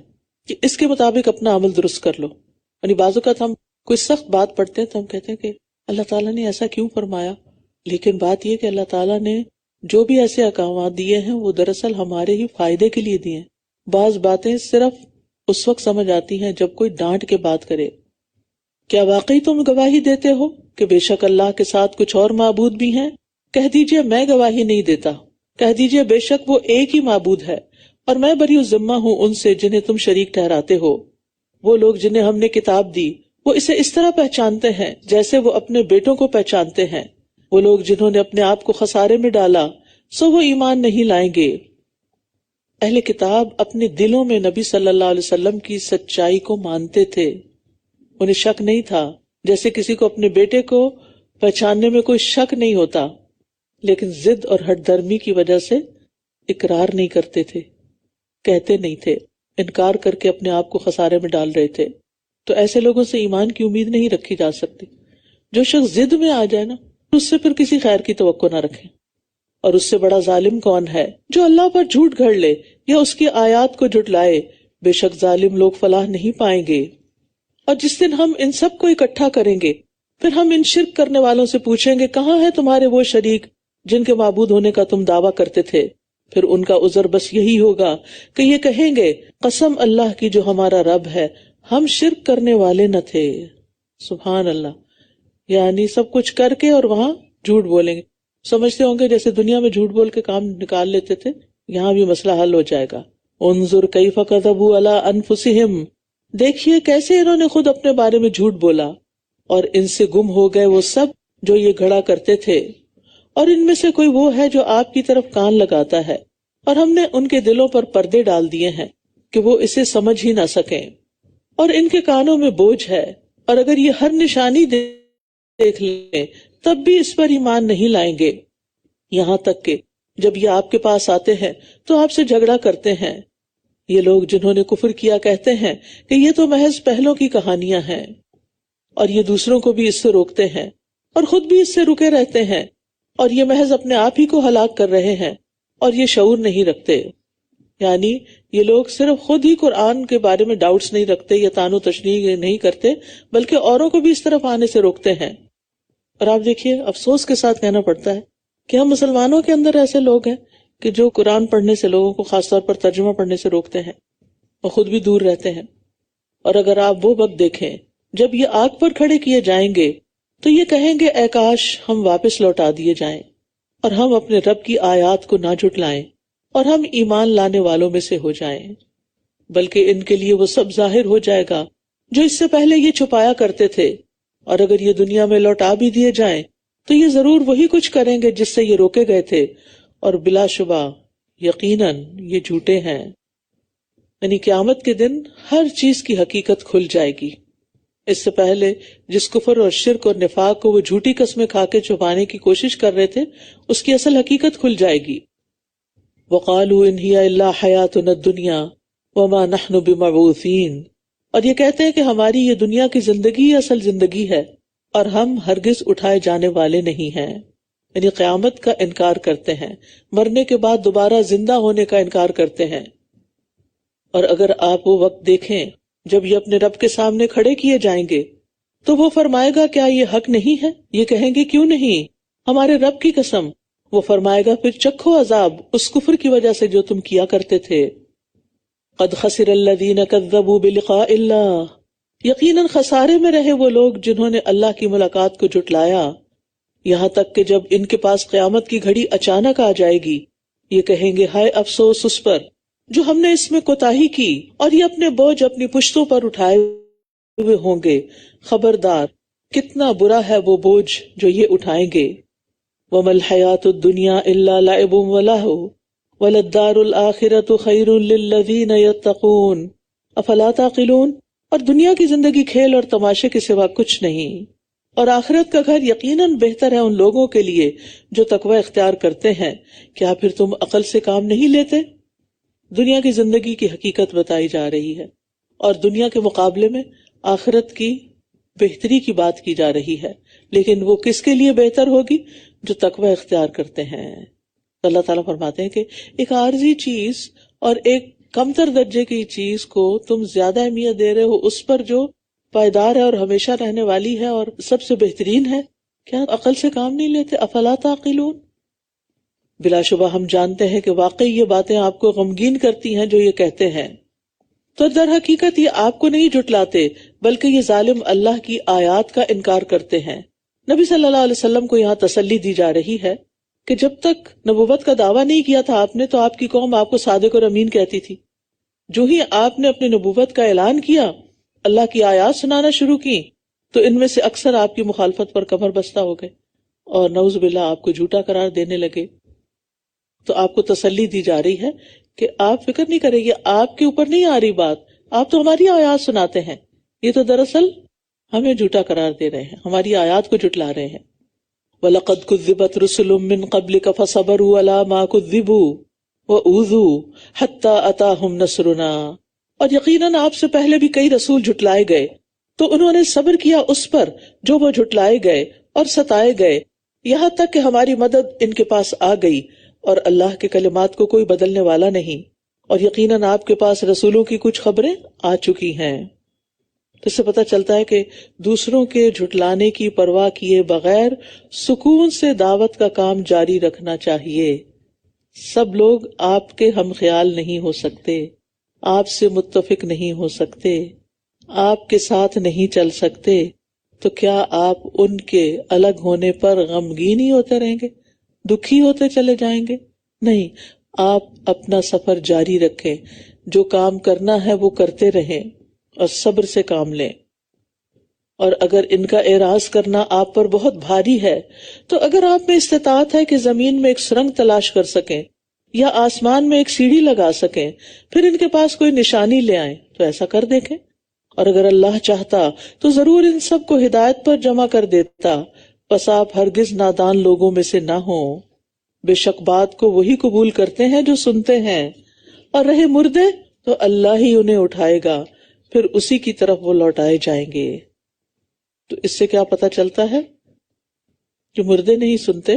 کہ اس کے مطابق اپنا عمل درست کر لو۔ یعنی بعض اوقات ہم کوئی سخت بات پڑھتے ہیں تو ہم کہتے ہیں کہ اللہ تعالیٰ نے ایسا کیوں فرمایا، لیکن بات یہ کہ اللہ تعالیٰ نے جو بھی ایسے احکامات دیے ہیں وہ دراصل ہمارے ہی فائدے کے لیے دیے ہیں۔ بعض باتیں صرف اس وقت سمجھ آتی ہیں جب کوئی ڈانٹ کے بات کرے۔ کیا واقعی تم گواہی دیتے ہو کہ بے شک اللہ کے ساتھ کچھ اور معبود بھی ہیں؟ کہہ دیجئے میں گواہی نہیں دیتا، کہہ دیجئے بے شک وہ ایک ہی معبود ہے، اور میں بری ذمہ ہوں ان سے جنہیں تم شریک ٹھہراتے ہو۔ وہ لوگ جنہیں ہم نے کتاب دی وہ اسے اس طرح پہچانتے ہیں جیسے وہ اپنے بیٹوں کو پہچانتے ہیں۔ وہ لوگ جنہوں نے اپنے آپ کو خسارے میں ڈالا سو وہ ایمان نہیں لائیں گے۔ اہل کتاب اپنے دلوں میں نبی صلی اللہ علیہ وسلم کی سچائی کو مانتے تھے، انہیں شک نہیں تھا، جیسے کسی کو اپنے بیٹے کو پہچاننے میں کوئی شک نہیں ہوتا، لیکن ضد اور ہٹ درمی کی وجہ سے اقرار نہیں کرتے تھے، کہتے نہیں تھے، انکار کر کے اپنے آپ کو خسارے میں ڈال رہے تھے۔ تو ایسے لوگوں سے ایمان کی امید نہیں رکھی جا سکتی۔ جو شخص ضد میں آ جائے نا اس سے پھر کسی خیر کی توقع نہ رکھیں۔ اور اس سے بڑا ظالم کون ہے جو اللہ پر جھوٹ گھڑ لے یا اس کی آیات کو جھٹلائے، بے شک ظالم لوگ فلاح نہیں پائیں گے۔ اور جس دن ہم ان سب کو اکٹھا کریں گے پھر ہم ان شرک کرنے والوں سے پوچھیں گے کہاں ہے تمہارے وہ شریک جن کے معبود ہونے کا تم دعویٰ کرتے تھے؟ پھر ان کا عذر بس یہی ہوگا کہ یہ کہیں گے قسم اللہ کی جو ہمارا رب ہے ہم شرک کرنے والے نہ تھے۔ سبحان اللہ، یعنی سب کچھ کر کے اور وہاں جھوٹ بولیں گے. سمجھتے ہوں گے جیسے دنیا میں جھوٹ بول کے کام نکال لیتے تھے، یہاں بھی مسئلہ حل ہو جائے گا. انظر کیف کذبوا علی انفسہم، دیکھیے کیسے انہوں نے خود اپنے بارے میں جھوٹ بولا، اور ان سے گم ہو گئے وہ سب جو یہ گھڑا کرتے تھے. اور ان میں سے کوئی وہ ہے جو آپ کی طرف کان لگاتا ہے، اور ہم نے ان کے دلوں پر پردے ڈال دیے ہیں کہ وہ اسے سمجھ ہی نہ سکیں، اور ان کے کانوں میں بوجھ ہے، اور اگر یہ ہر نشانی دیکھ لیں تب بھی اس پر ایمان نہیں لائیں گے. یہاں تک کہ جب یہ آپ کے پاس آتے ہیں تو آپ سے جھگڑا کرتے ہیں. یہ لوگ جنہوں نے کفر کیا کہتے ہیں کہ یہ تو محض پہلوں کی کہانیاں ہیں، اور یہ دوسروں کو بھی اس سے روکتے ہیں اور خود بھی اس سے رکے رہتے ہیں، اور یہ محض اپنے آپ ہی کو ہلاک کر رہے ہیں اور یہ شعور نہیں رکھتے. یعنی یہ لوگ صرف خود ہی قرآن کے بارے میں ڈاؤٹس نہیں رکھتے یا تان و تشنیع نہیں کرتے، بلکہ اوروں کو بھی اس طرف آنے سے روکتے ہیں. اور آپ دیکھیے افسوس کے ساتھ کہنا پڑتا ہے کہ ہم مسلمانوں کے اندر ایسے لوگ ہیں کہ جو قرآن پڑھنے سے لوگوں کو خاص طور پر ترجمہ پڑھنے سے روکتے ہیں اور خود بھی دور رہتے ہیں. اور اگر آپ وہ وقت دیکھیں جب یہ آگ پر کھڑے کیے جائیں گے تو یہ کہیں گے اے کاش ہم واپس لوٹا دیے جائیں اور ہم اپنے رب کی آیات کو نہ جھٹلائیں اور ہم ایمان لانے والوں میں سے ہو جائیں. بلکہ ان کے لیے وہ سب ظاہر ہو جائے گا جو اس سے پہلے یہ چھپایا کرتے تھے، اور اگر یہ دنیا میں لوٹا بھی دیے جائیں تو یہ ضرور وہی کچھ کریں گے جس سے یہ روکے گئے تھے، اور بلا شبہ یقیناً یہ جھوٹے ہیں. یعنی قیامت کے دن ہر چیز کی حقیقت کھل جائے گی. اس سے پہلے جس کفر اور شرک اور نفاق کو وہ جھوٹی قسمیں کھا کے چھپانے کی کوشش کر رہے تھے، اس کی اصل حقیقت کھل جائے گی. وَقَالُوا إِنْ هِيَ إِلَّا حَيَاتُنَا الدُّنْيَا وَمَا نَحْنُ بِمَبْعُوثِينَ، اور یہ کہتے ہیں کہ ہماری یہ دنیا کی زندگی اصل زندگی ہے اور ہم ہرگز اٹھائے جانے والے نہیں ہیں. یعنی قیامت کا انکار کرتے ہیں، مرنے کے بعد دوبارہ زندہ ہونے کا انکار کرتے ہیں. اور اگر آپ وہ وقت دیکھیں جب یہ اپنے رب کے سامنے کھڑے کیے جائیں گے تو وہ فرمائے گا کیا یہ حق نہیں ہے؟ یہ کہیں گے کیوں نہیں، ہمارے رب کی قسم. وہ فرمائے گا پھر چکھو عذاب اس کفر کی وجہ سے جو تم کیا کرتے تھے. قد خسر الذین کذبوا بلقاء اللہ، یقیناً خسارے میں رہے وہ لوگ جنہوں نے اللہ کی ملاقات کو جھٹلایا. یہاں تک کہ جب ان کے پاس قیامت کی گھڑی اچانک آ جائے گی یہ کہیں گے ہائے افسوس اس پر جو ہم نے اس میں کوتاہی کی، اور یہ اپنے بوجھ اپنی پشتوں پر اٹھائے ہوئے ہوں گے. خبردار کتنا برا ہے وہ بوجھ جو یہ اٹھائیں گے. وَمَا الْحَيَاةُ الدُّنْيَا إِلَّا لَعِبٌ وَلَهْوٌ وَلَلدَّارُ الْآخِرَةُ خَيْرٌ لِلَّذِينَ يَتَّقُونَ أَفَلَا تَعْقِلُونَ، اور دنیا کی زندگی کھیل اور تماشے کے سوا کچھ نہیں، اور آخرت کا گھر یقیناً بہتر ہے ان لوگوں کے لیے جو تقوی اختیار کرتے ہیں. کیا پھر تم عقل سے کام نہیں لیتے؟ دنیا کی زندگی کی حقیقت بتائی جا رہی ہے اور دنیا کے مقابلے میں آخرت کی بہتری کی بات کی جا رہی ہے، لیکن وہ کس کے لیے بہتر ہوگی؟ جو تقوی اختیار کرتے ہیں. اللہ تعالیٰ فرماتے ہیں کہ ایک عارضی چیز اور ایک کمتر درجے کی چیز کو تم زیادہ اہمیت دے رہے ہو اس پر جو پائیدار ہے اور ہمیشہ رہنے والی ہے اور سب سے بہترین ہے. کیا عقل سے کام نہیں لیتے؟ افلا تعقلون. بلا شبہ ہم جانتے ہیں کہ واقعی یہ باتیں آپ کو غمگین کرتی ہیں جو یہ کہتے ہیں، تو در حقیقت یہ آپ کو نہیں جھٹلاتے بلکہ یہ ظالم اللہ کی آیات کا انکار کرتے ہیں. نبی صلی اللہ علیہ وسلم کو یہاں تسلی دی جا رہی ہے کہ جب تک نبوت کا دعویٰ نہیں کیا تھا آپ نے تو آپ کی قوم آپ کو صادق اور امین کہتی تھی. جو ہی آپ نے اپنی نبوت کا اعلان کیا، اللہ کی آیات سنانا شروع کی، تو ان میں سے اکثر آپ کی مخالفت پر کمر بستہ ہو گئے اور نعوذ باللہ آپ کو جھوٹا قرار دینے لگے. تو آپ کو تسلی دی جا رہی ہے کہ آپ فکر نہیں کریں، یہ آپ کے اوپر نہیں آ رہی بات، آپ تو ہماری آیات سناتے ہیں، یہ تو دراصل ہمیں جھوٹا قرار دے رہے ہیں، ہماری آیات کو جھٹلا رہے ہیں. وَلَقَدْ كُذِّبَتْ رُسُلٌ مِّن قَبْلِكَ فَصَبَرُوا عَلَىٰ مَا كُذِّبُوا وَأُوذُوا حَتَّىٰ أَتَاهُمْ نَصْرُنَا، اور یقیناً آپ سے پہلے بھی کئی رسول جھٹلائے گئے تو انہوں نے صبر کیا اس پر جو وہ جھٹلائے گئے اور ستائے گئے، یہاں تک کہ ہماری مدد ان کے پاس آ گئی، اور اللہ کے کلمات کو کوئی بدلنے والا نہیں، اور یقیناً آپ کے پاس رسولوں کی کچھ خبریں آ چکی ہیں. تو اس سے پتہ چلتا ہے کہ دوسروں کے جھٹلانے کی پرواہ کیے بغیر سکون سے دعوت کا کام جاری رکھنا چاہیے. سب لوگ آپ کے ہم خیال نہیں ہو سکتے، آپ سے متفق نہیں ہو سکتے، آپ کے ساتھ نہیں چل سکتے، تو کیا آپ ان کے الگ ہونے پر غمگین ہی ہوتے رہیں گے، دکھی ہوتے چلے جائیں گے؟ نہیں، آپ اپنا سفر جاری رکھیں، جو کام کرنا ہے وہ کرتے رہیں اور صبر سے کام لیں. اور اگر ان کا اعراض کرنا آپ پر بہت بھاری ہے تو اگر آپ میں استطاعت ہے کہ زمین میں ایک سرنگ تلاش کر سکیں یا آسمان میں ایک سیڑھی لگا سکیں، پھر ان کے پاس کوئی نشانی لے آئیں تو ایسا کر دیکھیں. اور اگر اللہ چاہتا تو ضرور ان سب کو ہدایت پر جمع کر دیتا، پس آپ ہرگز نادان لوگوں میں سے نہ ہوں. بے شک بات کو وہی قبول کرتے ہیں جو سنتے ہیں، اور رہے مردے تو اللہ ہی انہیں اٹھائے گا، پھر اسی کی طرف وہ لوٹائے جائیں گے. تو اس سے کیا پتہ چلتا ہے کہ مردے نہیں سنتے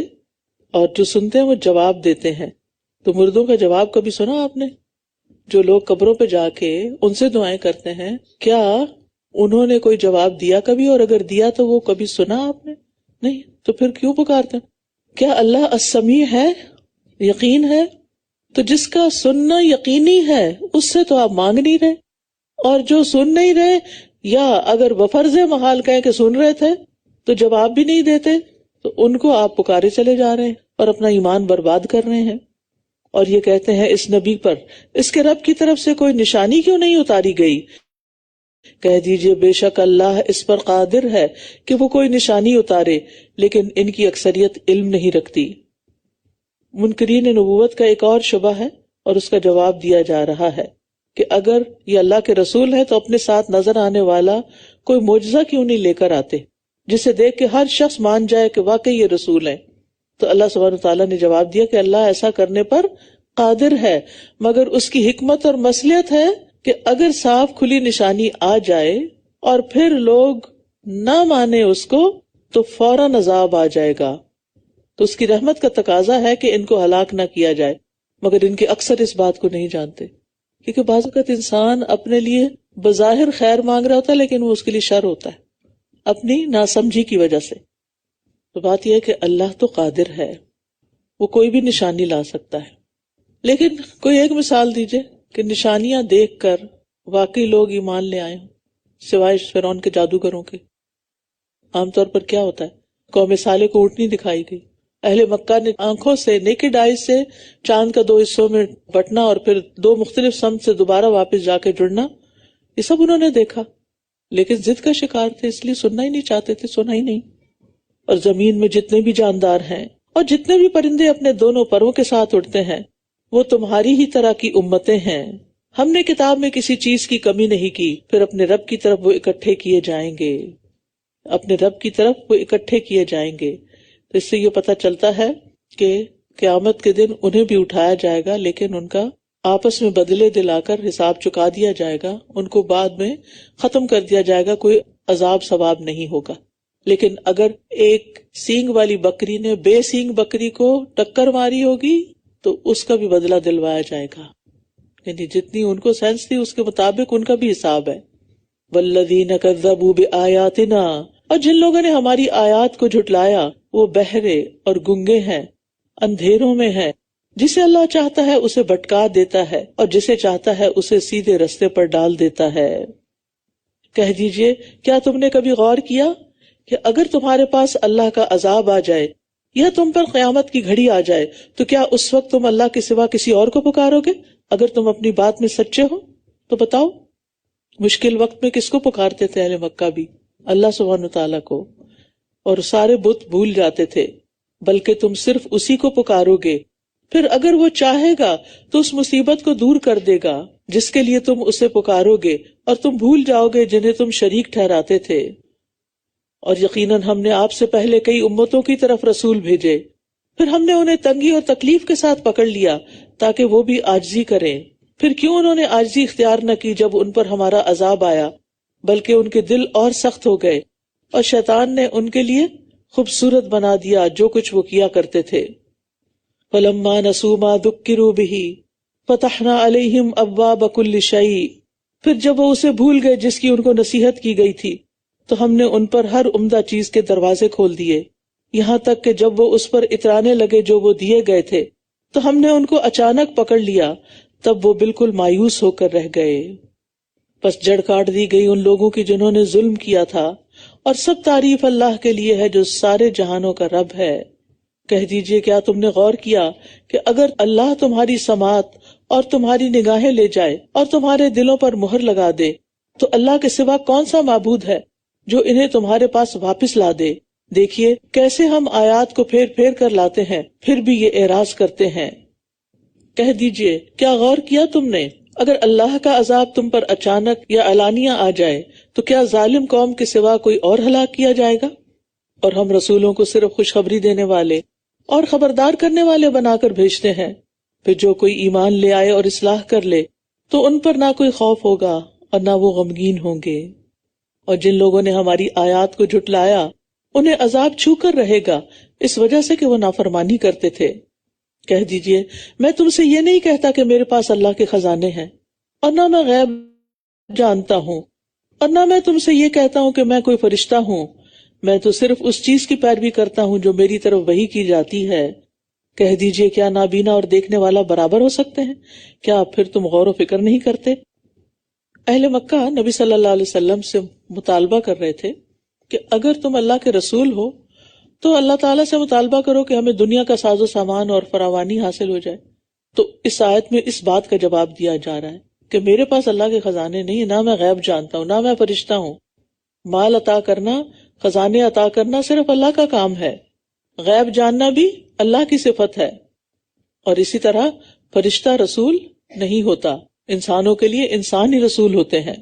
اور جو سنتے ہیں وہ جواب دیتے ہیں. تو مردوں کا جواب کبھی سنا آپ نے؟ جو لوگ قبروں پہ جا کے ان سے دعائیں کرتے ہیں، کیا انہوں نے کوئی جواب دیا کبھی؟ اور اگر دیا تو وہ کبھی سنا آپ نے؟ نہیں. تو پھر کیوں پکارتے ہیں؟ کیا اللہ السمیع ہے؟ یقین ہے. تو جس کا سننا یقینی ہے اس سے تو آپ مانگ نہیں رہے، اور جو سن نہیں رہے یا اگر بفرض محال کہیں کہ سن رہے تھے تو جواب بھی نہیں دیتے، تو ان کو آپ پکارے چلے جا رہے ہیں اور اپنا ایمان برباد کر رہے ہیں. اور یہ کہتے ہیں اس نبی پر اس کے رب کی طرف سے کوئی نشانی کیوں نہیں اتاری گئی؟ کہہ دیجئے بے شک اللہ اس پر قادر ہے کہ وہ کوئی نشانی اتارے، لیکن ان کی اکثریت علم نہیں رکھتی. منکرین نبوت کا ایک اور شبہ ہے اور اس کا جواب دیا جا رہا ہے کہ اگر یہ اللہ کے رسول ہے تو اپنے ساتھ نظر آنے والا کوئی معجزہ کیوں نہیں لے کر آتے جسے دیکھ کے ہر شخص مان جائے کہ واقعی یہ رسول ہیں. تو اللہ سبحانہ وتعالیٰ نے جواب دیا کہ اللہ ایسا کرنے پر قادر ہے، مگر اس کی حکمت اور مصلحت ہے کہ اگر صاف کھلی نشانی آ جائے اور پھر لوگ نہ مانے اس کو تو فوراً عذاب آ جائے گا. تو اس کی رحمت کا تقاضا ہے کہ ان کو ہلاک نہ کیا جائے، مگر ان کے اکثر اس بات کو نہیں جانتے، کیونکہ بعض اوقات انسان اپنے لیے بظاہر خیر مانگ رہا ہوتا ہے لیکن وہ اس کے لیے شر ہوتا ہے اپنی ناسمجھی کی وجہ سے. تو بات یہ ہے کہ اللہ تو قادر ہے، وہ کوئی بھی نشانی لا سکتا ہے. لیکن کوئی ایک مثال دیجئے کہ نشانیاں دیکھ کر واقعی لوگ ایمان لے آئے ہوں، سوائے فرعون کے جادوگروں کے. عام طور پر کیا ہوتا ہے، قوم صالح کو اونٹنی دکھائی گئی، اہل مکہ نے آنکھوں سے نیکڈ آئیز سے چاند کا 2 حصوں میں بٹنا اور پھر 2 مختلف سمت سے دوبارہ واپس جا کے جڑنا، یہ سب انہوں نے دیکھا، لیکن ضد کا شکار تھے، اس لیے سننا ہی نہیں چاہتے تھے، سنا ہی نہیں. اور زمین میں جتنے بھی جاندار ہیں اور جتنے بھی پرندے اپنے دونوں پروں کے ساتھ اڑتے ہیں وہ تمہاری ہی طرح کی امتیں ہیں. ہم نے کتاب میں کسی چیز کی کمی نہیں کی، پھر اپنے رب کی طرف وہ اکٹھے کیے جائیں گے، اپنے رب کی طرف وہ اکٹھے کیے جائیں گے. تو اس سے یہ پتہ چلتا ہے کہ قیامت کے دن انہیں بھی اٹھایا جائے گا، لیکن ان کا آپس میں بدلے دلا کر حساب چکا دیا جائے گا، ان کو بعد میں ختم کر دیا جائے گا، کوئی عذاب ثواب نہیں ہوگا. لیکن اگر ایک سینگ والی بکری نے بے سینگ بکری کو ٹکر ماری ہوگی تو اس کا بھی بدلہ دلوایا جائے گا. یعنی جتنی ان کو سینس تھی اس کے مطابق ان کا بھی حساب ہے. والذین کذبوا بآیاتنا، اور جن لوگوں نے ہماری آیات کو جھٹلایا وہ بہرے اور گنگے ہیں، اندھیروں میں ہیں. جسے اللہ چاہتا ہے اسے بھٹکا دیتا ہے اور جسے چاہتا ہے اسے سیدھے رستے پر ڈال دیتا ہے. کہہ دیجئے کیا تم نے کبھی غور کیا کہ اگر تمہارے پاس اللہ کا عذاب آ جائے یا تم پر قیامت کی گھڑی آ جائے تو کیا اس وقت تم اللہ کے سوا کسی اور کو پکارو گے؟ اگر تم اپنی بات میں سچے ہو تو بتاؤ. مشکل وقت میں کس کو پکارتے تھے اہل مکہ بھی؟ اللہ سبحانہ تعالیٰ کو. اور سارے بت بھول جاتے تھے، بلکہ تم صرف اسی کو پکارو گے، پھر اگر وہ چاہے گا تو اس مصیبت کو دور کر دے گا جس کے لیے تم اسے پکارو گے، اور تم بھول جاؤ گے جنہیں تم شریک ٹھہراتے تھے. اور یقیناً ہم نے آپ سے پہلے کئی امتوں کی طرف رسول بھیجے، پھر ہم نے انہیں تنگی اور تکلیف کے ساتھ پکڑ لیا تاکہ وہ بھی عاجزی کریں. پھر کیوں انہوں نے عاجزی اختیار نہ کی جب ان پر ہمارا عذاب آیا، بلکہ ان کے دل اور سخت ہو گئے، اور شیطان نے ان کے لیے خوبصورت بنا دیا جو کچھ وہ کیا کرتے تھے. فَلَمَّا نَسُوا مَا ذُكِّرُوا بِهِ فَتَحْنَا عَلَيْهِمْ أَبْوَابَ كُلِّ شَيْءٍ، پھر جب وہ اسے بھول گئے جس کی ان کو نصیحت کی گئی تھی تو ہم نے ان پر ہر عمدہ چیز کے دروازے کھول دیے، یہاں تک کہ جب وہ اس پر اترانے لگے جو وہ دیے گئے تھے تو ہم نے ان کو اچانک پکڑ لیا، تب وہ بالکل مایوس ہو کر رہ گئے. پس جڑ کاٹ دی گئی ان لوگوں کی جنہوں نے ظلم کیا تھا، اور سب تعریف اللہ کے لیے ہے جو سارے جہانوں کا رب ہے۔ کہہ دیجئے کیا تم نے غور کیا کہ اگر اللہ تمہاری سماعت اور تمہاری نگاہیں لے جائے اور تمہارے دلوں پر مہر لگا دے تو اللہ کے سوا کون سا معبود ہے جو انہیں تمہارے پاس واپس لا دے؟ دیکھیے کیسے ہم آیات کو پھیر پھیر کر لاتے ہیں، پھر بھی یہ اعراض کرتے ہیں۔ کہہ دیجئے کیا غور کیا تم نے اگر اللہ کا عذاب تم پر اچانک یا علانیہ آ جائے تو کیا ظالم قوم کے سوا کوئی اور ہلاک کیا جائے گا؟ اور ہم رسولوں کو صرف خوشخبری دینے والے اور خبردار کرنے والے بنا کر بھیجتے ہیں، پھر جو کوئی ایمان لے آئے اور اصلاح کر لے تو ان پر نہ کوئی خوف ہوگا اور نہ وہ غمگین ہوں گے، اور جن لوگوں نے ہماری آیات کو جھٹلایا انہیں عذاب چھو کر رہے گا اس وجہ سے کہ وہ نافرمانی کرتے تھے۔ کہہ دیجئے میں تم سے یہ نہیں کہتا کہ میرے پاس اللہ کے خزانے ہیں اور نہ میں غیب جانتا ہوں، اور نہ میں تم سے یہ کہتا ہوں کہ میں کوئی فرشتہ ہوں، میں تو صرف اس چیز کی پیروی کرتا ہوں جو میری طرف وحی کی جاتی ہے۔ کہہ دیجئے کیا نابینا اور دیکھنے والا برابر ہو سکتے ہیں؟ کیا پھر تم غور و فکر نہیں کرتے؟ اہل مکہ نبی صلی اللہ علیہ وسلم سے مطالبہ کر رہے تھے کہ اگر تم اللہ کے رسول ہو تو اللہ تعالیٰ سے مطالبہ کرو کہ ہمیں دنیا کا ساز و سامان اور فراوانی حاصل ہو جائے۔ تو اس آیت میں اس بات کا جواب دیا جا رہا ہے کہ میرے پاس اللہ کے خزانے نہیں، نہ میں غیب جانتا ہوں، نہ میں فرشتہ ہوں۔ مال عطا کرنا، خزانے عطا کرنا صرف اللہ کا کام ہے، غیب جاننا بھی اللہ کی صفت ہے۔ اور اسی طرح فرشتہ رسول نہیں ہوتا، انسانوں کے لیے انسان ہی رسول ہوتے ہیں۔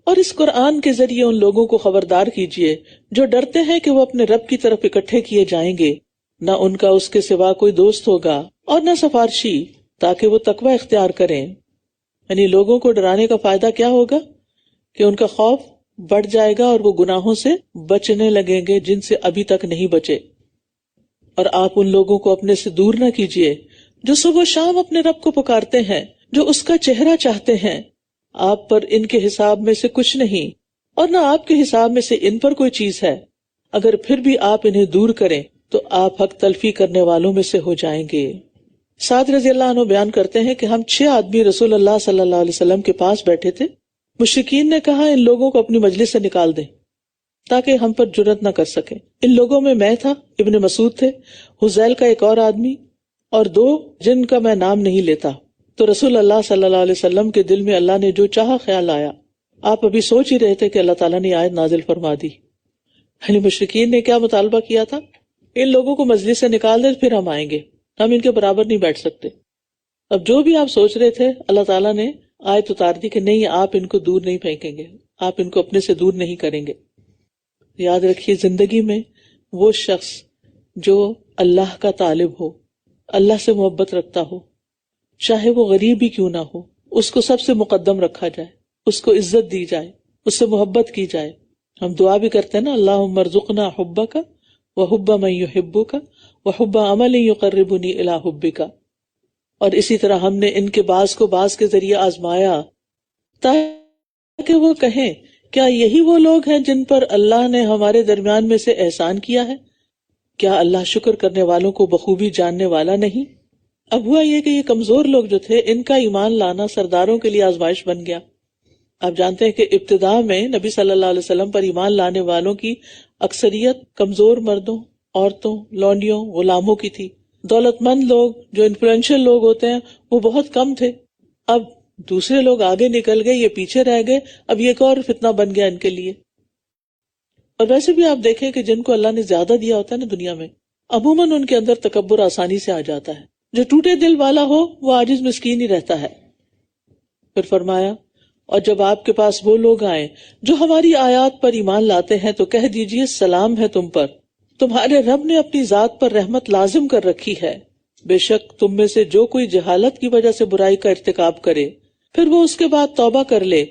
اور اس قرآن کے ذریعے ان لوگوں کو خبردار کیجئے جو ڈرتے ہیں کہ وہ اپنے رب کی طرف اکٹھے کیے جائیں گے، نہ ان کا اس کے سوا کوئی دوست ہوگا اور نہ سفارشی، تاکہ وہ تقوی اختیار کریں۔ یعنی لوگوں کو ڈرانے کا فائدہ کیا ہوگا کہ ان کا خوف بڑھ جائے گا اور وہ گناہوں سے بچنے لگیں گے جن سے ابھی تک نہیں بچے۔ اور آپ ان لوگوں کو اپنے سے دور نہ کیجئے جو صبح و شام اپنے رب کو پکارتے ہیں، جو اس کا چہرہ چاہتے ہیں۔ آپ پر ان کے حساب میں سے کچھ نہیں اور نہ آپ کے حساب میں سے ان پر کوئی چیز ہے، اگر پھر بھی آپ انہیں دور کریں تو آپ حق تلفی کرنے والوں میں سے ہو جائیں گے۔ سعد رضی اللہ عنہ بیان کرتے ہیں کہ ہم 6 آدمی رسول اللہ صلی اللہ علیہ وسلم کے پاس بیٹھے تھے۔ مشرکین نے کہا ان لوگوں کو اپنی مجلس سے نکال دیں تاکہ ہم پر جرأت نہ کر سکیں۔ ان لوگوں میں تھا، ابن مسعود تھے، حذیل کا ایک اور آدمی، اور 2 جن کا میں نام نہیں لیتا۔ تو رسول اللہ صلی اللہ علیہ وسلم کے دل میں اللہ نے جو چاہا خیال آیا۔ آپ ابھی سوچ ہی رہے تھے کہ اللہ تعالیٰ نے آیت نازل فرما دی۔ یعنی مشرکین نے کیا مطالبہ کیا تھا؟ ان لوگوں کو مجلس سے نکال دے پھر ہم آئیں گے، ہم ان کے برابر نہیں بیٹھ سکتے۔ اب جو بھی آپ سوچ رہے تھے اللہ تعالیٰ نے آیت اتار دی کہ نہیں، آپ ان کو دور نہیں پھینکیں گے، آپ ان کو اپنے سے دور نہیں کریں گے۔ یاد رکھیے زندگی میں وہ شخص جو اللہ کا طالب ہو، اللہ سے محبت رکھتا ہو، چاہے وہ غریب ہی کیوں نہ ہو، اس کو سب سے مقدم رکھا جائے، اس کو عزت دی جائے، اس سے محبت کی جائے۔ ہم دعا بھی کرتے ہیں نا، اللہم ارزقنا حبک وحب من یحبک وحب عمل یقربنی الی حبک۔ اور اسی طرح ہم نے ان کے بعض کو بعض کے ذریعے آزمایا تاکہ وہ کہیں کیا یہی وہ لوگ ہیں جن پر اللہ نے ہمارے درمیان میں سے احسان کیا ہے؟ کیا اللہ شکر کرنے والوں کو بخوبی جاننے والا نہیں؟ اب ہوا یہ کہ یہ کمزور لوگ جو تھے ان کا ایمان لانا سرداروں کے لیے آزمائش بن گیا۔ آپ جانتے ہیں کہ ابتداء میں نبی صلی اللہ علیہ وسلم پر ایمان لانے والوں کی اکثریت کمزور مردوں، عورتوں، لونڈیوں، غلاموں کی تھی۔ دولت مند لوگ جو انفلوئنشل لوگ ہوتے ہیں وہ بہت کم تھے۔ اب دوسرے لوگ آگے نکل گئے، یہ پیچھے رہ گئے، اب یہ ایک اور فتنہ بن گیا ان کے لیے۔ اور ویسے بھی آپ دیکھیں کہ جن کو اللہ نے زیادہ دیا ہوتا ہے نا دنیا میں، عموماً ان کے اندر تکبر آسانی سے آ جاتا ہے۔ جو ٹوٹے دل والا ہو وہ عاجز مسکین ہی رہتا ہے۔ پھر فرمایا اور جب آپ کے پاس وہ لوگ آئیں جو ہماری آیات پر ایمان لاتے ہیں تو کہہ دیجئے سلام ہے تم پر، تمہارے رب نے اپنی ذات پر رحمت لازم کر رکھی ہے۔ بے شک تم میں سے جو کوئی جہالت کی وجہ سے برائی کا ارتکاب کرے پھر وہ اس کے بعد توبہ کر لے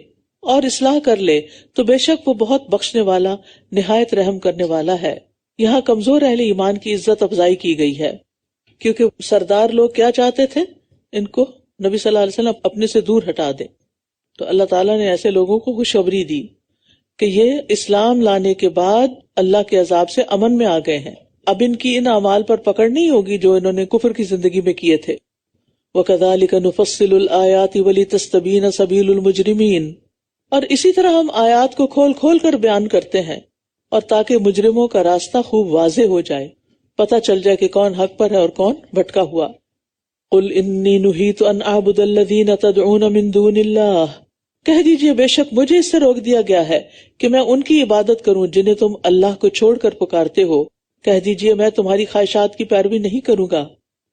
اور اصلاح کر لے تو بے شک وہ بہت بخشنے والا، نہایت رحم کرنے والا ہے۔ یہاں کمزور اہل ایمان کی عزت افزائی کی گئی ہے، کیونکہ سردار لوگ کیا چاہتے تھے؟ ان کو نبی صلی اللہ علیہ وسلم اپنے سے دور ہٹا دیں۔ تو اللہ تعالیٰ نے ایسے لوگوں کو خوشخبری دی کہ یہ اسلام لانے کے بعد اللہ کے عذاب سے امن میں آ گئے ہیں۔ اب ان کی ان اعمال پر پکڑ نہیں ہوگی جو انہوں نے کفر کی زندگی میں کیے تھے۔ وَكَذَلِكَ نُفَصِّلُ الْآيَاتِ وَلِتَسْتَبِينَ سَبِيلُ الْمُجْرِمِينَ، اور اسی طرح ہم آیات کو کھول کھول کر بیان کرتے ہیں اور تاکہ مجرموں کا راستہ خوب واضح ہو جائے، پتہ چل جائے کہ کون حق پر ہے اور کون بھٹکا ہوا۔ قل انی نہیت ان اعبد الذین تدعون من دون اللہ، کہہ دیجئے بے شک مجھے اس سے روک دیا گیا ہے کہ میں ان کی عبادت کروں جنہیں تم اللہ کو چھوڑ کر پکارتے ہو۔ کہہ دیجئے میں تمہاری خواہشات کی پیروی نہیں کروں گا،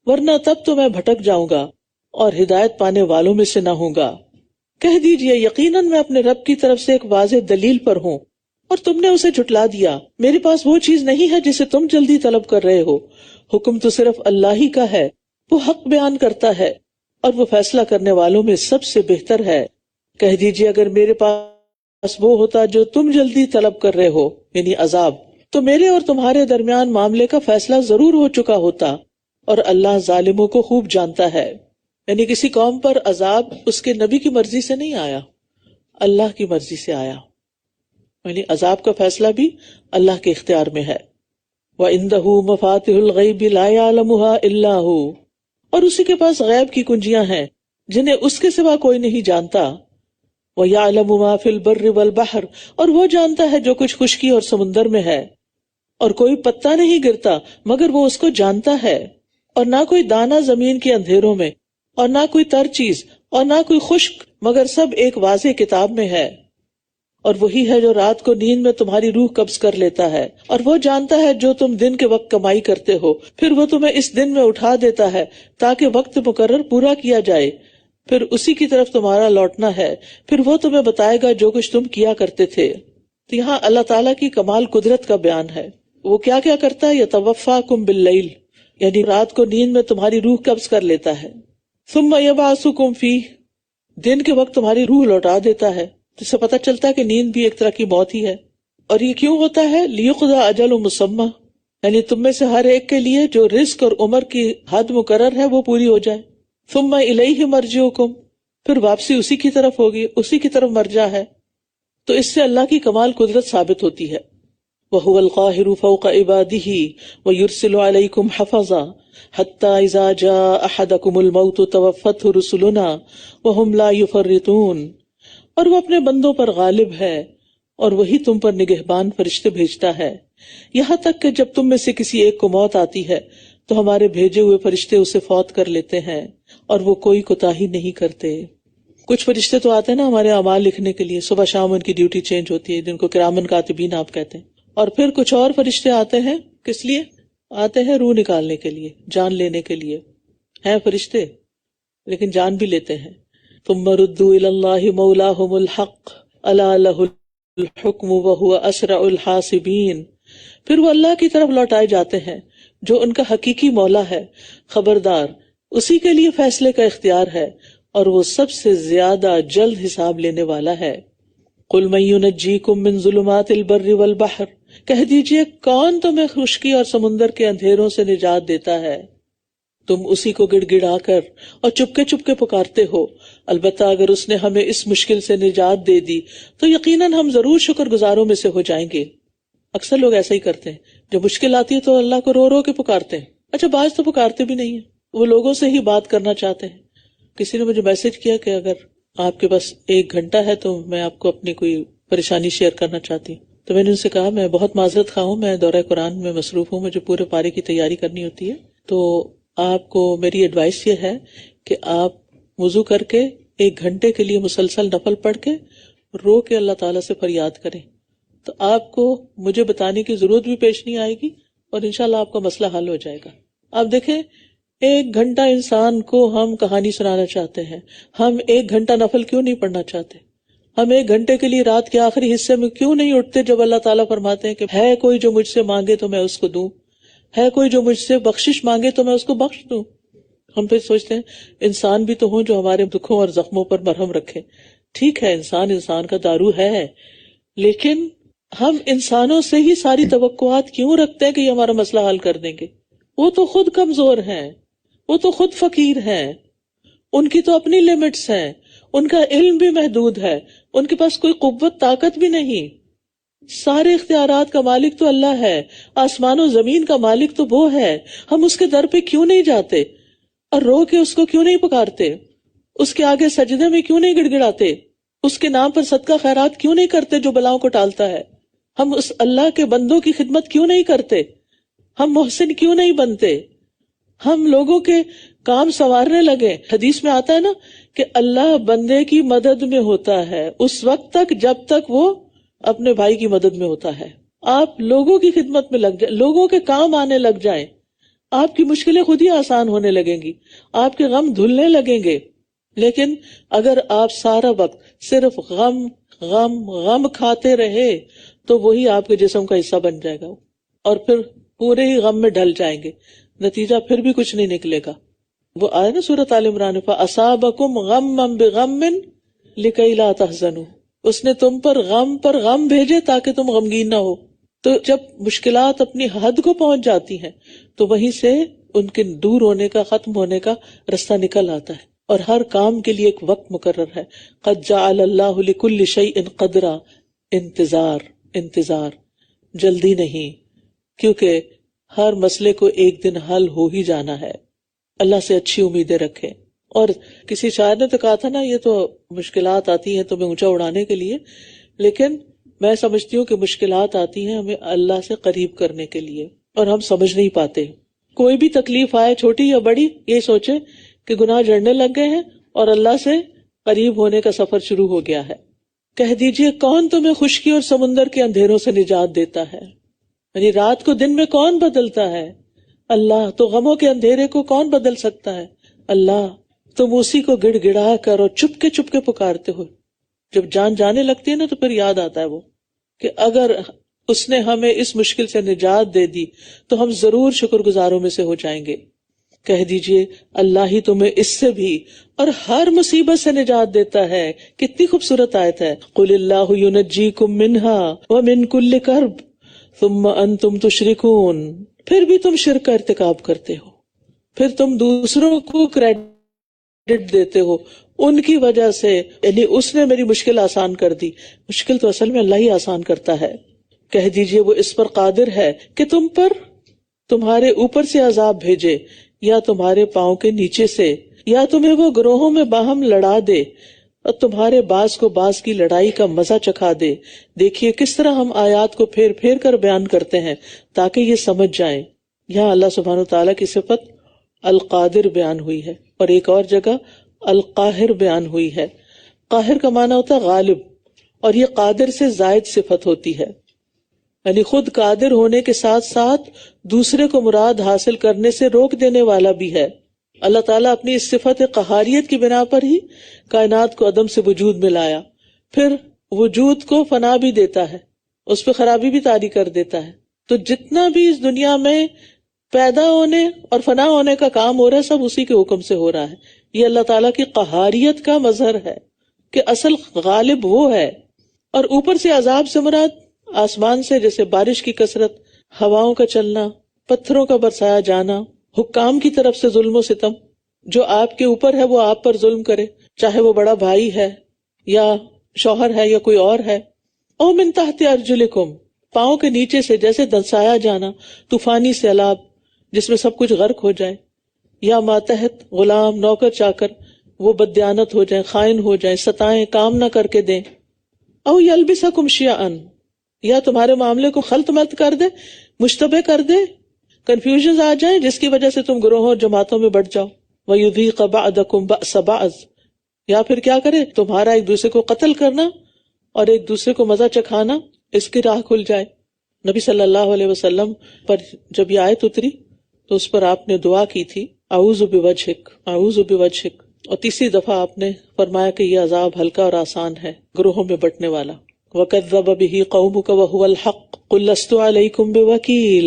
ورنہ تب تو میں بھٹک جاؤں گا اور ہدایت پانے والوں میں سے نہ ہوں گا۔ کہہ دیجئے یقیناً میں اپنے رب کی طرف سے ایک واضح دلیل پر ہوں اور تم نے اسے جھٹلا دیا۔ میرے پاس وہ چیز نہیں ہے جسے تم جلدی طلب کر رہے ہو، حکم تو صرف اللہ ہی کا ہے، وہ حق بیان کرتا ہے اور وہ فیصلہ کرنے والوں میں سب سے بہتر ہے۔ کہہ دیجئے اگر میرے پاس وہ ہوتا جو تم جلدی طلب کر رہے ہو، یعنی عذاب، تو میرے اور تمہارے درمیان معاملے کا فیصلہ ضرور ہو چکا ہوتا، اور اللہ ظالموں کو خوب جانتا ہے۔ یعنی کسی قوم پر عذاب اس کے نبی کی مرضی سے نہیں آیا، اللہ کی مرضی سے آیا، یعنی عذاب کا فیصلہ بھی اللہ کے اختیار میں ہے۔ وَعِندَهُ مَفَاتِحُ الْغَيْبِ لَا يَعْلَمُهَا إِلَّا هُ، اور اسی کے پاس غیب کی کنجیاں ہیں جنہیں اس کے سوا کوئی نہیں جانتا۔ وَيَعْلَمُ مَا فِي الْبَرِّ وَالْبَحْرِ، اور وہ جانتا ہے جو کچھ خشکی اور سمندر میں ہے، اور کوئی پتا نہیں گرتا مگر وہ اس کو جانتا ہے، اور نہ کوئی دانہ زمین کے اندھیروں میں، اور نہ کوئی تر چیز، اور نہ کوئی خشک، مگر سب ایک واضح کتاب میں ہے۔ اور وہی ہے جو رات کو نیند میں تمہاری روح قبض کر لیتا ہے، اور وہ جانتا ہے جو تم دن کے وقت کمائی کرتے ہو، پھر وہ تمہیں اس دن میں اٹھا دیتا ہے تاکہ وقت مقرر پورا کیا جائے، پھر اسی کی طرف تمہارا لوٹنا ہے، پھر وہ تمہیں بتائے گا جو کچھ تم کیا کرتے تھے۔ تو یہاں اللہ تعالیٰ کی کمال قدرت کا بیان ہے، وہ کیا کیا کرتا ہے، یتوفاکم باللیل، یعنی رات کو نیند میں تمہاری روح قبض کر لیتا ہے، ثم یبعثکم فیہ، دن کے وقت تمہاری روح لوٹا دیتا ہے، جس سے پتہ چلتا ہے کہ نیند بھی ایک طرح کی موت ہی ہے۔ اور یہ کیوں ہوتا ہے، لیقضی اجل مسمی، یعنی تم میں سے ہر ایک کے لیے جو رزق اور عمر کی حد مقرر ہے وہ پوری ہو جائے۔ ثم الیہ مرجعکم، پھر واپسی اسی کی طرف ہوگی، اسی کی طرف مرجع ہے۔ تو اس سے اللہ کی کمال قدرت ثابت ہوتی ہے۔ وَهُوَ الْقَاهِرُ فَوْقَ عِبَادِهِ وَيُرْسِلُ عَلَيْكُمْ حَفَظًا حَتَّى إِذَا جَاءَ أَحَدَكُمُ الْمَوْتُ تَوَفَّتْهُ رُسُلُنَا وَهُمْ لَا يُفَرِّطُونَ، اور وہ اپنے بندوں پر غالب ہے اور وہی تم پر نگہبان فرشتے بھیجتا ہے، یہاں تک کہ جب تم میں سے کسی ایک کو موت آتی ہے تو ہمارے بھیجے ہوئے فرشتے اسے فوت کر لیتے ہیں اور وہ کوئی کوتاہی نہیں کرتے۔ کچھ فرشتے تو آتے ہیں نا ہمارے اعمال لکھنے کے لیے، صبح شام ان کی ڈیوٹی چینج ہوتی ہے، جن کو کرامن کاتبین آپ کہتے ہیں، اور پھر کچھ اور فرشتے آتے ہیں، کس لیے آتے ہیں؟ روح نکالنے کے لیے، جان لینے کے لیے، ہیں فرشتے لیکن جان بھی لیتے ہیں۔ ثم ردوا الى الله مولاهم الحق الا له الحكم وهو اسرع الحاسبين، پھر وہ اللہ کی طرف لوٹائے جاتے ہیں جو ان کا حقیقی مولا ہے، خبردار اسی کے لیے فیصلے کا اختیار ہے اور وہ سب سے زیادہ جلد حساب لینے والا ہے۔ قل من ينجيكم من ظلمات البر والبحر، کہہ دیجئے کون تمہیں خشکی اور سمندر کے اندھیروں سے نجات دیتا ہے؟ تم اسی کو گڑ گڑا کر اور چپکے پکارتے ہو، البتہ اگر اس نے ہمیں اس مشکل سے نجات دے دی تو یقیناً ہم ضرور شکر گزاروں میں سے ہو جائیں گے۔ اکثر لوگ ایسا ہی کرتے ہیں، جب مشکل آتی ہے تو اللہ کو رو رو کے پکارتے ہیں، اچھا بعض تو پکارتے بھی نہیں ہیں، وہ لوگوں سے ہی بات کرنا چاہتے ہیں۔ کسی نے مجھے میسج کیا کہ اگر آپ کے پاس 1 گھنٹہ ہے تو میں آپ کو اپنی کوئی پریشانی شیئر کرنا چاہتی ہوں، تو میں نے ان سے کہا میں بہت معذرت خواہ ہوں، میں دورہ قرآن میں مصروف ہوں، مجھے پورے پارے کی تیاری کرنی ہوتی ہے، تو آپ کو میری ایڈوائس یہ ہے کہ آپ وضو کر کے 1 گھنٹے کے لیے مسلسل نفل پڑھ کے رو کے اللہ تعالیٰ سے فریاد کریں، تو آپ کو مجھے بتانے کی ضرورت بھی پیش نہیں آئے گی اور انشاءاللہ آپ کا مسئلہ حل ہو جائے گا۔ آپ دیکھیں 1 گھنٹہ انسان کو ہم کہانی سنانا چاہتے ہیں، ہم 1 گھنٹہ نفل کیوں نہیں پڑھنا چاہتے؟ ہم 1 گھنٹے کے لیے رات کے آخری حصے میں کیوں نہیں اٹھتے جب اللہ تعالیٰ فرماتے ہیں کہ ہے کوئی جو مجھ سے مانگے تو میں اس کو دوں، ہے کوئی جو مجھ سے بخشش مانگے تو میں اس کو بخش دوں۔ ہم پھر سوچتے ہیں انسان بھی تو ہوں جو ہمارے دکھوں اور زخموں پر مرہم رکھے۔ ٹھیک ہے، انسان کا دارو ہے، لیکن ہم انسانوں سے ہی ساری توقعات کیوں رکھتے ہیں کہ یہ ہمارا مسئلہ حل کر دیں گے؟ وہ تو خود کمزور ہیں، وہ تو خود فقیر ہیں، ان کی تو اپنی لمٹس ہیں، ان کا علم بھی محدود ہے، ان کے پاس کوئی قوت طاقت بھی نہیں۔ سارے اختیارات کا مالک تو اللہ ہے، آسمان و زمین کا مالک تو وہ ہے۔ ہم اس کے در پہ کیوں نہیں جاتے اور رو کے اس کو کیوں نہیں پکارتے؟ اس کے آگے سجدے میں کیوں نہیں گڑ گڑاتے؟ اس کے نام پر صدقہ خیرات کیوں نہیں کرتے جو بلاؤں کو ٹالتا ہے؟ ہم اس اللہ کے بندوں کی خدمت کیوں نہیں کرتے؟ ہم محسن کیوں نہیں بنتے؟ ہم لوگوں کے کام سنوارنے لگے. حدیث میں آتا ہے نا کہ اللہ بندے کی مدد میں ہوتا ہے اس وقت تک جب تک وہ اپنے بھائی کی مدد میں ہوتا ہے. آپ لوگوں کی خدمت میں لگ جائیں، لوگوں کے کام آنے لگ جائیں، آپ کی مشکلیں خود ہی آسان ہونے لگیں گی، آپ کے غم دھلنے لگیں گے. لیکن اگر آپ سارا وقت صرف غم غم غم کھاتے رہے تو وہی آپ کے جسم کا حصہ بن جائے گا اور پھر پورے ہی غم میں ڈل جائیں گے، نتیجہ پھر بھی کچھ نہیں نکلے گا. وہ آیا نا سورۃ آل عمران فَأَصَابَكُمْ غَمًّا بِغَمٍّ لِكَيْ لَا تَحْزَنُوا، اس نے تم پر غم بھیجے تاکہ تم غمگین نہ ہو. تو جب مشکلات اپنی حد کو پہنچ جاتی ہیں تو وہیں سے ان کے دور ہونے کا، ختم ہونے کا رستہ نکل آتا ہے. اور ہر کام کے لیے ایک وقت مقرر ہے. قد جعل اللہ لکل شیء قدرا، انتظار جلدی نہیں، کیونکہ ہر مسئلے کو ایک دن حل ہو ہی جانا ہے. اللہ سے اچھی امیدیں رکھیں. اور کسی شاعر نے تو کہا تھا نا، یہ تو مشکلات آتی ہیں تمہیں اونچا اڑانے کے لیے، لیکن میں سمجھتی ہوں کہ مشکلات آتی ہیں ہمیں اللہ سے قریب کرنے کے لیے، اور ہم سمجھ نہیں پاتے. کوئی بھی تکلیف آئے چھوٹی یا بڑی، یہ سوچیں کہ گناہ جڑنے لگ گئے ہیں اور اللہ سے قریب ہونے کا سفر شروع ہو گیا ہے. کہہ دیجئے کون تمہیں خشکی اور سمندر کے اندھیروں سے نجات دیتا ہے؟ یعنی رات کو دن میں کون بدلتا ہے؟ اللہ. تو غموں کے اندھیرے کو کون بدل سکتا ہے؟ اللہ. تم اسی کو گڑ گڑا کر اور چپ کے پکارتے ہو. جب جان جانے لگتی ہے نا تو پھر یاد آتا ہے وہ کہ اگر اس نے ہمیں اس مشکل سے نجات دے دی تو ہم ضرور شکر گزاروں میں سے ہو جائیں گے. کہہ دیجئے اللہ ہی تمہیں اس سے بھی اور ہر مصیبت سے نجات دیتا ہے. کتنی خوبصورت آیت ہے. قل اللہ ینجیکم منہا ومن کل کرب ثم انتم تشرکون. پھر بھی تم شرک کا ارتکاب کرتے ہو، پھر تم دوسروں کو کریڈٹ دیتے ہو ان کی وجہ سے، یعنی اس نے میری مشکل آسان کر دی. مشکل تو اصل میں اللہ ہی آسان کرتا ہے. کہہ دیجئے وہ اس پر قادر ہے کہ تم پر تمہارے اوپر سے عذاب بھیجے یا تمہارے پاؤں کے نیچے سے، یا تمہیں وہ گروہوں میں باہم لڑا دے اور تمہارے باز کو باز کی لڑائی کا مزہ چکھا دے. دیکھیے کس طرح ہم آیات کو پھیر پھیر کر بیان کرتے ہیں تاکہ یہ سمجھ جائیں. یہاں اللہ سبحانہ وتعالیٰ کی صفت القادر بیان ہوئی ہے اور ایک اور جگہ القاہر بیان ہوئی ہے. قاہر کا معنی ہوتا ہے غالب، اور یہ قادر سے زائد صفت ہوتی ہے، یعنی خود قادر ہونے کے ساتھ ساتھ دوسرے کو مراد حاصل کرنے سے روک دینے والا بھی ہے. اللہ تعالیٰ اپنی اس صفت قہاریت کی بنا پر ہی کائنات کو عدم سے وجود میں لایا، پھر وجود کو فنا بھی دیتا ہے، اس پہ خرابی بھی طاری کر دیتا ہے. تو جتنا بھی اس دنیا میں پیدا ہونے اور فنا ہونے کا کام ہو رہا ہے سب اسی کے حکم سے ہو رہا ہے. یہ اللہ تعالیٰ کی قہاریت کا مظہر ہے کہ اصل غالب وہ ہے. اور اوپر سے عذاب سے مراد آسمان سے جیسے بارش کی کثرت، ہواؤں کا چلنا، پتھروں کا برسایا جانا، حکام کی طرف سے ظلم و ستم. جو آپ کے اوپر ہے وہ آپ پر ظلم کرے، چاہے وہ بڑا بھائی ہے یا شوہر ہے یا کوئی اور ہے. او من تحت ارجلکم، پاؤں کے نیچے سے جیسے دنسایا جانا، طوفانی سیلاب جس میں سب کچھ غرق ہو جائے، یا ماتحت غلام نوکر چاکر وہ بددیانت ہو جائیں، خائن ہو جائیں، ستائیں، کام نہ کر کے دیں. او یلبسکم شیعا، یا تمہارے معاملے کو خلط ملط کر دے، مشتبہ کر دے، کنفیوژنز آ جائیں جس کی وجہ سے تم گروہوں اور جماعتوں میں بٹ جاؤ. وَيُذِيقَ بَعْضَكُمْ بَأْسَ بَعْضٍ، یا پھر کیا کرے تمہارا ایک دوسرے کو قتل کرنا اور ایک دوسرے کو مزہ چکھانا، اس کی راہ کھل جائے. نبی صلی اللہ علیہ وسلم پر جب یہ آیت اتری تو اس پر آپ نے دعا کی تھی اعوذ بوجہک، اعوذ بوجہک، اور تیسری دفعہ آپ نے فرمایا کہ یہ عذاب ہلکا اور آسان ہے گروہوں میں بٹنے والا. وَكَذَّبَ بِهِ قَوْمُكَ وَهُوَ الْحَقُّ قُلْ لَسْتُ عَلَيْكُمْ بِوَكِيلٍ،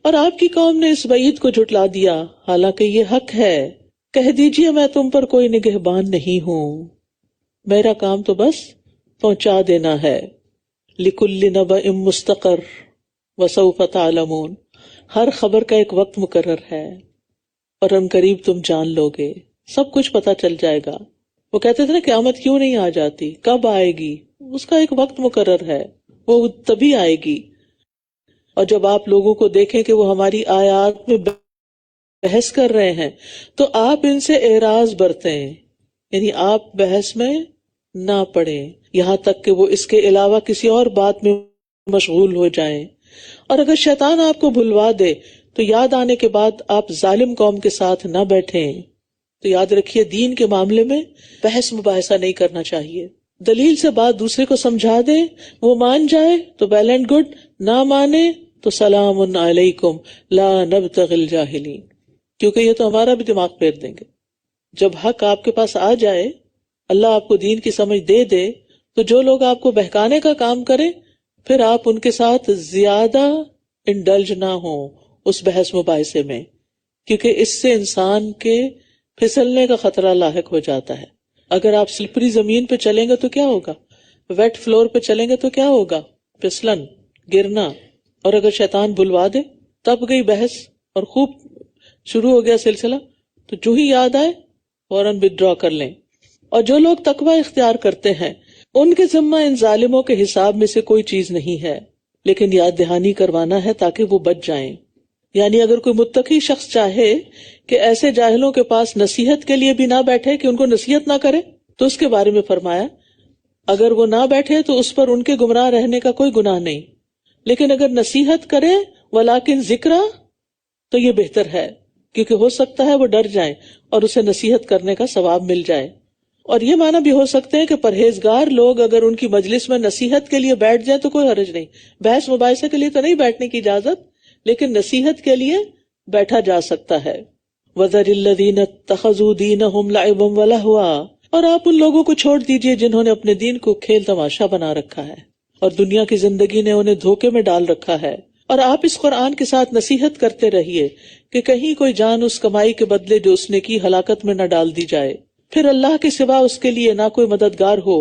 اور آپ کی قوم نے اس وعید کو جھٹلا دیا حالانکہ یہ حق ہے. کہہ دیجئے میں تم پر کوئی نگہبان نہیں ہوں، میرا کام تو بس پہنچا دینا ہے. لِكُلِّ نَبَإٍ مُسْتَقَرٌّ وَسَوْفَ تَعْلَمُونَ، ہر خبر کا ایک وقت مقرر ہے اور ان قریب تم جان لو گے، سب کچھ پتہ چل جائے گا. وہ کہتے تھے نا قیامت کیوں نہیں آ جاتی، کب آئے گی؟ اس کا ایک وقت مقرر ہے، وہ تبھی آئے گی. اور جب آپ لوگوں کو دیکھیں کہ وہ ہماری آیات میں بحث کر رہے ہیں تو آپ ان سے اعراض برتیں، یعنی آپ بحث میں نہ پڑیں یہاں تک کہ وہ اس کے علاوہ کسی اور بات میں مشغول ہو جائیں. اور اگر شیطان آپ کو بھلوا دے تو یاد آنے کے بعد آپ ظالم قوم کے ساتھ نہ بیٹھیں. تو یاد رکھیے دین کے معاملے میں بحث مباحثہ نہیں کرنا چاہیے. دلیل سے بات دوسرے کو سمجھا دیں، وہ مان جائے تو ویل اینڈ گڈ، نہ مانے تو سلام علیکم لا نبتغی الجاہلین، کیونکہ یہ تو ہمارا بھی دماغ پھیر دیں گے. جب حق آپ کے پاس آ جائے، اللہ آپ کو دین کی سمجھ دے دے، تو جو لوگ آپ کو بہکانے کا کام کریں پھر آپ ان کے ساتھ زیادہ انڈلج نہ ہوں اس بحث مباحثے میں، کیونکہ اس سے انسان کے پھسلنے کا خطرہ لاحق ہو جاتا ہے. اگر آپ سلپری زمین پہ چلیں گے تو کیا ہوگا، ویٹ فلور پہ چلیں گے تو کیا ہوگا، پھسلن، گرنا. اور اگر شیطان بلوا دے تب گئی بحث اور خوب شروع ہو گیا سلسلہ، تو جو ہی یاد آئے فوراً ودرا کر لیں. اور جو لوگ تقوی اختیار کرتے ہیں ان کے ذمہ ان ظالموں کے حساب میں سے کوئی چیز نہیں ہے، لیکن یاد دہانی کروانا ہے تاکہ وہ بچ جائیں. یعنی اگر کوئی متقی شخص چاہے کہ ایسے جاہلوں کے پاس نصیحت کے لیے بھی نہ بیٹھے کہ ان کو نصیحت نہ کرے، تو اس کے بارے میں فرمایا اگر وہ نہ بیٹھے تو اس پر ان کے گمراہ رہنے کا کوئی گناہ نہیں، لیکن اگر نصیحت کرے ولیکن ذکرہ تو یہ بہتر ہے، کیونکہ ہو سکتا ہے وہ ڈر جائیں اور اسے نصیحت کرنے کا ثواب مل جائے. اور یہ معنی بھی ہو سکتے ہیں کہ پرہیزگار لوگ اگر ان کی مجلس میں نصیحت کے لیے بیٹھ جائیں تو کوئی حرج نہیں. بحث مباحثے کے لیے تو نہیں بیٹھنے کی اجازت، لیکن نصیحت کے لیے بیٹھا جا سکتا ہے. وَذَرِ الَّذِينَ اتَّخَذُوا دِينَهُمْ لَعِبًا وَلَهْوًا، اور آپ ان لوگوں کو چھوڑ دیجئے جنہوں نے اپنے دین کو کھیل تماشا بنا رکھا ہے اور دنیا کی زندگی نے انہیں دھوکے میں ڈال رکھا ہے. اور آپ اس قرآن کے ساتھ نصیحت کرتے رہیے کہ کہیں کوئی جان اس کمائی کے بدلے جو اس نے کی ہلاکت میں نہ ڈال دی جائے، پھر اللہ کے سوا اس کے لیے نہ کوئی مددگار ہو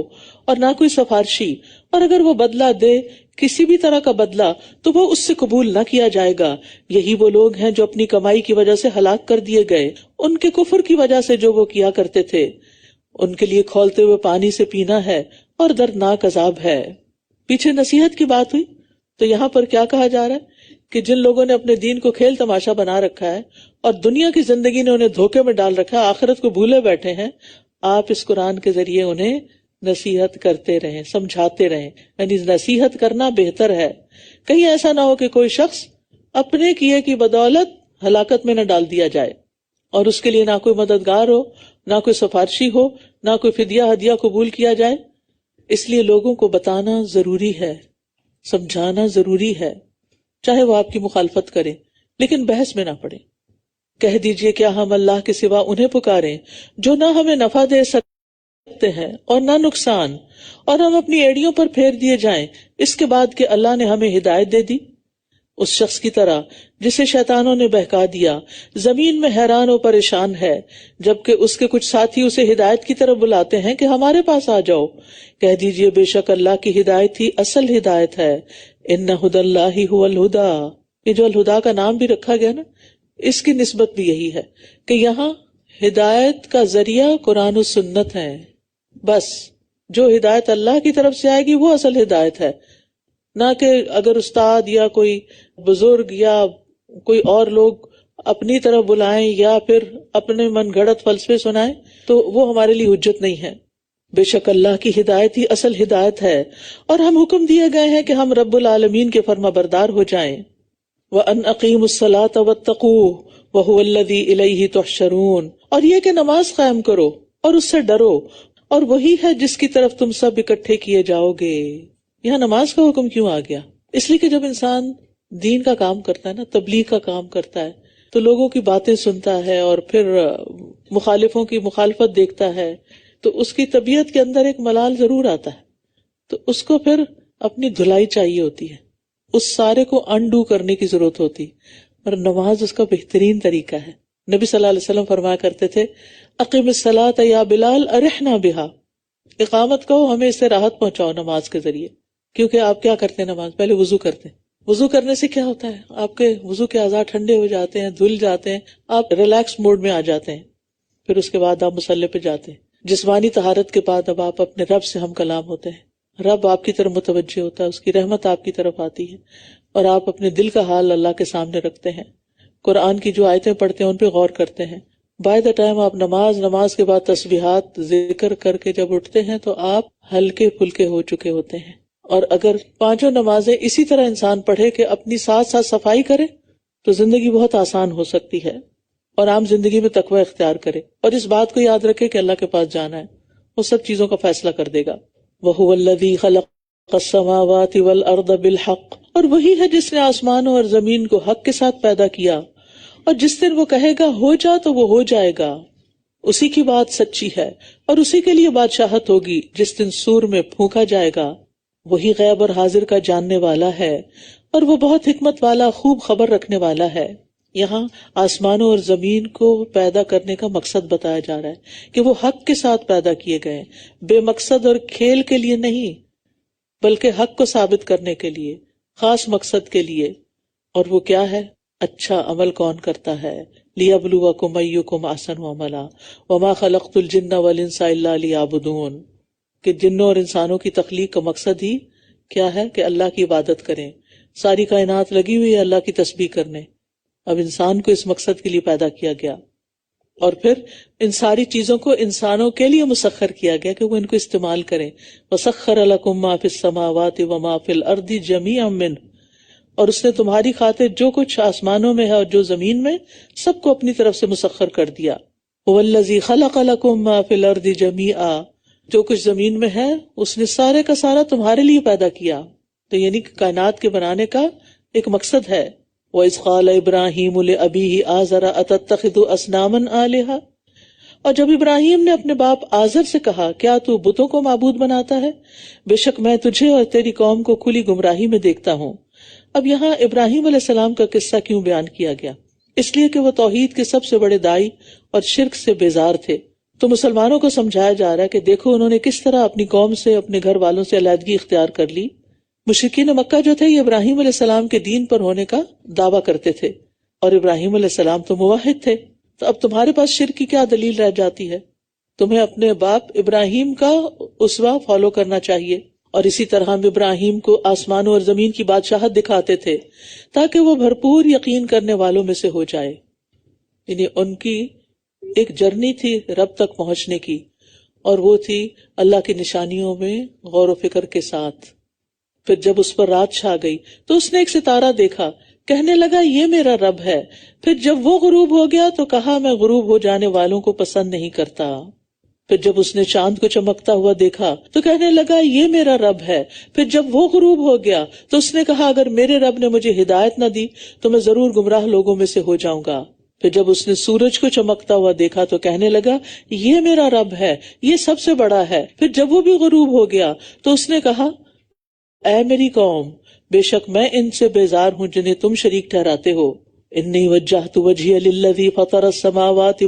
اور نہ کوئی سفارشی، اور اگر وہ بدلہ دے کسی بھی طرح کا بدلہ تو وہ اس سے قبول نہ کیا جائے گا. یہی وہ لوگ ہیں جو اپنی کمائی کی وجہ سے ہلاک کر دیے گئے، ان کے کفر کی وجہ سے جو وہ کیا کرتے تھے. ان کے لیے کھولتے ہوئے پانی سے پینا ہے اور دردناک عذاب ہے. پیچھے نصیحت کی بات ہوئی، تو یہاں پر کیا کہا جا رہا ہے کہ جن لوگوں نے اپنے دین کو کھیل تماشا بنا رکھا ہے اور دنیا کی زندگی نے انہیں دھوکے میں ڈال رکھا ہے، آخرت کو بھولے بیٹھے ہیں، آپ اس قرآن کے ذریعے انہیں نصیحت کرتے رہیں، سمجھاتے رہیں. یعنی نصیحت کرنا بہتر ہے. کہیں ایسا نہ ہو کہ کوئی شخص اپنے کیے کی بدولت ہلاکت میں نہ ڈال دیا جائے اور اس کے لیے نہ کوئی مددگار ہو، نہ کوئی سفارشی ہو، نہ کوئی فدیہ ہدیہ قبول کیا جائے. اس لیے لوگوں کو بتانا ضروری ہے، سمجھانا ضروری ہے، چاہے وہ آپ کی مخالفت کریں، لیکن بحث میں نہ پڑیں. کہہ دیجئے کیا ہم اللہ کے سوا انہیں پکاریں جو نہ ہمیں نفع دے سکتے ہیں اور نہ نقصان، اور ہم اپنی ایڑیوں پر پھیر دیے جائیں اس کے بعد کہ اللہ نے ہمیں ہدایت دے دی. اس شخص کی طرح جسے شیطانوں نے بہکا دیا، زمین میں حیران و پریشان ہے، جبکہ اس کے کچھ ساتھی اسے ہدایت کی طرف بلاتے ہیں کہ ہمارے پاس آ جاؤ. کہہ دیجئے بے شک اللہ کی ہدایت ہی اصل ہدایت ہے. ان ھدی اللہ ھو الھدی، یہ جو الہدا کا نام بھی رکھا گیا نا، اس کی نسبت بھی یہی ہے کہ یہاں ہدایت کا ذریعہ قرآن و سنت ہے. بس جو ہدایت اللہ کی طرف سے آئے گی وہ اصل ہدایت ہے، نہ کہ اگر استاد یا کوئی بزرگ یا کوئی اور لوگ اپنی طرف بلائیں یا پھر اپنے من گھڑت فلسفے سنائیں تو وہ ہمارے لیے حجت نہیں ہے. بے شک اللہ کی ہدایت ہی اصل ہدایت ہے، اور ہم حکم دیے گئے ہیں کہ ہم رب العالمین کے فرما بردار ہو جائیں. وَأَنْ أَقِيمُوا الصَّلَاةَ وَاتَّقُوهُ وَهُوَ الَّذِي إِلَيْهِ تُحْشَرُونَ، اور یہ کہ نماز قائم کرو اور اس سے ڈرو، اور وہی ہے جس کی طرف تم سب اکٹھے کیے جاؤ گے. یہاں نماز کا حکم کیوں آ گیا؟ اس لیے کہ جب انسان دین کا کام کرتا ہے نا، تبلیغ کا کام کرتا ہے، تو لوگوں کی باتیں سنتا ہے اور پھر مخالفوں کی مخالفت دیکھتا ہے، تو اس کی طبیعت کے اندر ایک ملال ضرور آتا ہے. تو اس کو پھر اپنی دھلائی چاہیے ہوتی ہے، اس سارے کو انڈو کرنے کی ضرورت ہوتی، اور نماز اس کا بہترین طریقہ ہے. نبی صلی اللہ علیہ وسلم فرمایا کرتے تھے اقیم الصلاۃ یا بلال ارحنا بہا، اقامت کہو ہمیں اس سے راحت پہنچاؤ نماز کے ذریعے. کیونکہ آپ کیا کرتے ہیں، نماز پہلے وضو کرتے ہیں، وضو کرنے سے کیا ہوتا ہے، آپ کے وضو کے اعضاء ٹھنڈے ہو جاتے ہیں، دھل جاتے ہیں، آپ ریلیکس موڈ میں آ جاتے ہیں. پھر اس کے بعد آپ مصلی پہ جاتے ہیں. جسمانی طہارت کے بعد اب آپ اپنے رب سے ہم کلام ہوتے ہیں، رب آپ کی طرف متوجہ ہوتا ہے، اس کی رحمت آپ کی طرف آتی ہے، اور آپ اپنے دل کا حال اللہ کے سامنے رکھتے ہیں، قرآن کی جو آیتیں پڑھتے ہیں ان پہ غور کرتے ہیں. بائی دا ٹائم آپ نماز کے بعد تسبیحات ذکر کر کے جب اٹھتے ہیں تو آپ ہلکے پھلکے ہو چکے ہوتے ہیں، اور اگر پانچوں نمازیں اسی طرح انسان پڑھے کہ اپنی ساتھ ساتھ صفائی کرے تو زندگی بہت آسان ہو سکتی ہے، اور عام زندگی میں تقوی اختیار کرے، اور اس بات کو یاد رکھے کہ اللہ کے پاس جانا ہے، وہ سب چیزوں کا فیصلہ کر دے گا۔ وَهُوَ الَّذِي خَلَقَ السَّمَاوَاتِ وَالْأَرْضَ بِالْحَقِّ، اور وہی ہے جس نے آسمانوں اور زمین کو حق کے ساتھ پیدا کیا، اور جس دن وہ کہے گا ہو جا تو وہ ہو جائے گا، اسی کی بات سچی ہے، اور اسی کے لیے بادشاہت ہوگی جس دن سور میں پھونکا جائے گا۔ وہی غیب اور حاضر کا جاننے والا ہے، اور وہ بہت حکمت والا، خوب خبر رکھنے والا ہے۔ یہاں آسمانوں اور زمین کو پیدا کرنے کا مقصد بتایا جا رہا ہے کہ وہ حق کے ساتھ پیدا کیے گئے، بے مقصد اور کھیل کے لیے نہیں، بلکہ حق کو ثابت کرنے کے لیے، خاص مقصد کے لیے۔ اور وہ کیا ہے؟ اچھا عمل کون کرتا ہے؟ لِيَبْلُوَكُمْ أَيُّكُمْ أَحْسَنُ عَمَلًا وَمَا خَلَقْتُ الْجِنَّ وَالْإِنسَ إِلَّا لِيَعْبُدُونِ، کہ جنوں اور انسانوں کی تخلیق کا مقصد ہی کیا ہے؟ کہ اللہ کی عبادت کریں۔ ساری کائنات لگی ہوئی ہے اللہ کی تسبیح کرنے، اب انسان کو اس مقصد کے لیے پیدا کیا گیا، اور پھر ان ساری چیزوں کو انسانوں کے لیے مسخر کیا گیا کہ وہ ان کو استعمال کریں۔ وَسَخَّرَ لَكُم مَّا فِي السَّمَاوَاتِ وَمَا فِي الْأَرْضِ جَمِيعًا مِّنْهُ، اور اس نے تمہاری خاطر جو کچھ آسمانوں میں ہے اور جو زمین میں، سب کو اپنی طرف سے مسخر کر دیا۔ هُوَ الَّذِي خَلَقَ لَكُم مَّا فِي الْأَرْضِ جَمِيعًا، جو کچھ زمین میں ہے اس نے سارے کا سارا تمہارے لیے پیدا کیا، تو یعنی کہ کائنات کے بنانے کا ایک مقصد ہے۔ وَإِذْ قَالَ إِبْرَاهِيمُ لِأَبِيهِ آزَرَ أَتَتَّخِذُ أَصْنَامًا آلِهَةً، اور جب ابراہیم نے اپنے باپ آزر سے کہا کیا تو بتوں کو معبود بناتا ہے؟ بے شک میں تجھے اور تیری قوم کو کھلی گمراہی میں دیکھتا ہوں۔ اب یہاں ابراہیم علیہ السلام کا قصہ کیوں بیان کیا گیا؟ اس لیے کہ وہ توحید کے سب سے بڑے داعی اور شرک سے بیزار تھے۔ تو مسلمانوں کو سمجھایا جا رہا ہے کہ دیکھو انہوں نے کس طرح اپنی قوم سے، اپنے گھر والوں سے علیحدگی اختیار کر لی۔ مشرکین مکہ جو تھے یہ ابراہیم علیہ السلام کے دین پر ہونے کا دعویٰ کرتے تھے، اور ابراہیم علیہ السلام تو موحد تھے، تو اب تمہارے پاس شرک کی کیا دلیل رہ جاتی ہے؟ تمہیں اپنے باپ ابراہیم کا اسوہ فالو کرنا چاہیے، اور اسی طرح ہم ابراہیم کو آسمانوں اور زمین کی بادشاہت دکھاتے تھے تاکہ وہ بھرپور یقین کرنے والوں میں سے ہو جائے۔ یعنی ان کی ایک جرنی تھی رب تک پہنچنے کی، اور وہ تھی اللہ کی نشانیوں میں غور و فکر کے ساتھ۔ پھر جب اس پر رات چھا گئی تو اس نے ایک ستارہ دیکھا، کہنے لگا یہ میرا رب ہے۔ پھر جب وہ غروب ہو گیا تو کہا میں غروب ہو جانے والوں کو پسند نہیں کرتا۔ پھر جب اس نے چاند کو چمکتا ہوا دیکھا تو کہنے لگا یہ میرا رب ہے۔ پھر جب وہ غروب ہو گیا تو اس نے کہا اگر میرے رب نے مجھے ہدایت نہ دی تو میں ضرور گمراہ لوگوں میں سے ہو جاؤں گا۔ پھر جب اس نے سورج کو چمکتا ہوا دیکھا تو کہنے لگا یہ میرا رب ہے، یہ سب سے بڑا ہے۔ پھر جب وہ بھی غروب ہو گیا تو اس نے کہا اے میری قوم، بے شک میں ان سے بیزار ہوں جنہیں تم شریک ٹھہراتے ہو۔ انی وجہت وجہی للذی فطر السماوات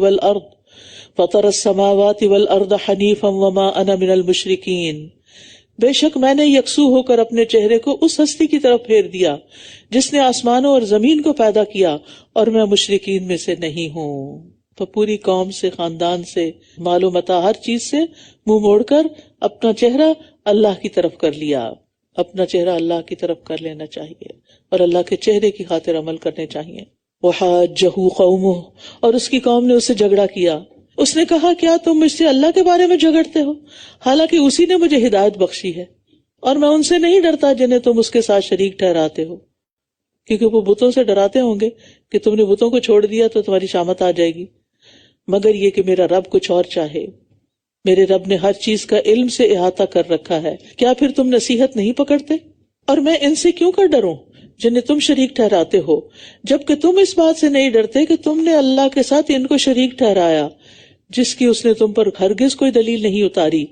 والارض حنیفا وما انا من المشرکین، بے شک میں نے یکسو ہو کر اپنے چہرے کو اس ہستی کی طرف پھیر دیا جس نے آسمانوں اور زمین کو پیدا کیا، اور میں مشرکین میں سے نہیں ہوں۔ تو پوری قوم سے، خاندان سے، مال و متاع، ہر چیز سے منہ موڑ کر اپنا چہرہ اللہ کی طرف کر لیا۔ اپنا چہرہ اللہ کی طرف کر لینا چاہیے اور اللہ کے چہرے کی خاطر عمل کرنے چاہیے۔ وحاجہ قومہ، اور اس کی قوم نے اس سے جھگڑا کیا۔ اس نے کہا کیا تم مجھ سے اللہ کے بارے میں جھگڑتے ہو، حالانکہ اسی نے مجھے ہدایت بخشی ہے، اور میں ان سے نہیں ڈرتا جنہیں تم اس کے ساتھ شریک ٹھہراتے ہو، کیونکہ وہ بتوں سے ڈراتے ہوں گے کہ تم نے بتوں کو چھوڑ دیا تو تمہاری شامت آ جائے گی، مگر یہ کہ میرا رب کچھ اور چاہے۔ میرے رب نے ہر چیز کا علم سے احاطہ کر رکھا ہے، کیا پھر تم نصیحت نہیں پکڑتے؟ اور میں ان سے کیوں کر ڈروں جنہیں تم شریک ٹھہراتے ہو، جبکہ تم اس بات سے نہیں ڈرتے کہ تم نے اللہ کے ساتھ ان کو شریک ٹھہرایا جس کی اس نے تم پر ہرگز کوئی دلیل نہیں اتاری۔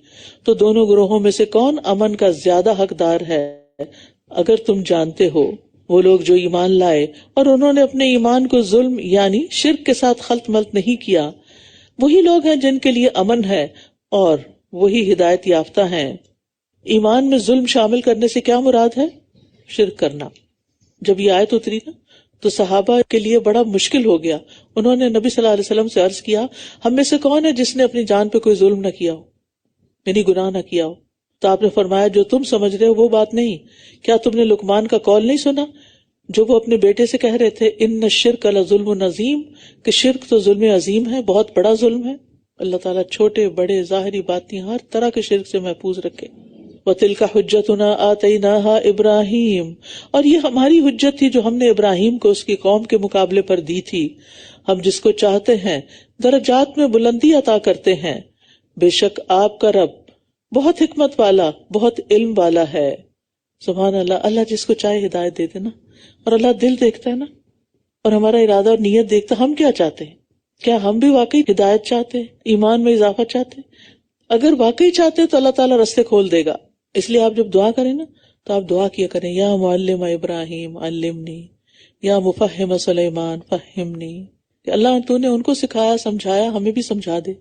تو دونوں گروہوں میں سے کون امن کا زیادہ حقدار ہے؟ اگر تم جانتے ہو وہ لوگ جو ایمان لائے اور انہوں نے اپنے ایمان کو ظلم یعنی شرک کے ساتھ خلط ملط نہیں کیا، وہی لوگ ہیں جن کے لیے امن ہے اور وہی ہدایت یافتہ ہیں۔ ایمان میں ظلم شامل کرنے سے کیا مراد ہے؟ شرک کرنا۔ جب یہ آیت اتری نا تو صحابہ کے لیے بڑا مشکل ہو گیا۔ انہوں نے نبی صلی اللہ علیہ وسلم سے عرض کیا ہم میں سے کون ہے جس نے اپنی جان پہ کوئی ظلم نہ کیا ہو، یعنی گناہ نہ کیا ہو؟ تو آپ نے فرمایا جو تم سمجھ رہے ہو وہ بات نہیں، کیا تم نے لقمان کا قول نہیں سنا جو وہ اپنے بیٹے سے کہہ رہے تھے ان الشرک لظلم عظیم، کہ شرک تو ظلم عظیم ہے، بہت بڑا ظلم ہے۔ اللہ تعالیٰ چھوٹے بڑے ظاہری باطنی ہر طرح کے شرک سے محفوظ رکھے۔ وَتِلْكَ حُجَّتُنَا آتَيْنَاهَا ابراہیم، اور یہ ہماری حجت تھی جو ہم نے ابراہیم کو اس کی قوم کے مقابلے پر دی تھی. ہم جس کو چاہتے ہیں درجات میں بلندی عطا کرتے ہیں. بے شک آپ کا رب بہت حکمت والا، بہت علم والا ہے. سبحان اللہ. اللہ جس کو چاہے ہدایت دے دینا، اور اللہ دل دیکھتا ہے نا، اور ہمارا ارادہ اور نیت دیکھتا. ہم کیا چاہتے ہیں؟ کیا ہم بھی واقعی ہدایت چاہتے ہیں، ایمان میں اضافہ چاہتے ہیں؟ اگر واقعی چاہتے ہیں تو اللہ تعالیٰ رستے کھول دے گا. اس لیے آپ جب دعا کریں نا تو آپ دعا کیا کریں، یا معلم ابراہیم علمنی، یا مفہم سلیمان فہمنی، کہ اللہ تو نے ان کو سکھایا سمجھایا، ہمیں بھی سمجھا دے.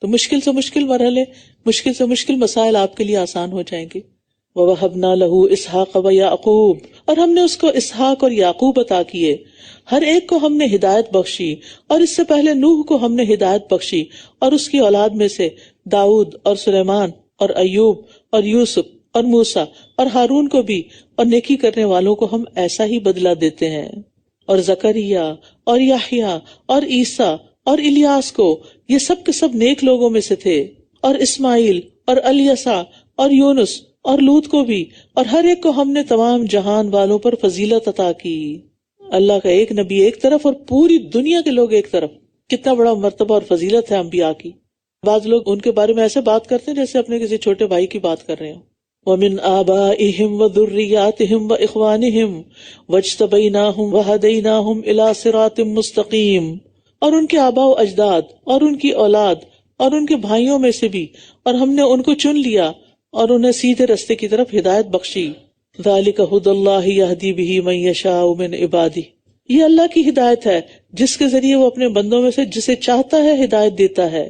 تو مشکل سے مشکل مرحلے، مشکل سے مشکل مسائل آپ کے لیے آسان ہو جائیں گے. وَوَهَبْنَا لَهُ إِسْحَاقَ وَيَعْقُوبَ، اور ہم نے اس کو اسحاق اور یعقوب عطا کیے. ہر ایک کو ہم نے ہدایت بخشی، اور اس سے پہلے نوح کو ہم نے ہدایت بخشی، اور اس کی اولاد میں سے داؤد اور سلیمان اور ایوب اور یوسف اور موسیٰ اور ہارون کو بھی، اور نیکی کرنے والوں کو ہم ایسا ہی بدلہ دیتے ہیں. اور زکریا اور یحییٰ اور عیسیٰ اور الیاس کو، یہ سب کے سب نیک لوگوں میں سے تھے. اور اسماعیل اور الیسع اور یونس اور لوط کو بھی، اور ہر ایک کو ہم نے تمام جہان والوں پر فضیلت عطا کی. اللہ کا ایک نبی ایک طرف اور پوری دنیا کے لوگ ایک طرف، کتنا بڑا مرتبہ اور فضیلت ہے انبیاء کی. بعض لوگ ان کے بارے میں ایسے بات کرتے ہیں جیسے اپنے کسی چھوٹے بھائی کی بات کر رہے ہوں. وَمِنْ آبَائِهِمْ وَذُرِّيَّاتِهِمْ وَإِخْوَانِهِمْ وَاجْتَبَيْنَاهُمْ وَهَدَيْنَاهُمْ إِلَى صِرَاطٍ مُسْتَقِيمٍ، اور ان کے آباء و اجداد اور ان کی اولاد اور ان کے بھائیوں میں سے بھی، اور ہم نے ان کو چن لیا اور انہیں سیدھے رستے کی طرف ہدایت بخشی. ذَلِكَ هُدَى اللَّهِ يَهْدِي بِهِ مَن يَشَاءُ مِنْ عِبَادِهِ، یہ اللہ کی ہدایت ہے جس کے ذریعے وہ اپنے بندوں میں سے جسے چاہتا ہے ہدایت دیتا ہے.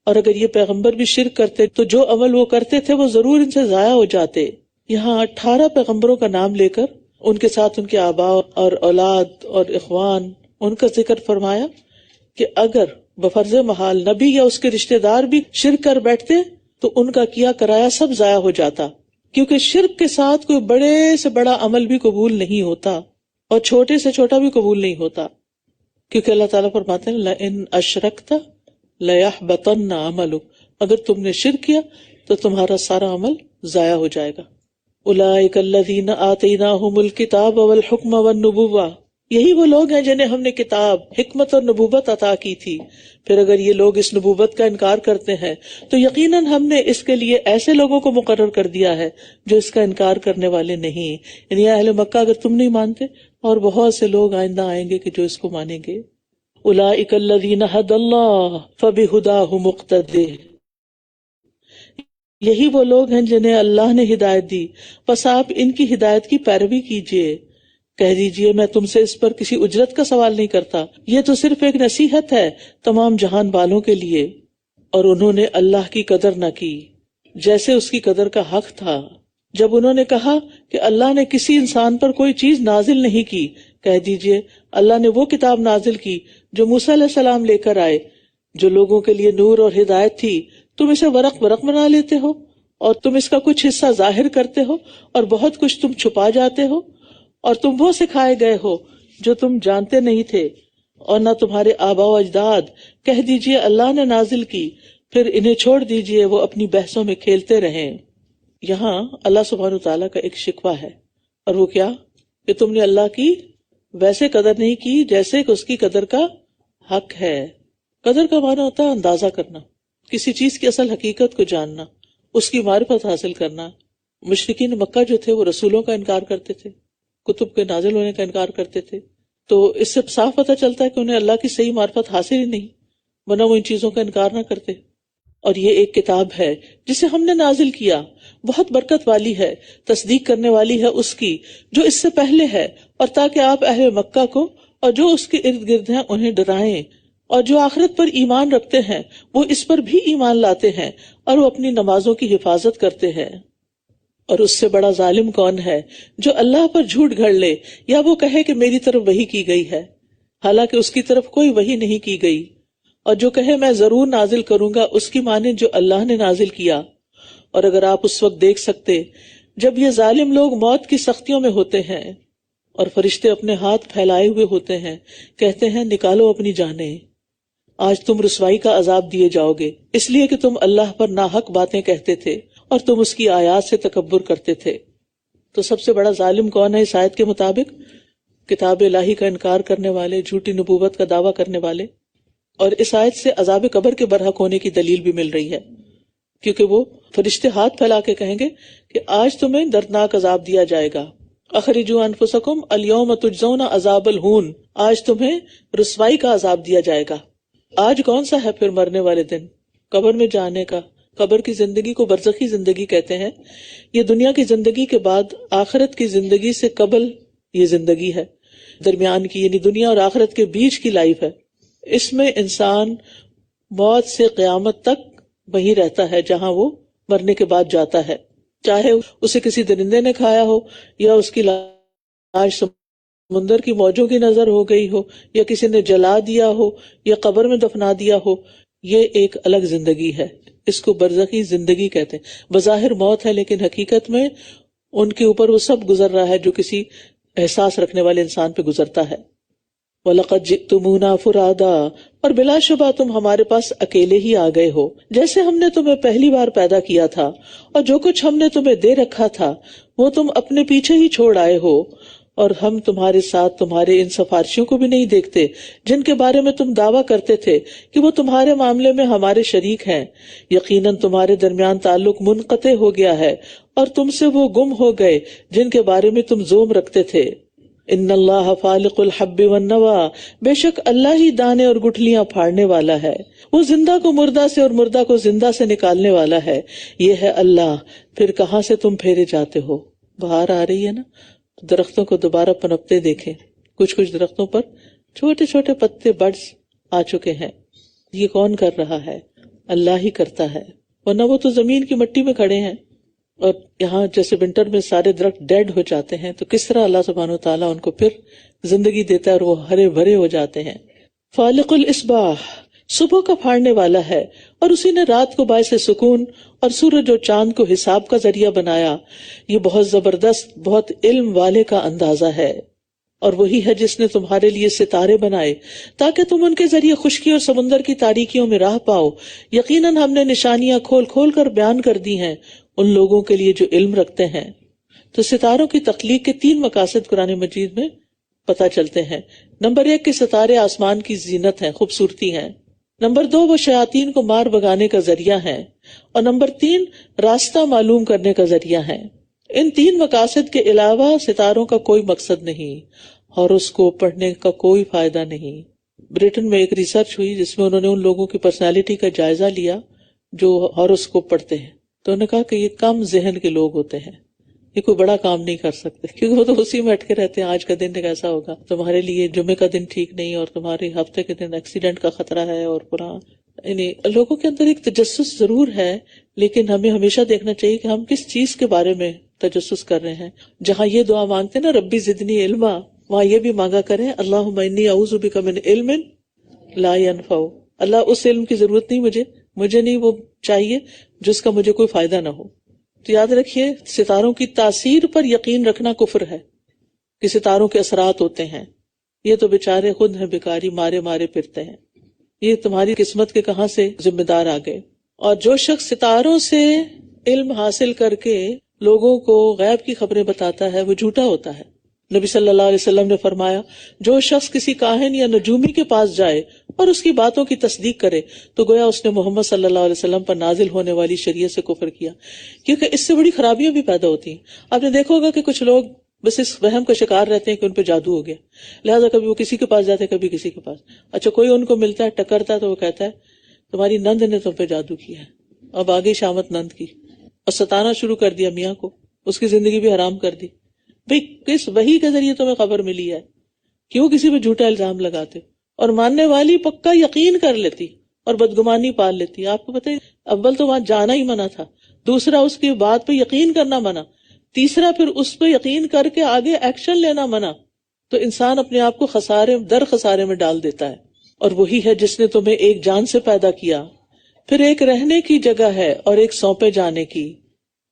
اور اگر یہ پیغمبر بھی شرک کرتے تو جو عمل وہ کرتے تھے وہ ضرور ان سے ضائع ہو جاتے. یہاں 18 پیغمبروں کا نام لے کر ان کے ساتھ ان کے آباء اور اولاد اور اخوان ان کا ذکر فرمایا کہ اگر بفرض محال نبی یا اس کے رشتہ دار بھی شرک کر بیٹھتے تو ان کا کیا کرایا سب ضائع ہو جاتا، کیونکہ شرک کے ساتھ کوئی بڑے سے بڑا عمل بھی قبول نہیں ہوتا اور چھوٹے سے چھوٹا بھی قبول نہیں ہوتا. کیونکہ اللہ تعالیٰ فرماتے ہیں لَإِنْ أَشْرَكْتَ لَيَحْبَطَنَّ عَمَلُكَ، اگر تم نے شرک کیا تو تمہارا سارا عمل ضائع ہو جائے گا. أُولَئِكَ الَّذِينَ آتَيْنَاهُمُ الْكِتَابَ وَالْحُكْمَ وَالنُّبُوَّةَ، یہی وہ لوگ ہیں جنہیں ہم نے کتاب، حکمت اور نبوت عطا کی تھی. پھر اگر یہ لوگ اس نبوت کا انکار کرتے ہیں تو یقیناً ہم نے اس کے لیے ایسے لوگوں کو مقرر کر دیا ہے جو اس کا انکار کرنے والے نہیں. یعنی اہل مکہ اگر تم نہیں مانتے، اور بہت سے لوگ آئندہ آئیں گے کہ جو اس کو مانیں گے. اولئک الذین ھدی اللہ فبہداہ مقتدی، یہی وہ لوگ ہیں جنہیں اللہ نے ہدایت دی، پس آپ ان کی ہدایت کی پیروی کیجیے. کہہ دیجئے میں تم سے اس پر کسی اجرت کا سوال نہیں کرتا، یہ تو صرف ایک نصیحت ہے تمام جہان والوں کے لیے. اور انہوں نے اللہ کی قدر نہ کی جیسے اس کی قدر کا حق تھا. جب انہوں نے کہا کہ اللہ نے کسی انسان پر کوئی چیز نازل نہیں کی، کہہ دیجئے اللہ نے وہ کتاب نازل کی جو موسیٰ علیہ السلام لے کر آئے، جو لوگوں کے لیے نور اور ہدایت تھی. تم اسے ورق بنا لیتے ہو، اور تم اس کا کچھ حصہ ظاہر کرتے ہو اور بہت کچھ تم چھپا جاتے ہو. اور تم وہ سکھائے گئے ہو جو تم جانتے نہیں تھے، اور نہ تمہارے آباء و اجداد. کہہ دیجئے اللہ نے نازل کی، پھر انہیں چھوڑ دیجئے وہ اپنی بحثوں میں کھیلتے رہیں. یہاں اللہ سبحانہ تعالیٰ کا ایک شکوہ ہے، اور وہ کیا کہ تم نے اللہ کی ویسے قدر نہیں کی جیسے کہ اس کی قدر کا حق ہے. قدر کا معنی ہوتا ہے اندازہ کرنا، کسی چیز کی اصل حقیقت کو جاننا، اس کی معرفت حاصل کرنا. مشرکین مکہ جو تھے وہ رسولوں کا انکار کرتے تھے، کتب کے نازل ہونے کا انکار کرتے تھے. تو اس سے صاف پتہ چلتا ہے کہ انہیں اللہ کی صحیح معرفت حاصل ہی نہیں، ورنہ وہ ان چیزوں کا انکار نہ کرتے. اور یہ ایک کتاب ہے جسے ہم نے نازل کیا، بہت برکت والی ہے، تصدیق کرنے والی ہے اس کی جو اس سے پہلے ہے، اور تاکہ آپ اہل مکہ کو اور جو اس کے ارد گرد ہیں انہیں ڈرائیں، اور جو آخرت پر ایمان رکھتے ہیں وہ اس پر بھی ایمان لاتے ہیں، اور وہ اپنی نمازوں کی حفاظت کرتے ہیں. اور اس سے بڑا ظالم کون ہے جو اللہ پر جھوٹ گھڑ لے یا وہ کہے کہ میری طرف وحی کی گئی ہے، حالانکہ اس کی طرف کوئی وحی نہیں کی گئی. اور جو کہے میں ضرور نازل کروں گا اس کی مانند جو اللہ نے نازل کیا. اور اگر آپ اس وقت دیکھ سکتے جب یہ ظالم لوگ موت کی سختیوں میں ہوتے ہیں اور فرشتے اپنے ہاتھ پھیلائے ہوئے ہوتے ہیں، کہتے ہیں نکالو اپنی جانیں، آج تم رسوائی کا عذاب دیے جاؤ گے، اس لیے کہ تم اللہ پر ناحق باتیں کہتے تھے اور تم اس کی آیات سے تکبر کرتے تھے. تو سب سے بڑا ظالم کون ہے اس آیت کے مطابق؟ کتاب الہی کا انکار کرنے والے، جھوٹی نبوت کا دعویٰ کرنے والے. اور اس آیت سے عذاب قبر کے برحق ہونے کی دلیل بھی مل رہی ہے، کیونکہ وہ فرشتے ہاتھ پھیلا کے کہیں گے کہ آج تمہیں دردناک عذاب دیا جائے گا. اخرجوا انفسکم الیوم تجزون عذاب الہون، آج تمہیں رسوائی کا عذاب دیا جائے گا. آج کون سا ہے پھر مرنے والے دن؟ قبر میں جانے کا. قبر کی زندگی کو برزخی زندگی کہتے ہیں. یہ دنیا کی زندگی کے بعد آخرت کی زندگی سے قبل یہ زندگی ہے، درمیان کی، یعنی دنیا اور آخرت کے بیچ کی لائف ہے. اس میں انسان موت سے قیامت تک وہیں رہتا ہے جہاں وہ مرنے کے بعد جاتا ہے، چاہے اسے کسی درندے نے کھایا ہو، یا اس کی لاش سمندر کی موجوں کی نظر ہو گئی ہو، یا کسی نے جلا دیا ہو، یا قبر میں دفنا دیا ہو. یہ ایک الگ زندگی ہے، اس کو برزخی زندگی کہتے ہیں. بظاہر موت ہے لیکن حقیقت میں ان کے اوپر وہ سب گزر رہا ہے جو کسی احساس رکھنے والے انسان پہ گزرتا ہے. وَلَقَدْ جِئْتُمُونَا فُرَادَا، اور بلا شبہ تم ہمارے پاس اکیلے ہی آ گئے ہو، جیسے ہم نے تمہیں پہلی بار پیدا کیا تھا، اور جو کچھ ہم نے تمہیں دے رکھا تھا وہ تم اپنے پیچھے ہی چھوڑ آئے ہو، اور ہم تمہارے ساتھ تمہارے ان سفارشیوں کو بھی نہیں دیکھتے جن کے بارے میں تم دعویٰ کرتے تھے کہ وہ تمہارے معاملے میں ہمارے شریک ہیں. یقیناً تمہارے درمیان تعلق منقطع ہو گیا ہے، اور تم سے وہ گم ہو گئے جن کے بارے میں تم زوم رکھتے تھے. ان اللہ فالق الحب والنوى، بے شک اللہ ہی دانے اور گٹھلیاں پھاڑنے والا ہے. وہ زندہ کو مردہ سے اور مردہ کو زندہ سے نکالنے والا ہے. یہ ہے اللہ، پھر کہاں سے تم پھیرے جاتے ہو. بہار آ رہی ہے نا، تو درختوں کو دوبارہ پنپتے دیکھیں. کچھ درختوں پر چھوٹے چھوٹے پتے بڈز آ چکے ہیں. یہ کون کر رہا ہے؟ اللہ ہی کرتا ہے، ورنہ وہ تو زمین کی مٹی میں کھڑے ہیں. اور یہاں جیسے ونٹر میں سارے درخت ڈیڈ ہو جاتے ہیں، تو کس طرح اللہ سبحانہ وتعالیٰ ان کو پھر زندگی دیتا ہے اور وہ ہرے بھرے ہو جاتے ہیں. فالق الاصباح، صبح کا پھاڑنے والا ہے، اور اسی نے رات کو باعث سکون اور سورج اور چاند کو حساب کا ذریعہ بنایا. یہ بہت زبردست، بہت علم والے کا اندازہ ہے. اور وہی ہے جس نے تمہارے لیے ستارے بنائے تاکہ تم ان کے ذریعے خشکی اور سمندر کی تاریکیوں میں راہ پاؤ. یقیناً ہم نے نشانیاں کھول کھول کر بیان کر دی ہیں ان لوگوں کے لیے جو علم رکھتے ہیں. تو ستاروں کی تخلیق کے 3 مقاصد قرآن مجید میں پتہ چلتے ہیں. نمبر 1 کہ ستارے آسمان کی زینت ہیں، خوبصورتی ہیں. نمبر 2 وہ شیاطین کو مار بگانے کا ذریعہ ہیں. اور نمبر 3 راستہ معلوم کرنے کا ذریعہ ہیں. ان 3 مقاصد کے علاوہ ستاروں کا کوئی مقصد نہیں، ہاروسکوپ پڑھنے کا کوئی فائدہ نہیں. برٹن میں ایک ریسرچ ہوئی جس میں انہوں نے ان لوگوں کی پرسنالٹی کا جائزہ لیا جو ہاروسکوپ پڑھتے ہیں. تو انہوں نے کہا کہ یہ کم ذہن کے لوگ ہوتے ہیں، یہ کوئی بڑا کام نہیں کر سکتے، کیونکہ وہ تو اسی میں اٹکے رہتے ہیں. آج کا دن کیسا ہوگا، تمہارے لیے جمعے کا دن ٹھیک نہیں، اور تمہارے ہفتے کے دن ایکسیڈنٹ کا خطرہ ہے. اور قرآن، یعنی لوگوں کے اندر ایک تجسس ضرور ہے، لیکن ہمیں ہمیشہ دیکھنا چاہیے کہ ہم کس چیز کے بارے میں تجسس کر رہے ہیں. جہاں یہ دعا مانگتے ہیں نا ربی زدنی علما، وہاں یہ بھی مانگا کریں اللہم انی اعوذ بک من علم لا ینفع. اللہ اس علم کی ضرورت نہیں مجھے نہیں وہ چاہیے جس کا مجھے کوئی فائدہ نہ ہو. تو یاد رکھیے ستاروں کی تاثیر پر یقین رکھنا کفر ہے، کہ ستاروں کے اثرات ہوتے ہیں. یہ تو بیچارے خود ہیں بیکاری، مارے پھرتے ہیں. یہ تمہاری قسمت کے کہاں سے ذمہ دار آ گئے. اور جو شخص ستاروں سے علم حاصل کر کے لوگوں کو غیب کی خبریں بتاتا ہے وہ جھوٹا ہوتا ہے. نبی صلی اللہ علیہ وسلم نے فرمایا جو شخص کسی کاہن یا نجومی کے پاس جائے اور اس کی باتوں کی تصدیق کرے تو گویا اس نے محمد صلی اللہ علیہ وسلم پر نازل ہونے والی شریعت سے کفر کیا، کیونکہ اس سے بڑی خرابیاں بھی پیدا ہوتی ہیں. آپ نے دیکھا ہوگا کہ کچھ لوگ بس اس وہم کا شکار رہتے ہیں کہ ان پہ جادو ہو گیا، لہٰذا کبھی وہ کسی کے پاس جاتے ہیں کبھی کسی کے پاس. اچھا کوئی ان کو ملتا ہے ٹکرتا ہے تو وہ کہتا ہے تمہاری نند نے تم پہ جادو کیا ہے. اب آگے شامت نند کی اور ستانا شروع کر دیا میاں کو، اس کی زندگی بھی حرام کر دی. بھئی کس وحی کے ذریعے تمہیں خبر ملی ہے، کیوں کسی پہ جھوٹا الزام لگاتے؟ اور ماننے والی پکا یقین کر لیتی اور بدگمانی پال لیتی. آپ کو پتہ ہے اول تو وہاں جانا ہی منع تھا، دوسرا اس کی بات پہ یقین کرنا منع، تیسرا پھر اس پہ یقین کر کے آگے ایکشن لینا منع. تو انسان اپنے آپ کو خسارے میں ڈال دیتا ہے. اور وہی ہے جس نے تمہیں ایک جان سے پیدا کیا، پھر ایک رہنے کی جگہ ہے اور ایک سونپے جانے کی.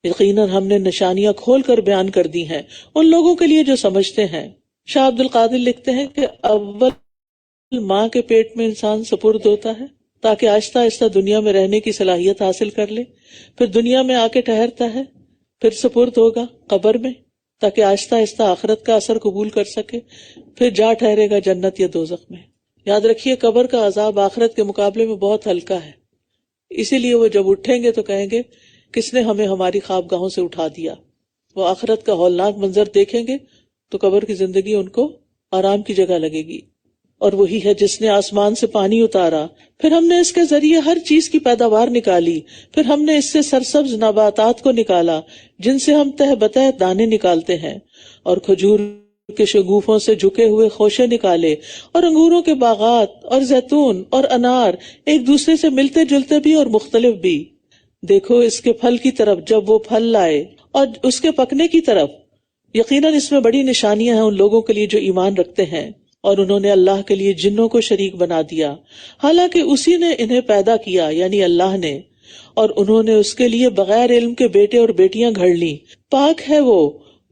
یقیناً ہم نے نشانیاں کھول کر بیان کر دی ہیں ان لوگوں کے لیے جو سمجھتے ہیں. شاہ عبد القادر لکھتے ہیں کہ اول ماں کے پیٹ میں انسان سپرد ہوتا ہے تاکہ آہستہ آہستہ دنیا میں رہنے کی صلاحیت حاصل کر لے، پھر دنیا میں آ کے ٹھہرتا ہے، پھر سپرد ہوگا قبر میں تاکہ آہستہ آہستہ آخرت کا اثر قبول کر سکے، پھر جا ٹھہرے گا جنت یا دوزخ میں۔ یاد رکھیے قبر کا عذاب آخرت کے مقابلے میں بہت ہلکا ہے، اسی لیے وہ جب اٹھیں گے تو کہیں گے کس نے ہمیں ہماری خوابگاہوں سے اٹھا دیا۔ وہ آخرت کا ہولناک منظر دیکھیں گے تو قبر کی زندگی ان کو آرام کی جگہ لگے گی۔ اور وہی ہے جس نے آسمان سے پانی اتارا، پھر ہم نے اس کے ذریعے ہر چیز کی پیداوار نکالی، پھر ہم نے اس سے سرسبز نباتات کو نکالا جن سے ہم تہ بتہ دانے نکالتے ہیں، اور کھجور کے شگوفوں سے جھکے ہوئے خوشے نکالے، اور انگوروں کے باغات اور زیتون اور انار ایک دوسرے سے ملتے جلتے بھی اور مختلف بھی۔ دیکھو اس کے پھل کی طرف جب وہ پھل لائے، اور اس کے پکنے کی طرف۔ یقیناً اس میں بڑی نشانیاں ہیں ان لوگوں کے لیے جو ایمان رکھتے ہیں، اور انہوں نے اللہ کے لیے جنوں کو شریک بنا دیا، حالانکہ اسی نے انہیں پیدا کیا یعنی اللہ نے، اور انہوں نے اس کے لیے بغیر علم کے بیٹے اور بیٹیاں گھڑ لی۔ پاک ہے وہ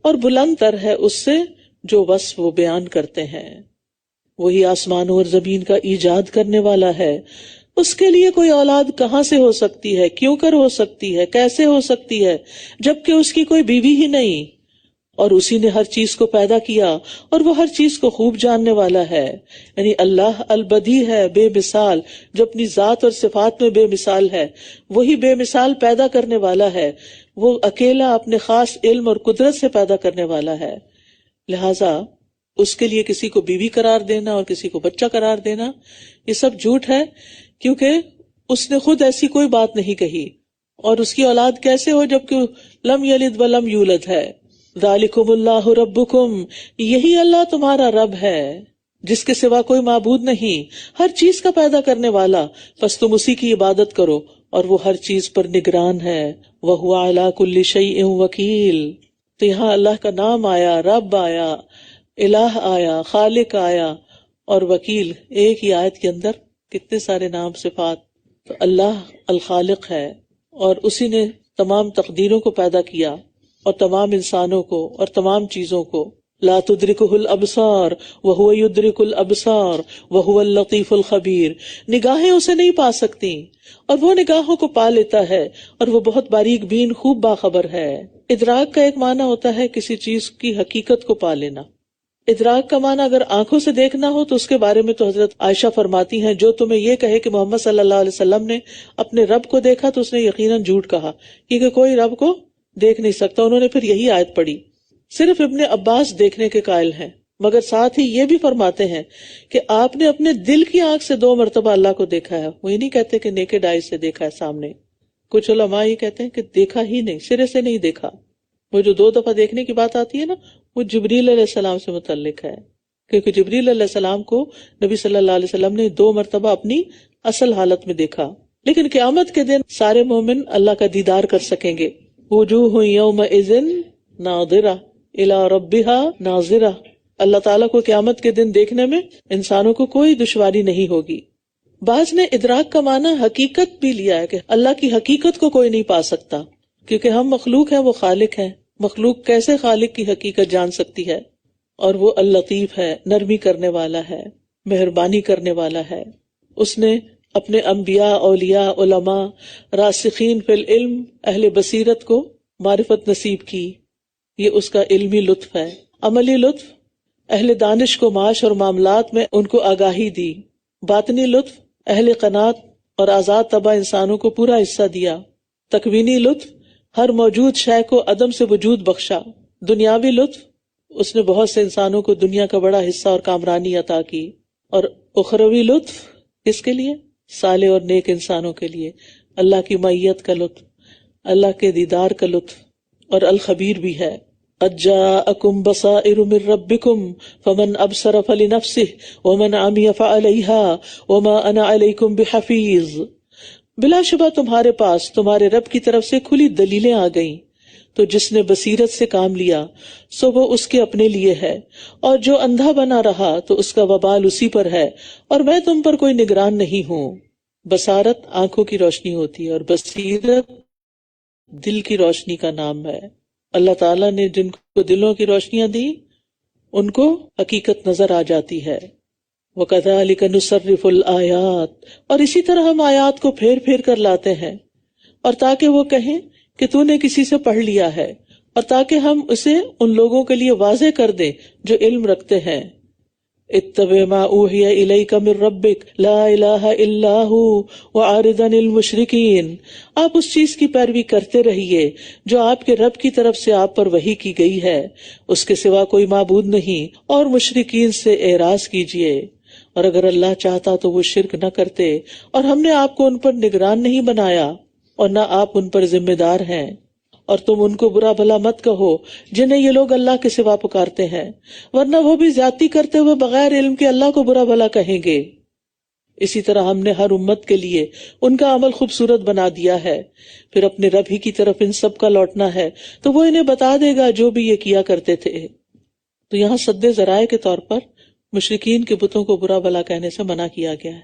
اور بلند تر ہے اس سے جو وصف وہ بیان کرتے ہیں۔ وہی آسمانوں اور زمین کا ایجاد کرنے والا ہے، اس کے لیے کوئی اولاد کہاں سے ہو سکتی ہے، کیوں کر ہو سکتی ہے، کیسے ہو سکتی ہے، جبکہ اس کی کوئی بیوی ہی نہیں۔ اور اسی نے ہر چیز کو پیدا کیا اور وہ ہر چیز کو خوب جاننے والا ہے، یعنی اللہ البدیع ہے، بے مثال، جو اپنی ذات اور صفات میں بے مثال ہے، وہی بے مثال پیدا کرنے والا ہے، وہ اکیلا اپنے خاص علم اور قدرت سے پیدا کرنے والا ہے۔ لہذا اس کے لیے کسی کو بیوی قرار دینا اور کسی کو بچہ قرار دینا یہ سب جھوٹ ہے، کیونکہ اس نے خود ایسی کوئی بات نہیں کہی۔ اور اس کی اولاد کیسے ہو جبکہ لم یلد ولم یولد ہے۔ ذالکم اللہ ربکم، یہی اللہ تمہارا رب ہے جس کے سوا کوئی معبود نہیں، ہر چیز کا پیدا کرنے والا، پس تم اسی کی عبادت کرو اور وہ ہر چیز پر نگران ہے۔ وہو علی کل شیء وکیل۔ تو یہاں اللہ کا نام آیا، رب آیا، الہ آیا، خالق آیا اور وکیل، ایک ہی آیت کے اندر کتنے سارے نام صفات۔ تو اللہ الخالق ہے اور اسی نے تمام تقدیروں کو پیدا کیا اور تمام انسانوں کو اور تمام چیزوں کو۔ لا تدرکہ الابصار وہو یدرک الابصار وہو اللطیف الخبیر، نگاہیں اسے نہیں پا سکتی اور وہ نگاہوں کو پا لیتا ہے اور وہ بہت باریک بین خوب باخبر ہے۔ ادراک کا ایک معنی ہوتا ہے کسی چیز کی حقیقت کو پا لینا۔ ادراک کا معنی اگر آنکھوں سے دیکھنا ہو تو اس کے بارے میں تو حضرت عائشہ فرماتی ہیں جو تمہیں یہ کہے کہ محمد صلی اللہ علیہ وسلم نے اپنے رب کو دیکھا تو اس نے یقیناً جھوٹ کہا، کیونکہ کوئی رب کو دیکھ نہیں سکتا۔ انہوں نے پھر یہی آیت پڑھی۔ صرف ابن عباس دیکھنے کے قائل ہیں، مگر ساتھ ہی یہ بھی فرماتے ہیں کہ آپ نے اپنے دل کی آنکھ سے 2 مرتبہ اللہ کو دیکھا ہے۔ وہ یہ نہیں کہتے کہ نیکڈ آئی سے دیکھا ہے سامنے۔ کچھ علماء یہ کہتے ہیں کہ دیکھا ہی نہیں، سرے سے نہیں دیکھا۔ وہ جو 2 دفعہ دیکھنے کی بات آتی ہے نا، وہ جبریل علیہ السلام سے متعلق ہے، کیونکہ جبریل علیہ السلام کو نبی صلی اللہ علیہ وسلم نے 2 مرتبہ اپنی اصل حالت میں دیکھا۔ لیکن قیامت کے دن سارے مومن اللہ کا دیدار کر سکیں گے۔ وجوہ یومئذ ناظرہ الی ربہا ناظرہ، اللہ تعالیٰ کو قیامت کے دن دیکھنے میں انسانوں کو کوئی دشواری نہیں ہوگی۔ بعض نے ادراک کا معنی حقیقت بھی لیا ہے کہ اللہ کی حقیقت کو کوئی نہیں پا سکتا، کیونکہ ہم مخلوق ہیں، وہ خالق ہیں۔ مخلوق کیسے خالق کی حقیقت جان سکتی ہے؟ اور وہ اللطیف ہے، نرمی کرنے والا ہے، مہربانی کرنے والا ہے۔ اس نے اپنے انبیاء، اولیاء، علماء، راسخین فی العلم، اہل بصیرت کو معرفت نصیب کی، یہ اس کا علمی لطف ہے۔ عملی لطف، اہل دانش کو معاش اور معاملات میں ان کو آگاہی دی۔ باطنی لطف، اہل قناعت اور آزاد طبع انسانوں کو پورا حصہ دیا۔ تکوینی لطف، ہر موجود شے کو عدم سے وجود بخشا۔ دنیاوی لطف، اس نے بہت سے انسانوں کو دنیا کا بڑا حصہ اور کامرانی عطا کی۔ اور اخروی لطف کس کے لیے؟ صالح اور نیک انسانوں کے لیے، اللہ کی معیت کا لطف، اللہ کے دیدار کا لطف۔ اور الخبیر بھی ہے، قد جاءکم بصائر من ربکم فمن ابصر فلنفسہ ومن عمی فعلیہا وما انا علیکم بحفیظ۔ بلا شبہ تمہارے پاس تمہارے رب کی طرف سے کھلی دلیلیں آ گئیں، تو جس نے بصیرت سے کام لیا سو وہ اس کے اپنے لیے ہے، اور جو اندھا بنا رہا تو اس کا وبال اسی پر ہے، اور میں تم پر کوئی نگران نہیں ہوں۔ بصارت آنکھوں کی روشنی ہوتی ہے اور بصیرت دل کی روشنی کا نام ہے۔ اللہ تعالیٰ نے جن کو دلوں کی روشنیاں دی ان کو حقیقت نظر آ جاتی ہے۔ وَكَذَلِكَ نُصَرِّفُ الْآيَاتِ، اور اسی طرح ہم آیات کو پھیر پھیر کر لاتے ہیں، اور تاکہ وہ کہیں کہ تو نے کسی سے پڑھ لیا ہے، اور تاکہ ہم اسے ان لوگوں کے لیے واضح کر دیں جو علم رکھتے ہیں۔ اتبع ما اوحی الیک من ربک لا الہ الا ہو وعارض عن المشرکین، آپ اس چیز کی پیروی کرتے رہیے جو آپ کے رب کی طرف سے آپ پر وحی کی گئی ہے، اس کے سوا کوئی معبود نہیں، اور مشرکین سے اعراض کیجیے، اور اگر اللہ چاہتا تو وہ شرک نہ کرتے، اور ہم نے آپ کو ان پر نگران نہیں بنایا اور نہ آپ ان پر ذمہ دار ہیں، اور تم ان کو برا بھلا مت کہو جنہیں یہ لوگ اللہ کے سوا پکارتے ہیں، ورنہ وہ بھی زیادتی کرتے ہوئے بغیر علم کے اللہ کو برا بھلا کہیں گے۔ اسی طرح ہم نے ہر امت کے لیے ان کا عمل خوبصورت بنا دیا ہے، پھر اپنے رب ہی کی طرف ان سب کا لوٹنا ہے تو وہ انہیں بتا دے گا جو بھی یہ کیا کرتے تھے۔ تو یہاں سد ذرائع کے طور پر مشرکین کے بتوں کو برا بھلا کہنے سے منع کیا گیا ہے،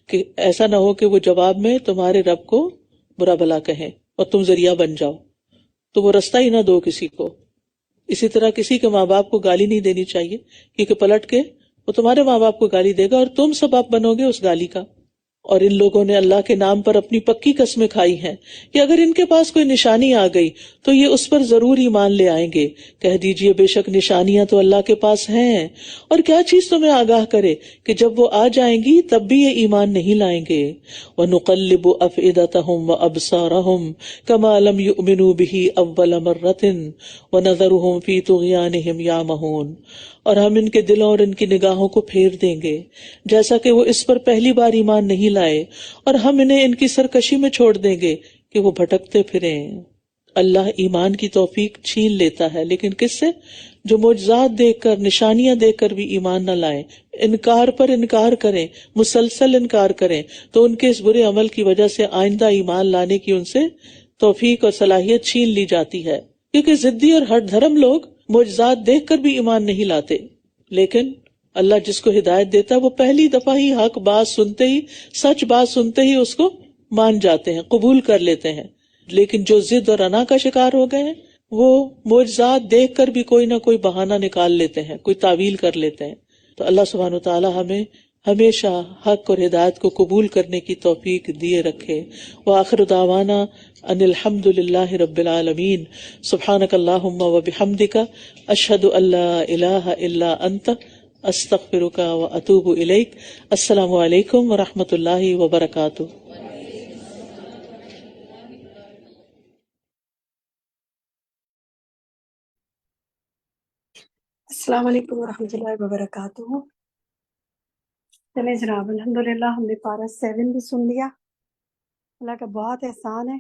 کہ ایسا نہ ہو کہ وہ جواب میں تمہارے رب کو برا بھلا کہیں اور تم ذریعہ بن جاؤ، تو وہ رستہ ہی نہ دو کسی کو۔ اسی طرح کسی کے ماں باپ کو گالی نہیں دینی چاہیے، کیونکہ پلٹ کے وہ تمہارے ماں باپ کو گالی دے گا اور تم سبب بنو گے اس گالی کا۔ اور ان لوگوں نے اللہ کے نام پر اپنی پکی قسمیں کھائی ہیں کہ اگر ان کے پاس کوئی نشانی آ گئی تو یہ اس پر ضرور ایمان لے آئیں گے۔ کہہ دیجئے بے شک نشانیاں تو اللہ کے پاس ہیں، اور کیا چیز تمہیں آگاہ کرے کہ جب وہ آ جائیں گی تب بھی یہ ایمان نہیں لائیں گے۔ وَنُقَلِّبُ أَفْئِدَتَهُمْ وَأَبْصَارَهُمْ كَمَا لَمْ يُؤْمِنُوا بِهِ أَوَّلَ مَرَّةٍ وَنَذَرُهُمْ فِي طُغْيَانِهِمْ يَعْمَهُونَ، اور ہم ان کے دلوں اور ان کی نگاہوں کو پھیر دیں گے جیسا کہ وہ اس پر پہلی بار ایمان نہیں لائے، اور ہم انہیں ان کی سرکشی میں چھوڑ دیں گے کہ وہ بھٹکتے پھریں۔ اللہ ایمان کی توفیق چھین لیتا ہے، لیکن کس سے؟ جو معجزات دیکھ کر، نشانیاں دیکھ کر بھی ایمان نہ لائیں، انکار پر انکار کریں، مسلسل انکار کریں، تو ان کے اس برے عمل کی وجہ سے آئندہ ایمان لانے کی ان سے توفیق اور صلاحیت چھین لی جاتی ہے، کیونکہ ضدی اور ہٹ دھرم لوگ معجزات دیکھ کر بھی ایمان نہیں لاتے، لیکن اللہ جس کو ہدایت دیتا ہے وہ پہلی دفعہ ہی حق بات سنتے ہی، سچ بات سنتے ہی اس کو مان جاتے ہیں، قبول کر لیتے ہیں۔ لیکن جو ضد اور انا کا شکار ہو گئے ہیں وہ معجزات دیکھ کر بھی کوئی نہ کوئی بہانہ نکال لیتے ہیں، کوئی تعویل کر لیتے ہیں۔ تو اللہ سبحانہ وتعالی ہمیں ہمیشہ حق اور ہدایت کو قبول کرنے کی توفیق دیے رکھے۔ وآخر دعوانا ان الحمد للہ رب العالمین۔ سبحانک اللہم وبحمدک، اشہد ان لا الہ الا انت، استغفرک واتوب الیک۔ السلام علیکم ورحمۃ اللہ وبرکاتہ۔ السلام علیکم ورحمۃ اللہ وبرکاتہ۔ چلیں جناب، الحمدللہ ہم نے پارہ 7 بھی سن لیا۔ اللہ کا بہت احسان ہے،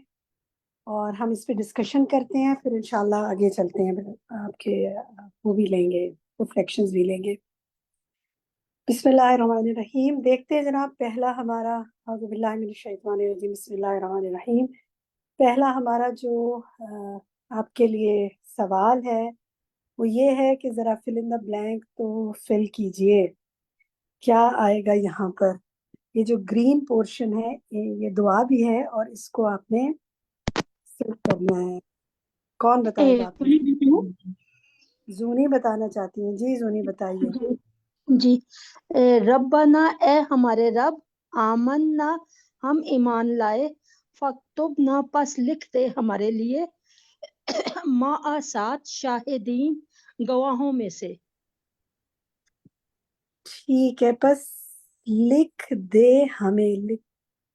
اور ہم اس پہ ڈسکشن کرتے ہیں، پھر انشاءاللہ آگے چلتے ہیں، آپ کے وہ بھی لیں گے، ریفلیکشنز بھی لیں گے۔ بسم اللہ الرحمن الرحیم۔ دیکھتے ہیں جناب، پہلا ہمارا، اعوذ باللہ من الشیطان الرجیم، بسم اللہ الرحمن الرحیم، پہلا ہمارا جو آپ کے لیے سوال ہے وہ یہ ہے کہ ذرا فل ان دا بلینک تو فل کیجئے، کیا آئے گا یہاں پر؟ یہ جو گرین پورشن ہے یہ دعا بھی ہے، اور اس کو آپ نے فل کرنا ہے۔ کون بتائے گا؟ آپ زونی بتانا چاہتی ہیں؟ جی زونی بتائیے۔ جی، ربنا، اے ہمارے رب، آمنا، ہم ایمان لائے، فاکتبنا، پس لکھ دے ہمارے لیے، مع ساتھ، شاہدین، گواہوں میں سے۔ ٹھیک ہے، بس لکھ دے ہمیں،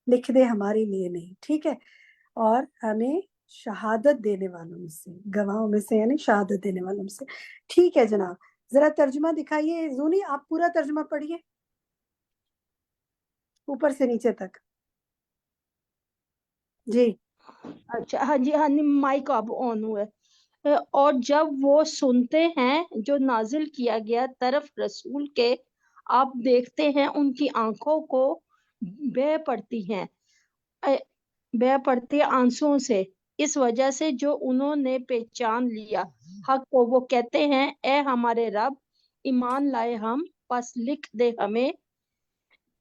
لکھ دے ہمارے لیے نہیں، ٹھیک ہے، اور ہمیں شہادت دینے والوں میں سے، گواہوں میں سے یعنی شہادت دینے والوں میں سے۔ ٹھیک ہے جناب، ذرا ترجمہ دکھائیے زونی، آپ پورا ترجمہ پڑھیے اوپر سے نیچے تک۔ جی اچھا، ہاں جی، ہاں جی، مائک اب آن ہوا ہے۔ اور جب وہ سنتے ہیں جو نازل کیا گیا طرف رسول کے، آپ دیکھتے ہیں ان کی آنکھوں کو بہہ پڑتی آنسوؤں سے، اس وجہ سے جو انہوں نے پہچان لیا حق کو، وہ کہتے ہیں اے ہمارے رب، ایمان لائے ہم، پس لکھ دے ہمیں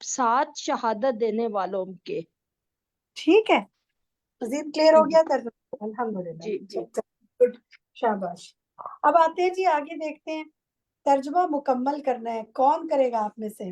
ساتھ شہادت دینے والوں کے۔ ٹھیک ہے، مزید کلیئر ہو گیا ترجمہ؟ الحمدللہ، جی جی، گڈ، شاباش۔ اب آتے ہیں جی آگے، دیکھتے ہیں ترجمہ مکمل کرنا ہے، کون کرے گا آپ میں سے؟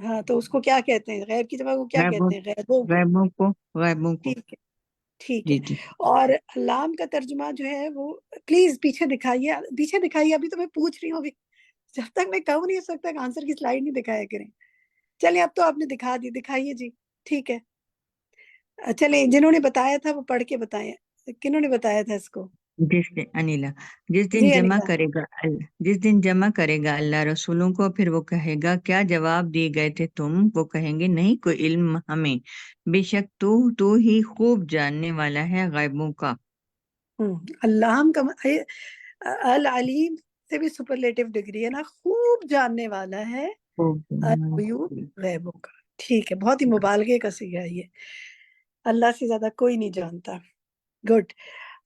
ہاں تو اس کو کیا کہتے ہیں؟ غیب کی جگہ کو کیا غیبوں کہتے ہیں؟ غیبوں کو. غیبوں کو ٹھیک ہے ٹھیک جی ہے. جی. اور لام کا ترجمہ جو ہے وہ پلیز پیچھے دکھائیے. ابھی تو میں پوچھ رہی ہوں. ابھی جب تک میں کہوں نہیں ہو سکتا آنسر کی سلائیڈ نہیں دکھایا کریں. چلیں اب تو آپ نے دکھا دی. دکھائیے جی. ٹھیک ہے چلیں جنہوں نے بتایا تھا وہ پڑھ کے بتائیں. کنہوں نے بتایا تھا اس کو؟ جس دن انیلا جس دن جی جمع انیلا. کرے گا اللہ رسولوں کو، پھر وہ کہے گا کیا جواب دیے گئے تھے تم؟ وہ کہیں گے نہیں کوئی علم ہمیں، بے شک تو ہی خوب جاننے والا ہے غیبوں کا. اللہ کا العلیم سے بھی سپرلیٹو ڈگری ہے نا. خوب جاننے والا ہے الغیوب غیبوں کا. ٹھیک ہے بہت ہی مبالغے کا صیغہ ہے یہ. اللہ سے زیادہ کوئی نہیں جانتا. گڈ.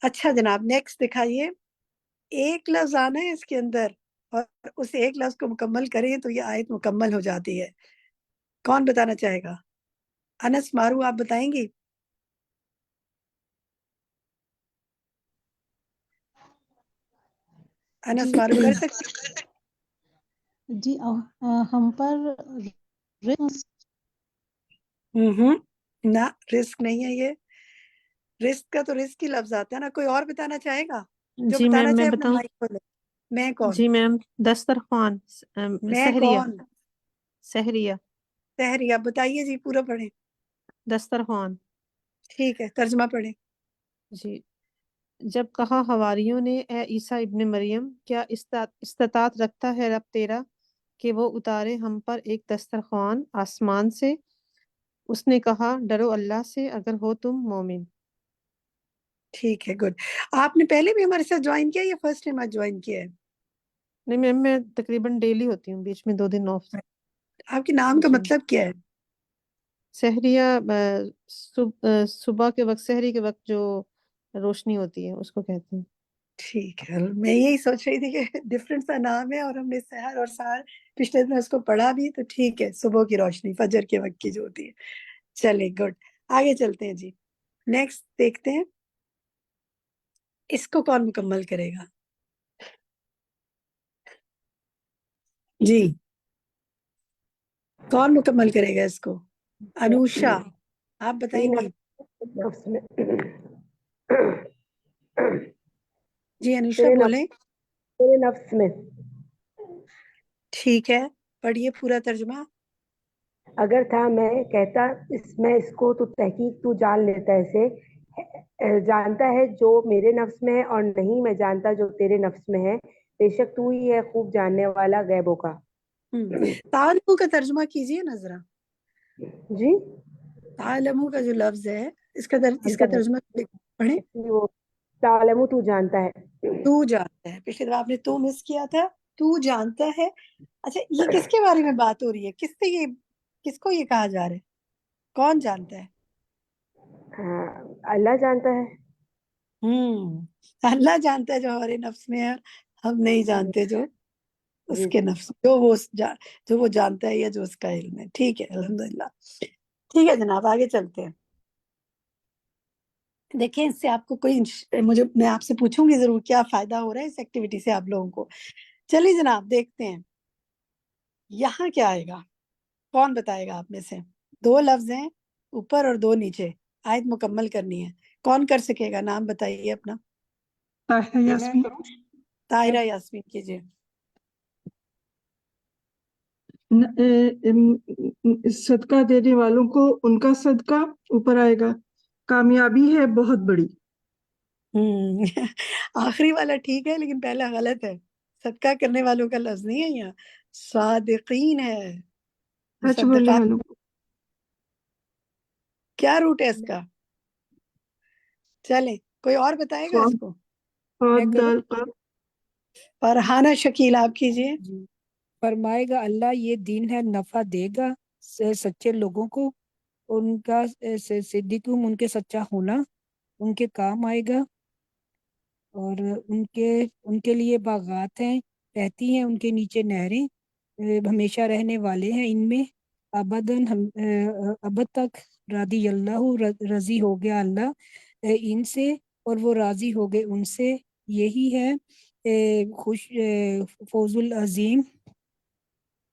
اچھا جناب نیکسٹ دکھائیے. ایک لفظ آنا ہے اس کے اندر اور اس ایک لفظ کو مکمل کریں تو یہ آیت مکمل ہو جاتی ہے. کون بتانا چاہے گا؟ انس مارو آپ بتائیں گی؟ انس جی مارو کر سکتے؟ جی ہم پر نہ رزق نہیں ہے یہ. رزق کا تو رزق کی لفظ آتا ہے نا. کوئی اور بتانا چاہے گا؟ جو جی بتانا میم میں چاہے اپنا بتاؤں. مائک کھولے. میں کون؟ جی میم دسترخوان. میں سحریہ. کون؟ سحریہ. تحری. آپ بتائیے جی پورا پڑھیں. دسترخوان. ٹھیک ہے ترجمہ پڑھیں. جی. جب کہا حواریوں نے اے عیسیٰ ابن مریم کیا استطاعت رکھتا ہے رب تیرا کہ وہ اتارے ہم پر ایک دسترخوان آسمان سے؟ اس نے کہا ڈرو اللہ سے اگر ہو تم مومن. ٹھیک ہے گڈ. آپ نے پہلے بھی ہمارے ساتھ جوائن کیا یا فرسٹ ٹائم آج جوائن کیا ہے؟ نہیں میم میں تقریباً ڈیلی ہوتی ہوں، بیچ میں 2 دن آف. آپ کے نام کا جی مطلب کیا ہے؟ سحریہ. صبح کے وقت، سحری کے وقت جو روشنی ہوتی ہے اس کو کہتے ہیں. ٹھیک ہے. میں یہی سوچ رہی تھی کہ ڈفرینٹ سا نام ہے اور ہم نے سحر اور سحر پچھلے دن اس کو پڑھا بھی تو ٹھیک ہے. صبح کی روشنی فجر کے وقت کی جو ہوتی ہے. چلے گڈ. آگے چلتے ہیں جی. نیکسٹ دیکھتے ہیں اس کو کون مکمل کرے گا. جی کون مکمل کرے گا اس کو؟ انوشا آپ بتائیں گی؟ جی انوشا بولیں. تیرے نفس میں. ٹھیک ہے پڑھیے پورا ترجمہ. اگر تھا میں کہتا اس کو تو تحقیق تو جان لیتا اسے، جانتا ہے جو میرے نفس میں ہے اور نہیں میں جانتا جو تیرے نفس میں ہے، بے شک تو ہی ہے خوب جاننے والا غیبوں کا. تعلمو کا ترجمہ کیجئے نا ذرا. جی تعلمو کا جو لفظ ہے اس کا ترجمہ پڑھیں. وہ تعلم تو جانتا ہے. تو جانتا ہے. پچھلی دفعہ آپ نے تو مس کیا تھا. تو جانتا ہے. اچھا یہ کس کے بارے میں بات ہو رہی ہے؟ کس کو یہ کہا جا رہا ہے؟ کون جانتا ہے؟ اللہ جانتا ہے. اللہ جانتا ہے جو ہمارے نفس میں ہے. ہم نہیں جانتے جو اس جی کے نفس جو وہ جانتا ہے یا جو اس کا علم ہے. ٹھیک ہے الحمدللہ. ٹھیک ہے جناب آگے چلتے ہیں. دیکھیں اس سے آپ کو میں آپ سے پوچھوں گی ضرور کیا فائدہ ہو رہا ہے اس ایکٹیویٹی سے آپ لوگوں کو. چلیے جناب دیکھتے ہیں یہاں کیا آئے گا. کون بتائے گا آپ میں سے؟ 2 لفظ ہیں اوپر اور 2 نیچے. آیت مکمل کرنی ہے. کون کر سکے گا؟ نام بتائیے اپنا. طاہرہ یاسمین کیجیے. صدقہ دینے والوں کو ان کا صدقہ اوپر آئے گا. کامیابی ہے بہت بڑی. آخری والا ٹھیک ہے لیکن پہلا غلط ہے. صدقہ کرنے والوں کا لفظ نہیں ہے یہاں. صادقین ہے. سچ بولنے والوں کو. کیا روٹ ہے اس کا؟ چلیں کوئی اور بتائے گا اس کو؟ میں کروں؟ فرحانہ شکیل آپ کیجیے. فرمائے گا اللہ یہ دین ہے نفع دے گا سچے لوگوں کو، ان کا صدیقوں ان کے سچا ہونا ان کے کام آئے گا، اور ان کے لیے باغات ہیں رہتی ہیں ان کے نیچے نہریں، ہمیشہ رہنے والے ہیں ان میں ابد تک. رضی اللہ رضی ہو گیا اللہ ان سے اور وہ راضی ہو گئے ان سے. یہی ہے فوز العظیم.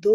2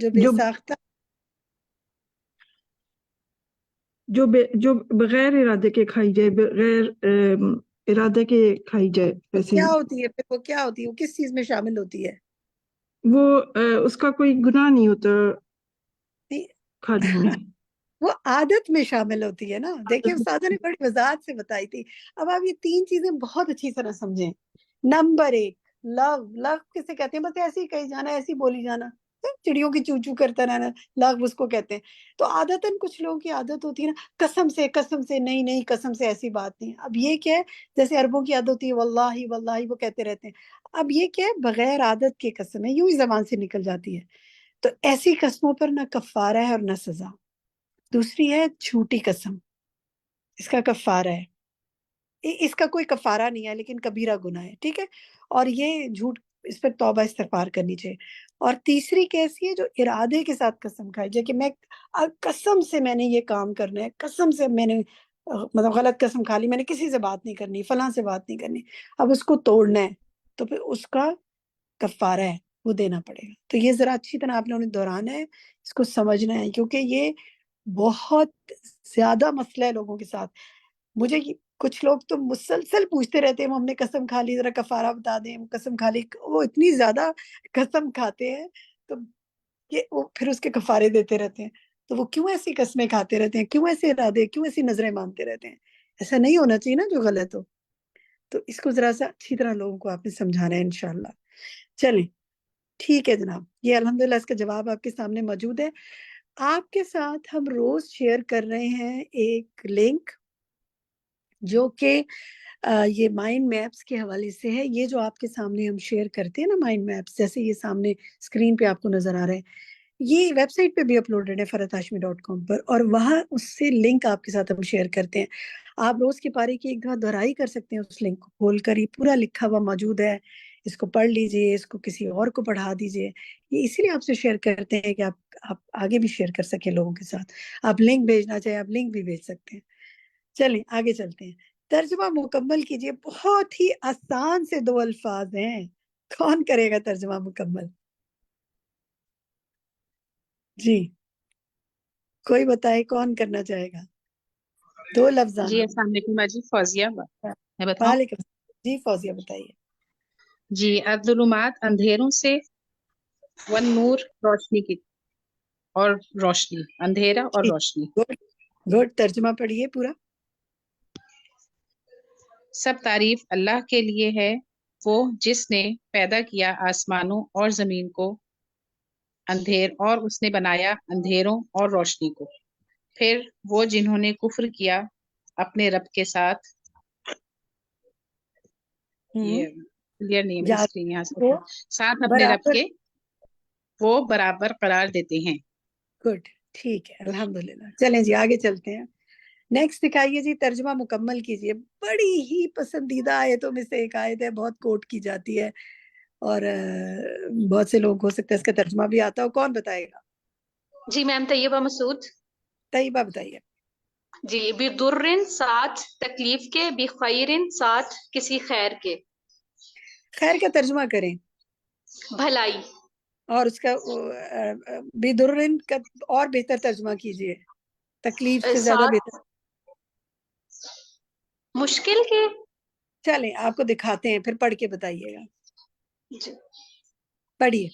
جو بے جو ساختہ جو بغیر ارادے کے کھائی جائے، بغیر ارادے کے کھائی جائے، ویسے کیا ہوتی ہے؟ پھر وہ کیا ہوتی ہے؟ وہ کس چیز میں شامل ہوتی ہے؟ وہ اس کا کوئی گناہ نہیں ہوتا کھانے میں، وہ عادت میں شامل ہوتی ہے نا. دیکھیں استاذہ نے بڑی وضاحت سے بتائی تھی. اب آپ یہ 3 چیزیں بہت اچھی طرح سمجھیں. نمبر 1 لو کسے کہتے ہیں؟ بس ایسے ہی کہی جانا، ایسے ہی بولی جانا، چڑیوں کی چو چو کرتا رہنا، لغو اس کو کہتے ہیں. تو عادتاً کچھ لوگوں کی عادت ہوتی ہے نا قسم سے نہیں قسم سے، ایسی بات نہیں. اب یہ کیا ہے؟ جیسے عربوں کی عادت ہوتی ہے واللہ وہ کہتے رہتے ہیں. اب یہ کیا ہے؟ بغیر عادت کے قسم ہے، یوں ہی زبان سے نکل جاتی ہے. تو ایسی قسموں پر نہ کفارہ ہے اور نہ سزا. دوسری ہے جھوٹی قسم، اس کا کفارہ ہے. اس کا کوئی کفارہ نہیں ہے لیکن کبیرہ گناہ ہے، ٹھیک ہے. اور یہ جھوٹ، اس پر توبہ استغفار کرنی چاہیے. اور تیسری کیسی ہے؟ جو ارادے کے ساتھ قسم کھائی جائے کہ میں قسم سے میں نے یہ کام کرنا ہے، قسم سے میں نے مطلب غلط قسم کھا لی، میں نے کسی سے بات نہیں کرنی، فلاں سے بات نہیں کرنی، اب اس کو توڑنا ہے، تو پھر اس کا کفارہ ہے، وہ دینا پڑے گا. تو یہ ذرا اچھی طرح آپ نے انہیں دہرانا ہے، اس کو سمجھنا ہے، کیونکہ یہ بہت زیادہ مسئلہ ہے لوگوں کے ساتھ. مجھے کچھ لوگ تو مسلسل پوچھتے رہتے ہیں ہم نے قسم کھا لی، ذرا کفارہ بتا دیں، قسم کھا لی. وہ اتنی زیادہ قسم کھاتے ہیں تو وہ پھر اس کے کفارے دیتے رہتے ہیں. تو وہ کیوں ایسی قسمیں کھاتے رہتے ہیں؟ کیوں ایسے ارادے، کیوں ایسی نظریں مانتے رہتے ہیں؟ ایسا نہیں ہونا چاہیے نا جو غلط ہو. تو اس کو ذرا سا اچھی طرح لوگوں کو آپ نے سمجھانا ہے انشاءاللہ. چلیں ٹھیک ہے جناب، یہ الحمدللہ اس کا جواب آپ کے سامنے موجود ہے. آپ کے ساتھ ہم روز شیئر کر رہے ہیں ایک لنک جو کہ یہ مائنڈ میپس کے حوالے سے ہے. یہ جو آپ کے سامنے ہم شیئر کرتے ہیں نا مائنڈ میپس، جیسے یہ سامنے اسکرین پہ آپ کو نظر آ رہے ہیں، یہ ویب سائٹ پہ بھی اپلوڈڈ ہے farhatashmi.com پر، اور وہاں اس سے لنک آپ کے ساتھ ہم شیئر کرتے ہیں. آپ روز کے پارے کی ایک دفعہ دہرائی کر سکتے ہیں، اس لنک کو کھول کر، یہ پورا لکھا ہوا موجود ہے. اس کو پڑھ لیجئے، اس کو کسی اور کو پڑھا دیجئے. یہ اسی لیے آپ سے شیئر کرتے ہیں کہ آپ آگے بھی شیئر کر سکیں لوگوں کے ساتھ. آپ لنک بھیجنا چاہیں آپ لنک بھی بھیج سکتے ہیں. چلیں آگے چلتے ہیں. ترجمہ مکمل کیجئے. بہت ہی آسان سے 2 الفاظ ہیں. کون کرے گا ترجمہ مکمل؟ جی کوئی بتائے کون کرنا چاہے گا؟ 2 لفظ. جی السلام علیکم. میں جی فوزیہ میں بتاؤں. وعلیکم السلام. جی فوزیہ بتائیے. جی الظلمات اندھیروں سے، والنور روشنی کی، اور روشنی، اندھیرا اور روشنی. گڈ ترجمہ پڑھیے پورا. سب تعریف اللہ کے لیے ہے، وہ جس نے پیدا کیا آسمانوں اور زمین کو اور اس نے بنایا اندھیروں اور روشنی کو. پھر وہ جنہوں نے کفر کیا اپنے رب کے ساتھ، یہ کلیئر نہیں ہے اسکرین یہاں سے، ساتھ اپنے رب کے وہ برابر قرار دیتے ہیں. گڈ ٹھیک ہے الحمدللہ. چلیں جی آگے چلتے ہیں. نیکسٹ دکھائیے جی، ترجمہ مکمل کیجیے. بڑی ہی پسندیدہ آیتوں میں سے ایک آیت ہے، بہت کوٹ کی جاتی ہے اور بہت سے لوگ ہو سکتا ہے اس کا ترجمہ بھی آتا ہو. کون بتائے گا؟ جی میم طیبہ مسعود. طیبہ بتائیے. جی بدرن ساتھ تکلیف کے، بخیرن ساتھ کسی خیر کے. خیر کا ترجمہ کریں. بھلائی. اور اس کا بدرن کا اور بہتر ترجمہ کیجیے. تکلیف سے زیادہ بہتر. مشکل کے. چلیں آپ کو دکھاتے ہیں، پھر پڑھ کے بتائیے گا. جی پڑھیے.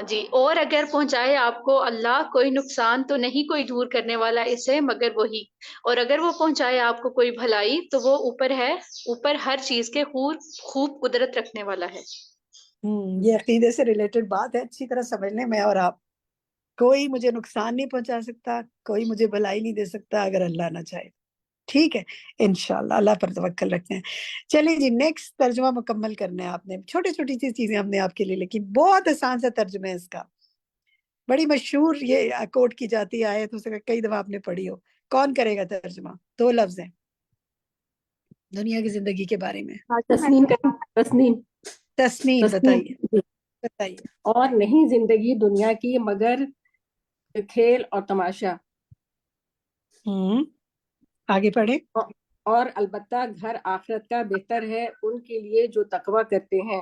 جی اور اگر پہنچائے آپ کو اللہ کوئی نقصان تو نہیں کوئی دور کرنے والا اسے مگر وہی، اور اگر وہ پہنچائے آپ کو کوئی بھلائی تو وہ اوپر ہے، اوپر ہر چیز کے خوب قدرت رکھنے والا ہے. یہ عقیدے سے ریلیٹڈ بات ہے، اچھی طرح سمجھ لیں. میں اور آپ، کوئی مجھے نقصان نہیں پہنچا سکتا، کوئی مجھے بھلائی نہیں دے سکتا اگر اللہ نہ چاہے. ٹھیک ہے انشاءاللہ اللہ پر توکل رکھتے ہیں. چلیں جی نیکسٹ ترجمہ مکمل کرنا ہے آپ نے. چھوٹی چھوٹی سی چیزیں ہم نے آپ کے لیے لکھی، بہت آسان سا ترجمہ ہے اس کا. بڑی مشہور یہ کوٹ کی جاتی ہے آیت، ہو سکتا کئی دفعہ آپ نے پڑھی ہو. کون کرے گا ترجمہ؟ 2 لفظ ہیں دنیا کی زندگی کے بارے میں. تسنیم بتائیے. اور نہیں زندگی دنیا کی مگر کھیل اور تماشا. آگے پڑھیں. اور البتہ گھر آخرت کا بہتر ہے ان کے لیے جو تقوی کرتے ہیں.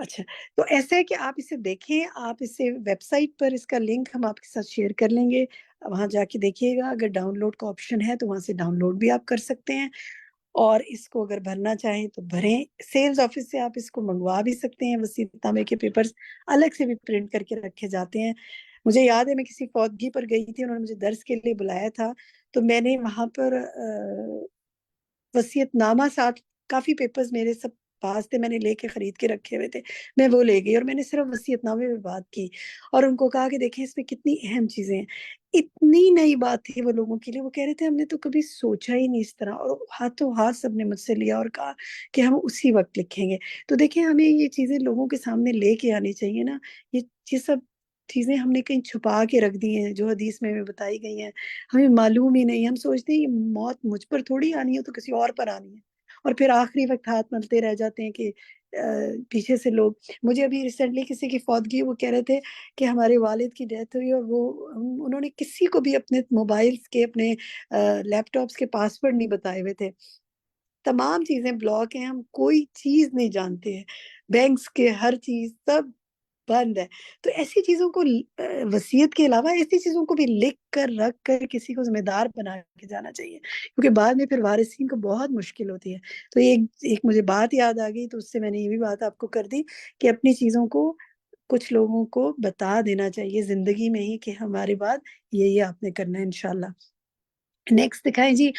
اچھا، تو ایسا ہے کہ آپ اسے دیکھیں، آپ اسے ویب سائٹ پر اس کا لنک ہم آپ کے ساتھ شیئر کر لیں گے، وہاں جا کے دیکھیے گا، اگر ڈاؤن لوڈ کا آپشن ہے تو وہاں سے ڈاؤن لوڈ بھی آپ کر سکتے ہیں، اور اس کو اگر بھرنا چاہیں تو بھریں۔ سیلز آفس سے آپ اس کو منگوا بھی سکتے ہیں، وسیعت نامے کے پیپرز الگ سے بھی پرنٹ کر کے رکھے جاتے ہیں۔ مجھے یاد ہے میں کسی فوتگی پر گئی تھی، انہوں نے مجھے درس کے لیے بلایا تھا، تو میں نے وہاں پر وصیت نامہ ساتھ، کافی پیپرز میرے سب پاس تھے، میں نے لے کے خرید کے رکھے ہوئے تھے، میں وہ لے گئی اور میں نے صرف وصیت نامے میں بات کی اور ان کو کہا کہ دیکھیں اس میں کتنی اہم چیزیں ہیں۔ اتنی نئی بات تھی وہ لوگوں کے لیے، وہ کہہ رہے تھے ہم نے تو کبھی سوچا ہی نہیں اس طرح، اور ہاتھوں ہاتھ سب نے مجھ سے لیا اور کہا کہ ہم اسی وقت لکھیں گے۔ تو دیکھیں ہمیں یہ چیزیں لوگوں کے سامنے لے کے آنی چاہیے نا، یہ سب چیزیں ہم نے کہیں چھپا کے رکھ دی ہیں جو حدیث میں بتائی گئی ہیں، ہمیں معلوم ہی نہیں، ہم سوچتے ہیں یہ موت مجھ پر تھوڑی آنی ہے تو کسی اور پر آنی ہے، اور پھر آخری وقت ہاتھ ملتے رہ جاتے ہیں کہ پیچھے سے لوگ۔ مجھے ابھی ریسنٹلی کسی کی فوتگی، وہ کہہ رہے تھے کہ ہمارے والد کی ڈیتھ ہوئی اور وہ انہوں نے کسی کو بھی اپنے موبائلز کے، اپنے لیپ ٹاپس کے پاسورڈ نہیں بتائے ہوئے تھے، تمام چیزیں بلاک ہیں، ہم کوئی چیز نہیں جانتے ہیں، بینکس کے ہر چیز سب بند ہے۔ تو ایسی چیزوں کو وصیت کے علاوہ ایسی چیزوں کو بھی لکھ کر رکھ کر کسی کو ذمہ دار بنا کے جانا چاہیے، کیونکہ بعد میں پھر وارثین کو بہت مشکل ہوتی ہے۔ تو ایک مجھے بات یاد آ گئی، تو اس سے میں نے یہ بھی بات آپ کو کر دی کہ اپنی چیزوں کو کچھ لوگوں کو بتا دینا چاہیے زندگی میں ہی کہ ہمارے بعد یہ آپ نے کرنا ہے انشاءاللہ۔ نیکسٹ دکھائیں جی،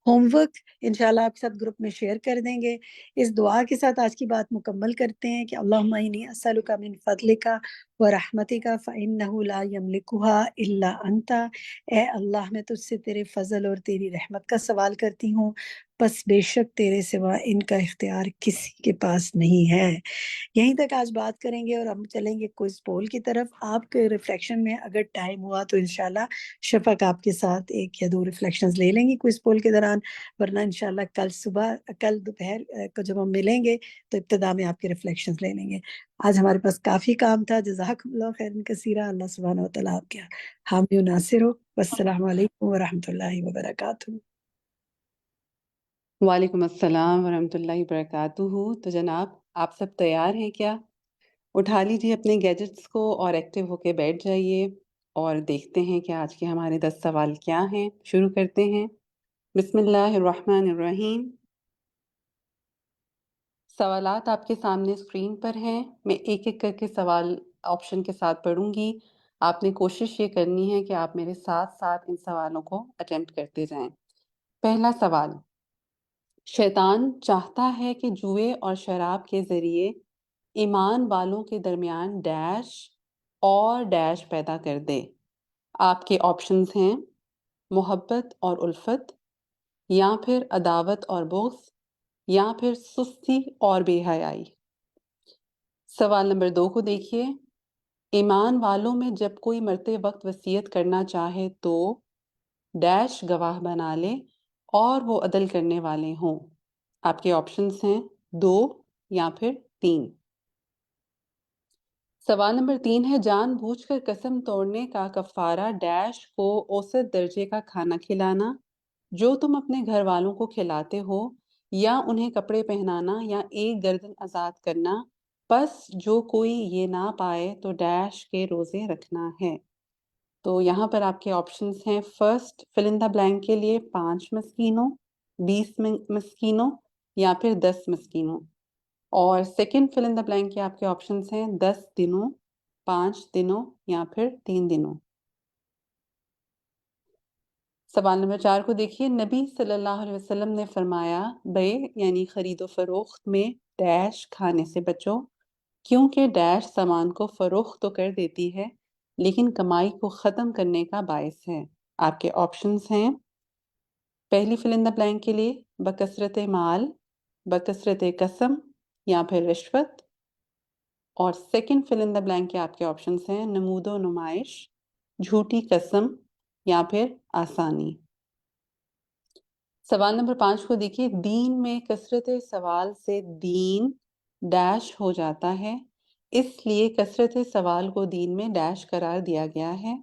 ہوم ورک انشاءاللہ آپ کے ساتھ گروپ میں شیئر کر دیں گے۔ اس دعا کے ساتھ آج کی بات مکمل کرتے ہیں کہ اللہم انی اسألک من فضلک ورحمتک فإنہ لا یملکها الا انت، اے اللہ میں تجھ سے تیرے فضل اور تیری رحمت کا سوال کرتی ہوں، بس بے شک تیرے سوا ان کا اختیار کسی کے پاس نہیں ہے۔ یہیں تک آج بات کریں گے اور ہم چلیں گے کوئز پول کی طرف۔ آپ کے ریفلیکشن میں اگر ٹائم ہوا تو انشاءاللہ شفق آپ کے ساتھ 1 یا 2 ریفلیکشنز لے لیں گی کوئز پول کے دوران، ورنہ انشاءاللہ کل دوپہر کو جب ہم ملیں گے تو ابتدا میں آپ کے ریفلیکشنز لے لیں گے۔ آج ہمارے پاس کافی کام تھا، جزاکم اللہ خیرا کثیرا، اللہ سبحانہ وتعالیٰ آپ کے حامی و ناصر ہو۔ والسلام علیکم ورحمۃ اللہ وبرکاتہ۔ وعلیکم السلام ورحمۃ اللہ وبرکاتہ۔ تو جناب آپ سب تیار ہیں کیا؟ اٹھا لیجیے اپنے گیجٹس کو اور ایکٹیو ہو کے بیٹھ جائیے اور دیکھتے ہیں کہ آج کے ہمارے 10 سوال کیا ہیں۔ شروع کرتے ہیں۔ بسم اللہ الرحمن الرحیم۔ سوالات آپ کے سامنے اسکرین پر ہیں، میں ایک ایک کر کے سوال آپشن کے ساتھ پڑھوں گی۔ آپ نے کوشش یہ کرنی ہے کہ آپ میرے ساتھ ساتھ ان سوالوں کو اٹیمپٹ کرتے جائیں۔ پہلا سوال، شیطان چاہتا ہے کہ جوئے اور شراب کے ذریعے ایمان والوں کے درمیان ڈیش اور ڈیش پیدا کر دے۔ آپ کے آپشنز ہیں محبت اور الفت، یا پھر عداوت اور بغض، یا پھر سستی اور بے حیائی۔ سوال نمبر 2 کو دیکھیے، ایمان والوں میں جب کوئی مرتے وقت وصیت کرنا چاہے تو ڈیش گواہ بنا لے اور وہ عدل کرنے والے ہوں۔ آپ کے آپشنز ہیں 2 یا پھر 3۔ سوال نمبر 3 ہے، جان بوجھ کر قسم توڑنے کا کفارہ ڈیش کو اوسط درجے کا کھانا کھلانا جو تم اپنے گھر والوں کو کھلاتے ہو، یا انہیں کپڑے پہنانا، یا ایک گردن آزاد کرنا، پس جو کوئی یہ نہ پائے تو ڈیش کے روزے رکھنا ہے۔ تو یہاں پر آپ کے آپشنز ہیں، first fill in the blank کے لیے 5 مسکینوں، 20 مسکینوں، یا پھر 10 مسکینوں، اور second fill in the blank کے آپ کے آپشنز ہیں 10 دنوں، 5 دنوں، یا پھر 3 دنوں۔ سوال نمبر 4 کو دیکھیے، نبی صلی اللہ علیہ وسلم نے فرمایا بے یعنی خرید و فروخت میں ڈیش کھانے سے بچو، کیونکہ ڈیش سامان کو فروخت تو کر دیتی ہے لیکن کمائی کو ختم کرنے کا باعث ہے۔ آپ کے آپشنز ہیں، پہلی فل ان دا بلینک کے لیے بکثرت مال، بکثرت قسم، یا پھر رشوت، اور second fill in the blank کے آپ کے آپشنز ہیں نمود و نمائش، جھوٹی قسم، یا پھر آسانی۔ سوال نمبر 5 کو دیکھیے، دین میں کثرت سوال سے دین ڈیش ہو جاتا ہے، اس لیے کثرت سوال کو دین میں ڈیش قرار دیا گیا ہے۔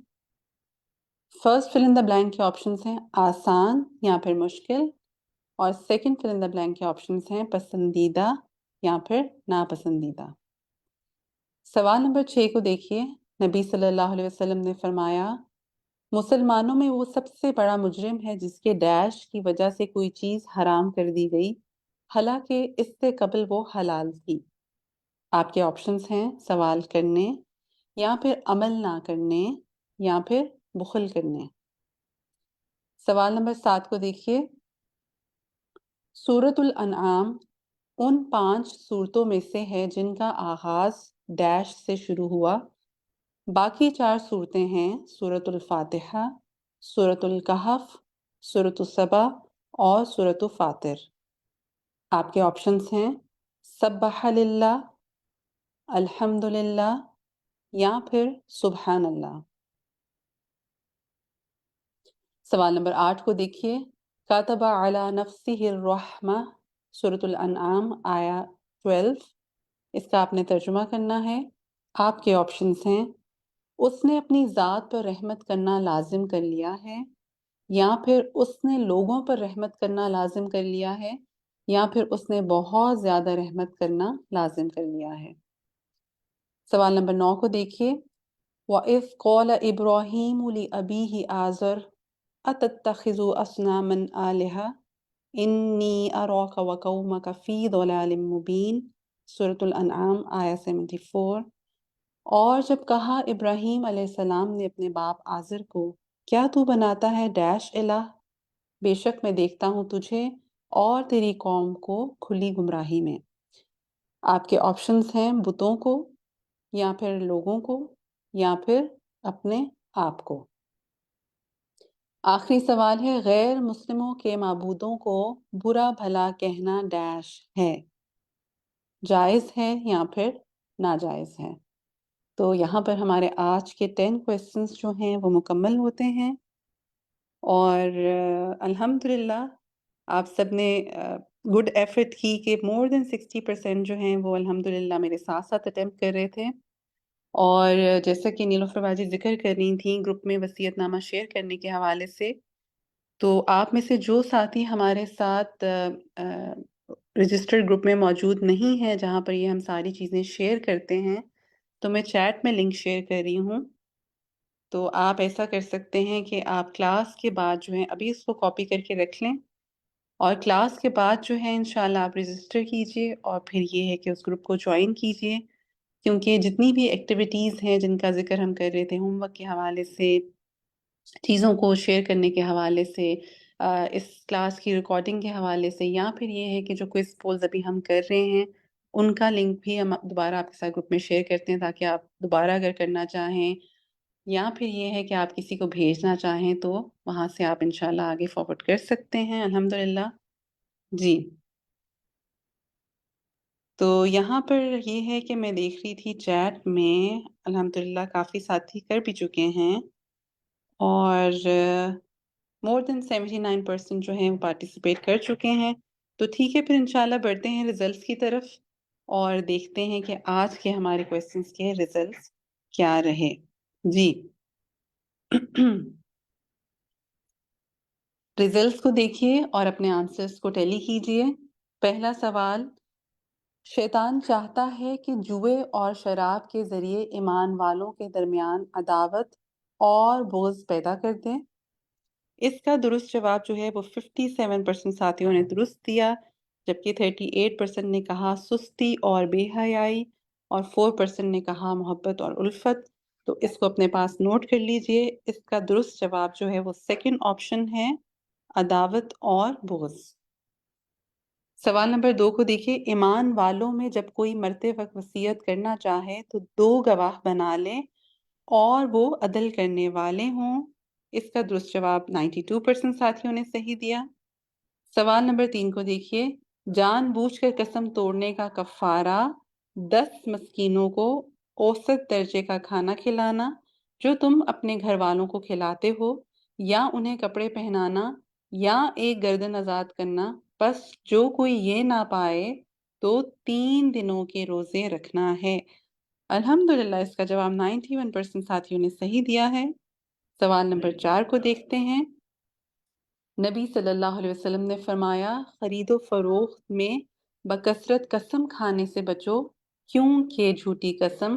First fill in the blank کے آپشنز ہیں آسان یا پھر مشکل، اور second fill in the blank کے آپشنز ہیں پسندیدہ یا پھر ناپسندیدہ۔ سوال نمبر 6 کو دیکھیے. نبی صلی اللہ علیہ وسلم نے فرمایا مسلمانوں میں وہ سب سے بڑا مجرم ہے جس کے ڈیش کی وجہ سے کوئی چیز حرام کر دی گئی حالانکہ اس سے قبل وہ حلال تھی. آپ کے آپشنز ہیں سوال کرنے یا پھر عمل نہ کرنے یا پھر بخل کرنے. سوال نمبر 7 کو دیکھیے. سورۃ الانعام ان 5 صورتوں میں سے ہے جن کا آغاز ڈیش سے شروع ہوا. باقی 4 صورتیں ہیں سورۃ الفاتحہ، سورۃ الکہف، سورۃ السبا اور سورۃ فاطر. آپ کے آپشنز ہیں سبح للہ، الحمد للہ یا پھر سبحان اللہ. سوال نمبر 8 کو دیکھیے. کاتب علی نفسہ الرحمہ، سورۃ الانعام آیا 12. اس کا آپ نے ترجمہ کرنا ہے. آپ کے آپشنز ہیں اس نے اپنی ذات پر رحمت کرنا لازم کر لیا ہے، یا پھر اس نے لوگوں پر رحمت کرنا لازم کر لیا ہے، یا پھر اس نے بہت زیادہ رحمت کرنا لازم کر لیا ہے. سوال نمبر 9 کو دیکھیے. وَإِذْ قَالَ إِبْرَاهِيمُ لِأَبِيهِ آزَرَ أَتَتَّخِذُ أَصْنَامًا آلِهَةً إِنِّي أَرَاكَ وَقَوْمَكَ فِي ضَلَالٍ مُبِينٍ، سورۃ الانعام آیا 74. اور جب کہا ابراہیم علیہ السلام نے اپنے باپ آزر کو کیا تو بناتا ہے ڈیش الہ، بے شک میں دیکھتا ہوں تجھے اور تیری قوم کو کھلی گمراہی میں. آپ کے آپشنز ہیں بتوں کو یا پھر لوگوں کو یا پھر اپنے آپ کو. آخری سوال ہے غیر مسلموں کے معبودوں کو برا بھلا کہنا ڈیش ہے، جائز ہے یا پھر ناجائز ہے. تو یہاں پر ہمارے آج کے 10 کویسچنز جو ہیں وہ مکمل ہوتے ہیں، اور الحمدللہ آپ سب نے گڈ ایفرٹ کی کہ مور دین 60% جو ہیں وہ الحمدللہ میرے ساتھ ساتھ اٹیمپٹ کر رہے تھے. اور جیسا کہ نیلوفر باجی ذکر کر رہی تھیں گروپ میں وصیت نامہ شیئر کرنے کے حوالے سے، تو آپ میں سے جو ساتھی ہمارے ساتھ رجسٹرڈ گروپ میں موجود نہیں ہیں جہاں پر یہ ہم ساری چیزیں شیئر کرتے ہیں، تو میں چیٹ میں لنک شیئر کر رہی ہوں. تو آپ ایسا کر سکتے ہیں کہ آپ کلاس کے بعد جو ہے ابھی اس کو کاپی کر کے رکھ لیں، اور کلاس کے بعد جو ہے انشاءاللہ آپ رجسٹر کیجئے اور پھر یہ ہے کہ اس گروپ کو جوائن کیجئے، کیونکہ جتنی بھی ایکٹیویٹیز ہیں جن کا ذکر ہم کر رہے تھے ہوم ورک کے حوالے سے، چیزوں کو شیئر کرنے کے حوالے سے، اس کلاس کی ریکارڈنگ کے حوالے سے، یا پھر یہ ہے کہ جو کوئز پولز ابھی ہم کر رہے ہیں ان کا لنک بھی ہم دوبارہ آپ کے ساتھ گروپ میں شیئر کرتے ہیں تاکہ آپ دوبارہ اگر کرنا چاہیں یا پھر یہ ہے کہ آپ کسی کو بھیجنا چاہیں تو وہاں سے آپ انشاءاللہ آگے فارورڈ کر سکتے ہیں. الحمدللہ. جی تو یہاں پر یہ ہے کہ میں دیکھ رہی تھی چیٹ میں الحمدللہ کافی ساتھی کر بھی چکے ہیں، اور مور دین 79% جو ہیں وہ پارٹیسپیٹ کر چکے ہیں. تو ٹھیک ہے پھر انشاءاللہ بڑھتے ہیں ریزلٹس کی طرف اور دیکھتے ہیں کہ آج کے ہمارے کویسچنس کے ریزلٹس کیا رہے. جی ریزلٹس کو دیکھیے اور اپنے آنسرس کو ٹیلی کیجئے. پہلا سوال، شیطان چاہتا ہے کہ جوئے اور شراب کے ذریعے ایمان والوں کے درمیان عداوت اور بغض پیدا کر دیں. اس کا درست جواب جو ہے وہ 57% ساتھیوں نے درست دیا، جبکہ 38% نے کہا سستی اور بے حیائی، اور 4% نے کہا محبت اور الفت. تو اس کو اپنے پاس نوٹ کر لیجئے. اس کا درست جواب جو ہے وہ سیکنڈ آپشن ہے، عداوت اور بغض. سوال نمبر 2 کو دیکھیے. ایمان والوں میں جب کوئی مرتے وقت وصیت کرنا چاہے تو 2 گواہ بنا لیں اور وہ عدل کرنے والے ہوں. اس کا درست جواب 92% ساتھیوں نے صحیح دیا. سوال نمبر 3 کو دیکھیے. جان بوجھ کر قسم توڑنے کا کفارہ 10 مسکینوں کو اوسط درجے کا کھانا کھلانا جو تم اپنے گھر والوں کو کھلاتے ہو، یا انہیں کپڑے پہنانا، یا ایک گردن آزاد کرنا. بس جو کوئی یہ نہ پائے تو 3 دنوں کے روزے رکھنا ہے. الحمدللہ اس کا جواب 91% ساتھیوں نے صحیح دیا ہے. سوال نمبر 4 کو دیکھتے ہیں. نبی صلی اللہ علیہ وسلم نے فرمایا خرید و فروخت میں بکثرت قسم کھانے سے بچو، کیونکہ جھوٹی قسم